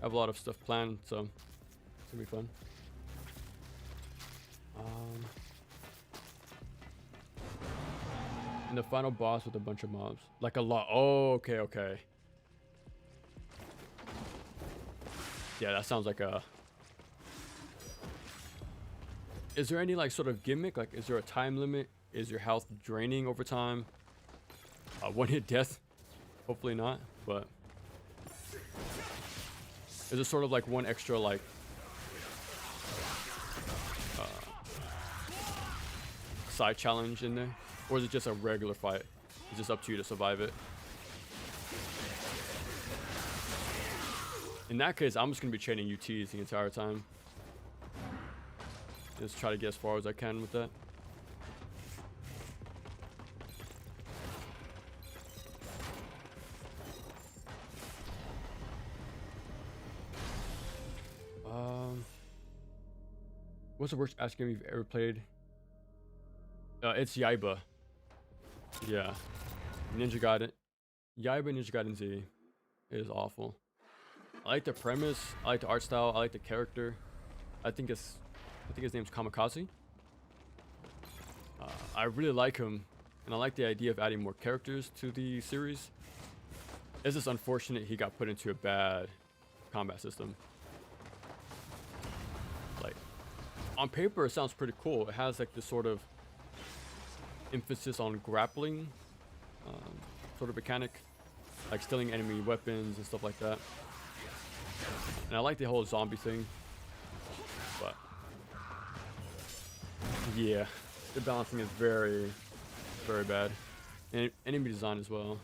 I have a lot of stuff planned, so it's gonna be fun. And the final boss with a bunch of mobs, like a lot. Oh, okay. Yeah, that sounds like a. Is there any like sort of gimmick? Like, is there a time limit? Is your health draining over time? One hit death? Hopefully not, but. Is it sort of like one extra like side challenge in there? Or is it just a regular fight? It's just up to you to survive it. In that case, I'm just going to be chaining UTs the entire time. Just try to get as far as I can with that. What's the worst ass game you've ever played? It's Yaiba. Yeah. Ninja Gaiden. Yaiba Ninja Gaiden Z. It is awful. I like the premise. I like the art style. I like the character. I think his name's Kamikaze. I really like him, and I like the idea of adding more characters to the series. It's just unfortunate he got put into a bad combat system. Like, on paper, it sounds pretty cool. It has like this sort of emphasis on grappling sort of mechanic, like stealing enemy weapons and stuff like that. And I like the whole zombie thing, but yeah, the balancing is very, very bad, and enemy design as well.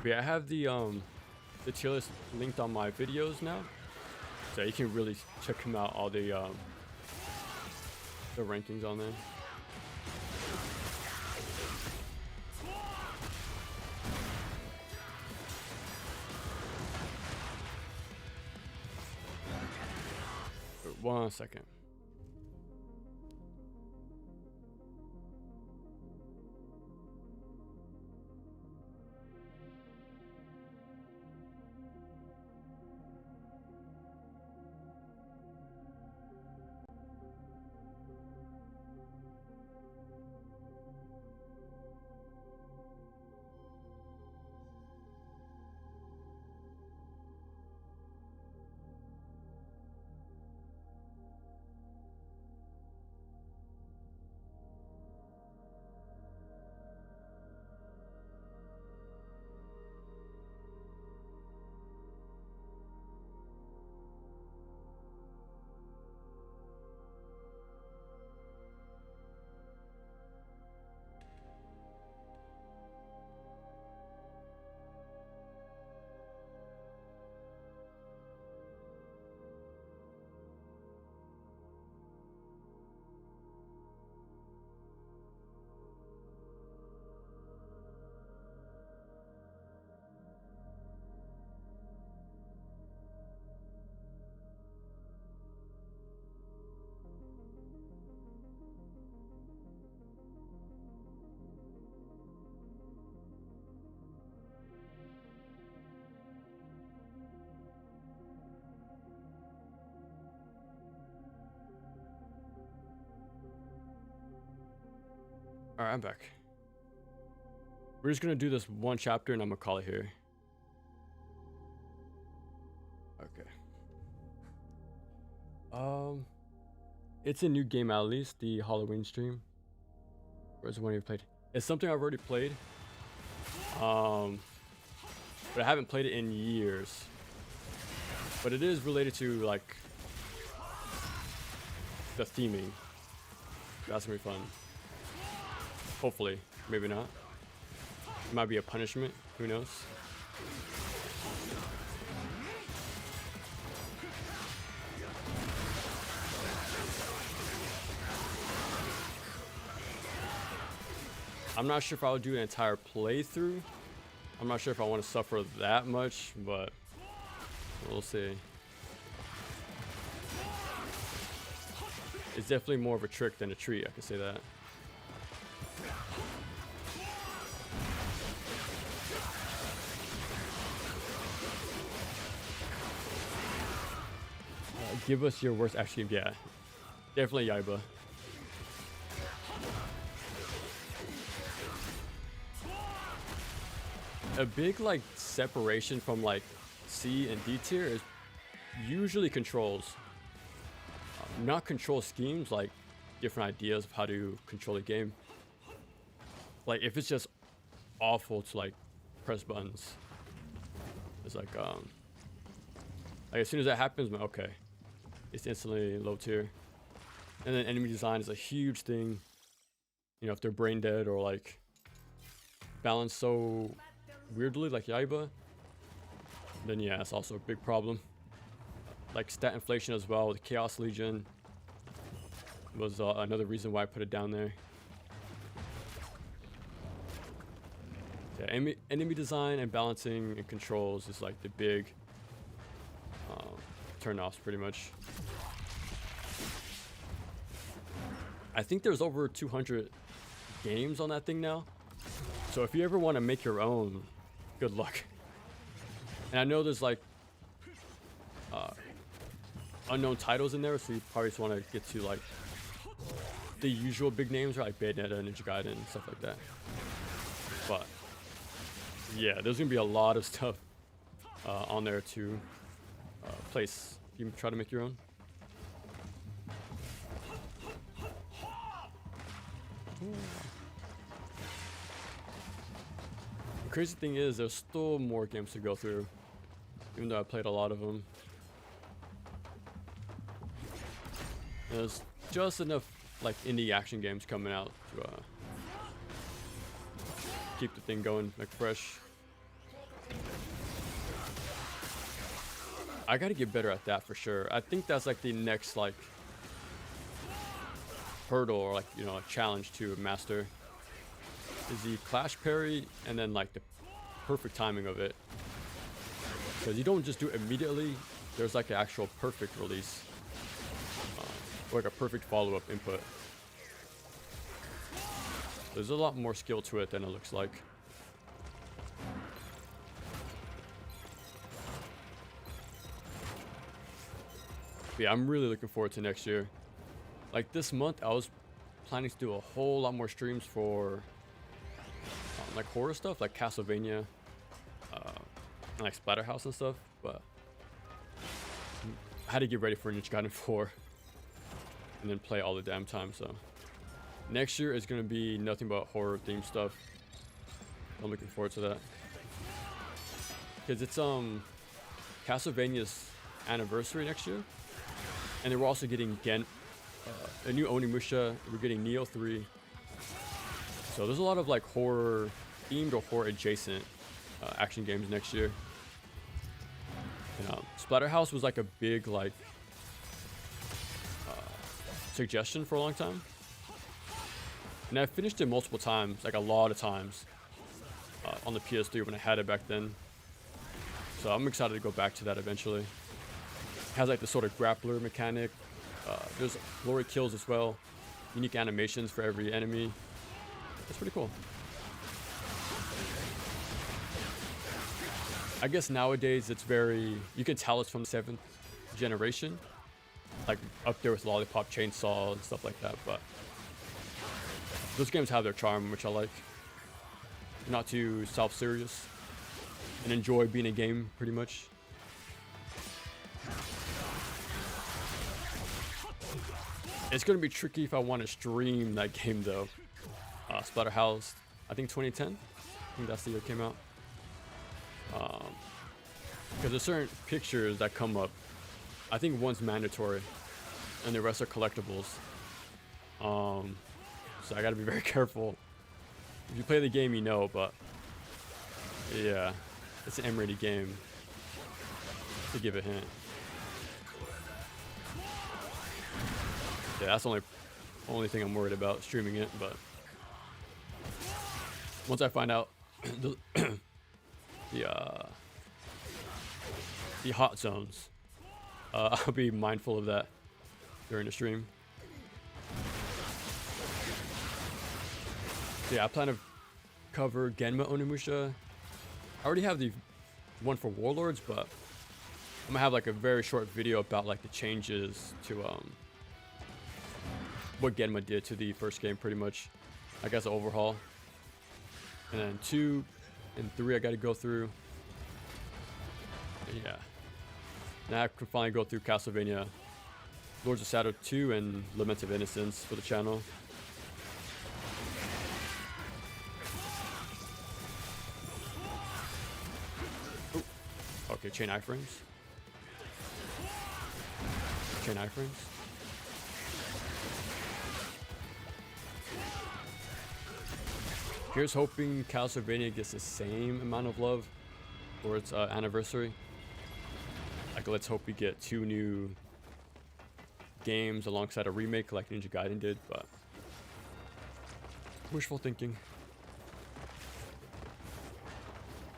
But yeah, I have the tier list linked on my videos now, so you can really check them out. All the rankings on there. Wait, 1 second. All right, I'm back. We're just gonna do this one chapter and I'm gonna call it here. Okay. It's a new game at least, the Halloween stream. Where's the one you played? It's something I've already played. But I haven't played it in years. But it is related to like the theming. That's gonna be fun. Hopefully, maybe not. It might be a punishment, who knows? I'm not sure if I would do an entire playthrough. I'm not sure if I want to suffer that much, but we'll see. It's definitely more of a trick than a treat, I can say that. Give us your worst action game. Yeah, definitely Yaiba. A big like separation from like C and D tier is usually controls. Not control schemes, like different ideas of how to control a game. Like if it's just awful to like press buttons, it's like as soon as that happens, I'm like, okay, it's instantly low tier. And then enemy design is a huge thing. You know, if they're brain dead or like balanced so weirdly like Yaiba, then yeah, it's also a big problem. Like stat inflation as well with Chaos Legion was another reason why I put it down there. Yeah, enemy design and balancing and controls is like the big turn-offs pretty much. I think there's over 200 games on that thing now. So if you ever want to make your own, good luck. And I know there's like unknown titles in there, so you probably just want to get to like the usual big names, like Bayonetta, Ninja Gaiden, and stuff like that. But yeah, there's gonna be a lot of stuff on there to place. You can try to make your own. The crazy thing is, there's still more games to go through, even though I played a lot of them. There's just enough like indie action games coming out to keep the thing going like fresh. I gotta get better at that for sure. I think that's like the next like hurdle or like, you know, a challenge to master is the clash parry and then like the perfect timing of it. Because you don't just do it immediately. There's like an actual perfect release. Like a perfect follow-up input. There's a lot more skill to it than it looks like. But yeah, I'm really looking forward to next year. Like this month, I was planning to do a whole lot more streams for like horror stuff, like Castlevania, and like Splatterhouse and stuff. But I had to get ready for Ninja Gaiden 4. And then play all the damn time. So next year is gonna be nothing but horror themed stuff. I'm looking forward to that because it's Castlevania's anniversary next year, and then we're also getting a new Onimusha. We're getting Neo 3. So there's a lot of like horror themed or horror adjacent action games next year. And, Splatterhouse was like a big like suggestion for a long time, and I finished it multiple times, like a lot of times, on the PS3 when I had it back then. So I'm excited to go back to that eventually. It has like the sort of grappler mechanic. There's glory kills as well, unique animations for every enemy. That's pretty cool. I guess nowadays it's very, you can tell it's from the 7th generation. Like up there with Lollipop Chainsaw and stuff like that, but those games have their charm, which I like. Not too self-serious, and enjoy being a game pretty much. It's gonna be tricky if I want to stream that game though. Splatterhouse, I think 2010. I think that's the year it came out. Because there's certain pictures that come up. I think one's mandatory, and the rest are collectibles. So I gotta be very careful. If you play the game, you know, but yeah, it's an M-rated game. To give a hint. Yeah, that's the only thing I'm worried about streaming it. But once I find out the hot zones, I'll be mindful of that during the stream. Yeah, I plan to cover Genma Onimusha. I already have the one for Warlords, but I'm gonna have like a very short video about like the changes to what Genma did to the first game, pretty much. I guess an overhaul. And then 2 and 3 I gotta go through. And yeah. Now I can finally go through Castlevania Lords of Shadow 2 and Lament of Innocence for the channel. Ooh. Okay, chain iframes. Chain iframes. Here's hoping Castlevania gets the same amount of love for its anniversary. Like, let's hope we get 2 new games alongside a remake like Ninja Gaiden did, but wishful thinking.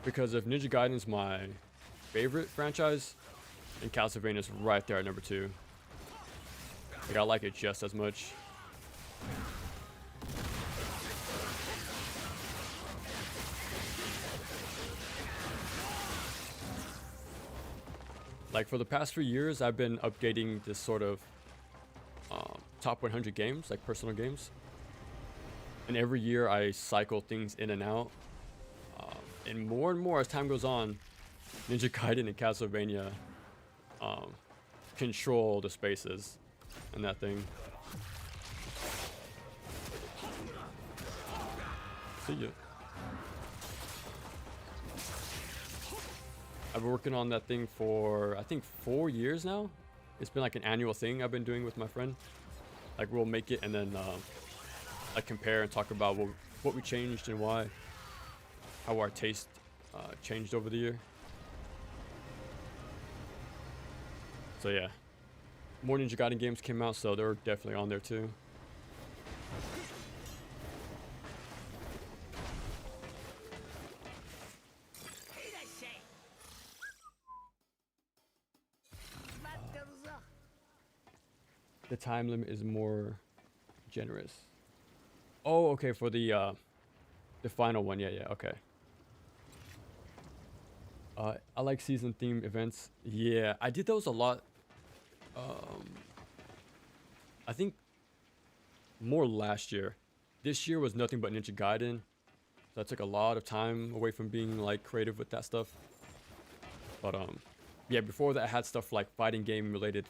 Because if Ninja Gaiden is my favorite franchise, then Castlevania is right there at number 2. Like, I like it just as much. Like, for the past few years, I've been updating this sort of top 100 games, like personal games. And every year I cycle things in and out. And more as time goes on, Ninja Gaiden and Castlevania control the spaces in that thing. See ya. I've been working on that thing for, I think, 4 years now. It's been like an annual thing I've been doing with my friend. Like, we'll make it and then like compare and talk about what we changed and why. How our taste changed over the year. So yeah. More Ninja Gaiden games came out, so they're definitely on there too. The time limit is more generous. Oh, okay, for the final one. Yeah, okay. I like season theme events. Yeah, I did those a lot. I think more last year. This year was nothing but Ninja Gaiden. So I took a lot of time away from being like creative with that stuff. But yeah, before that I had stuff like fighting game related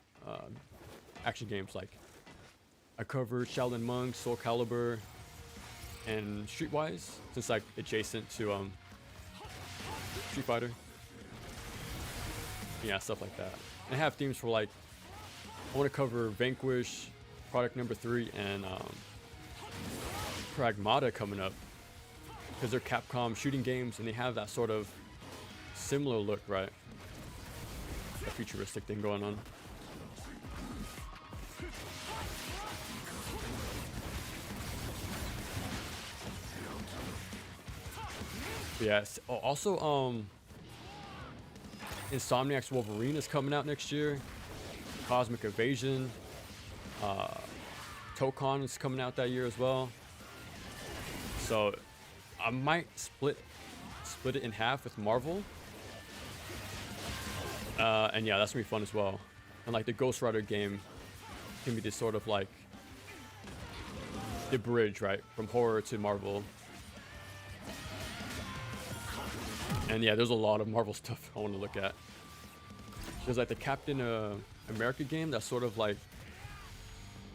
action games. Like I covered Shaolin Monk, Soul Calibur, and Streetwise, since like adjacent to Street Fighter. Yeah, stuff like that. And I have themes for like, I want to cover Vanquish, Product Number 3, and Pragmata coming up, because they're Capcom shooting games and they have that sort of similar look, right? A futuristic thing going on. Yes. Oh, also, Insomniac's Wolverine is coming out next year. Cosmic Evasion. Tokon is coming out that year as well. So I might split it in half with Marvel. And yeah, that's gonna be fun as well. And like the Ghost Rider game can be this sort of like the bridge, right, from horror to Marvel. And yeah, there's a lot of Marvel stuff I want to look at. There's like the Captain America game that's sort of like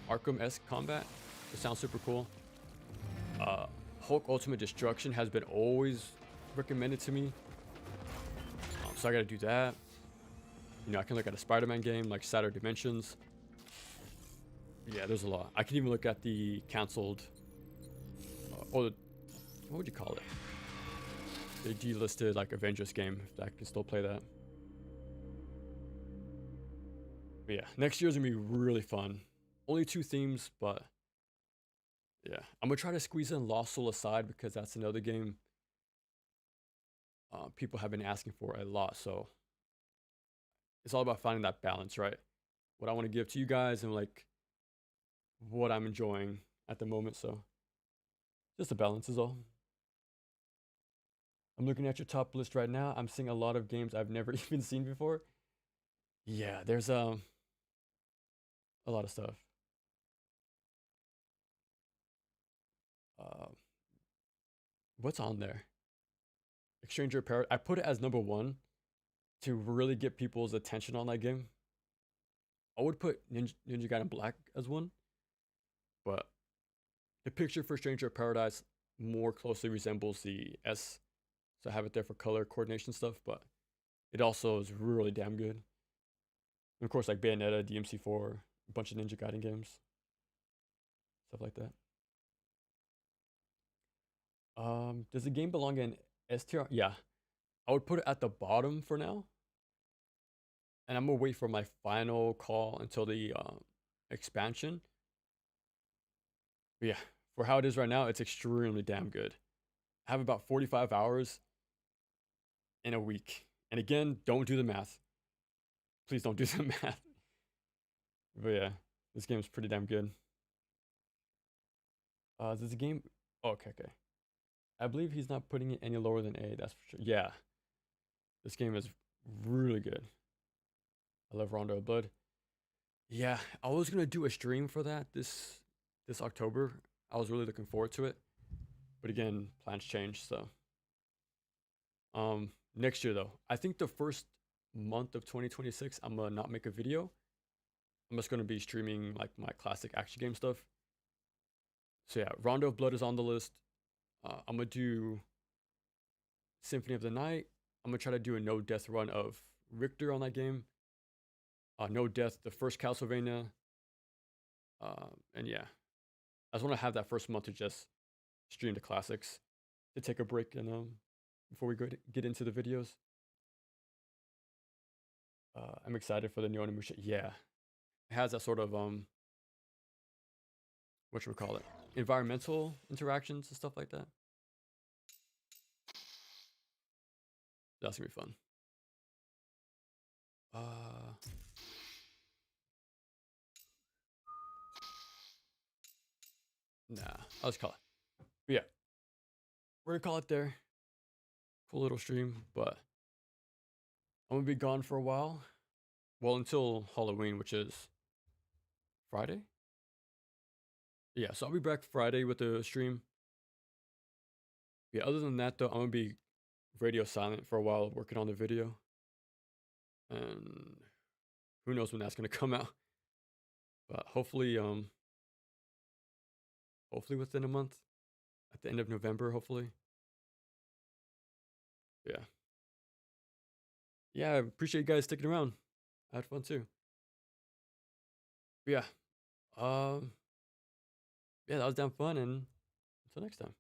Arkham-esque combat. It sounds super cool. Hulk Ultimate Destruction has been always recommended to me. So I gotta do that. You know, I can look at a Spider-Man game like Shattered Dimensions. Yeah, there's a lot. I can even look at the canceled, or the, what would you call it? The delisted like Avengers game, if I can still play that. But yeah, next year's gonna be really fun. Only 2 themes, but yeah, I'm gonna try to squeeze in Lost Soul Aside because that's another game people have been asking for a lot. So it's all about finding that balance, right? What I want to give to you guys and like what I'm enjoying at the moment. So just a balance is all. I'm looking at your top list right now. I'm seeing a lot of games I've never even seen before. Yeah, there's a lot of stuff. Uh, what's on there? Exchanger Paradise. I put it as number 1 to really get people's attention on that game. I would put Ninja Gaiden Black as 1, but the picture for Stranger Paradise more closely resembles the S, so I have it there for color coordination stuff, but it also is really damn good. And of course, like Bayonetta, DMC4, a bunch of Ninja Gaiden games, stuff like that. Does the game belong in S tier? Yeah, I would put it at the bottom for now, and I'm gonna wait for my final call until the expansion. But yeah, for how it is right now, it's extremely damn good. I have about 45 hours in a week. And again, don't do the math. Please don't do the math. But yeah, this game's pretty damn good. There's a game. Oh, okay. I believe he's not putting it any lower than A. That's for sure. Yeah, this game is really good. I love Rondo of Blood. Yeah, I was gonna do a stream for that this October. I was really looking forward to it, but again, plans changed. So, next year though, I think the first month of 2026, I'm gonna not make a video. I'm just gonna be streaming like my classic action game stuff. So yeah, Rondo of Blood is on the list. I'm gonna do Symphony of the Night. I'm gonna try to do a no death run of Richter on that game. No death, the first Castlevania. And yeah, I just want to have that first month to just stream the classics, to take a break and before we get into the videos. I'm excited for the new Onimusha. Yeah, it has that sort of what should we call it? Environmental interactions and stuff like that. That's gonna be fun. Nah, I'll just call it. But yeah, we're gonna call it there. Cool little stream, but I'm gonna be gone for a while. Well, until Halloween, which is Friday. Yeah, so I'll be back Friday with the stream. Yeah, other than that though, I'm gonna be radio silent for a while working on the video. And who knows when that's gonna come out. But hopefully within a month. At the end of November, hopefully. Yeah. Yeah, I appreciate you guys sticking around. I had fun too. But yeah. Yeah, that was damn fun, and until next time.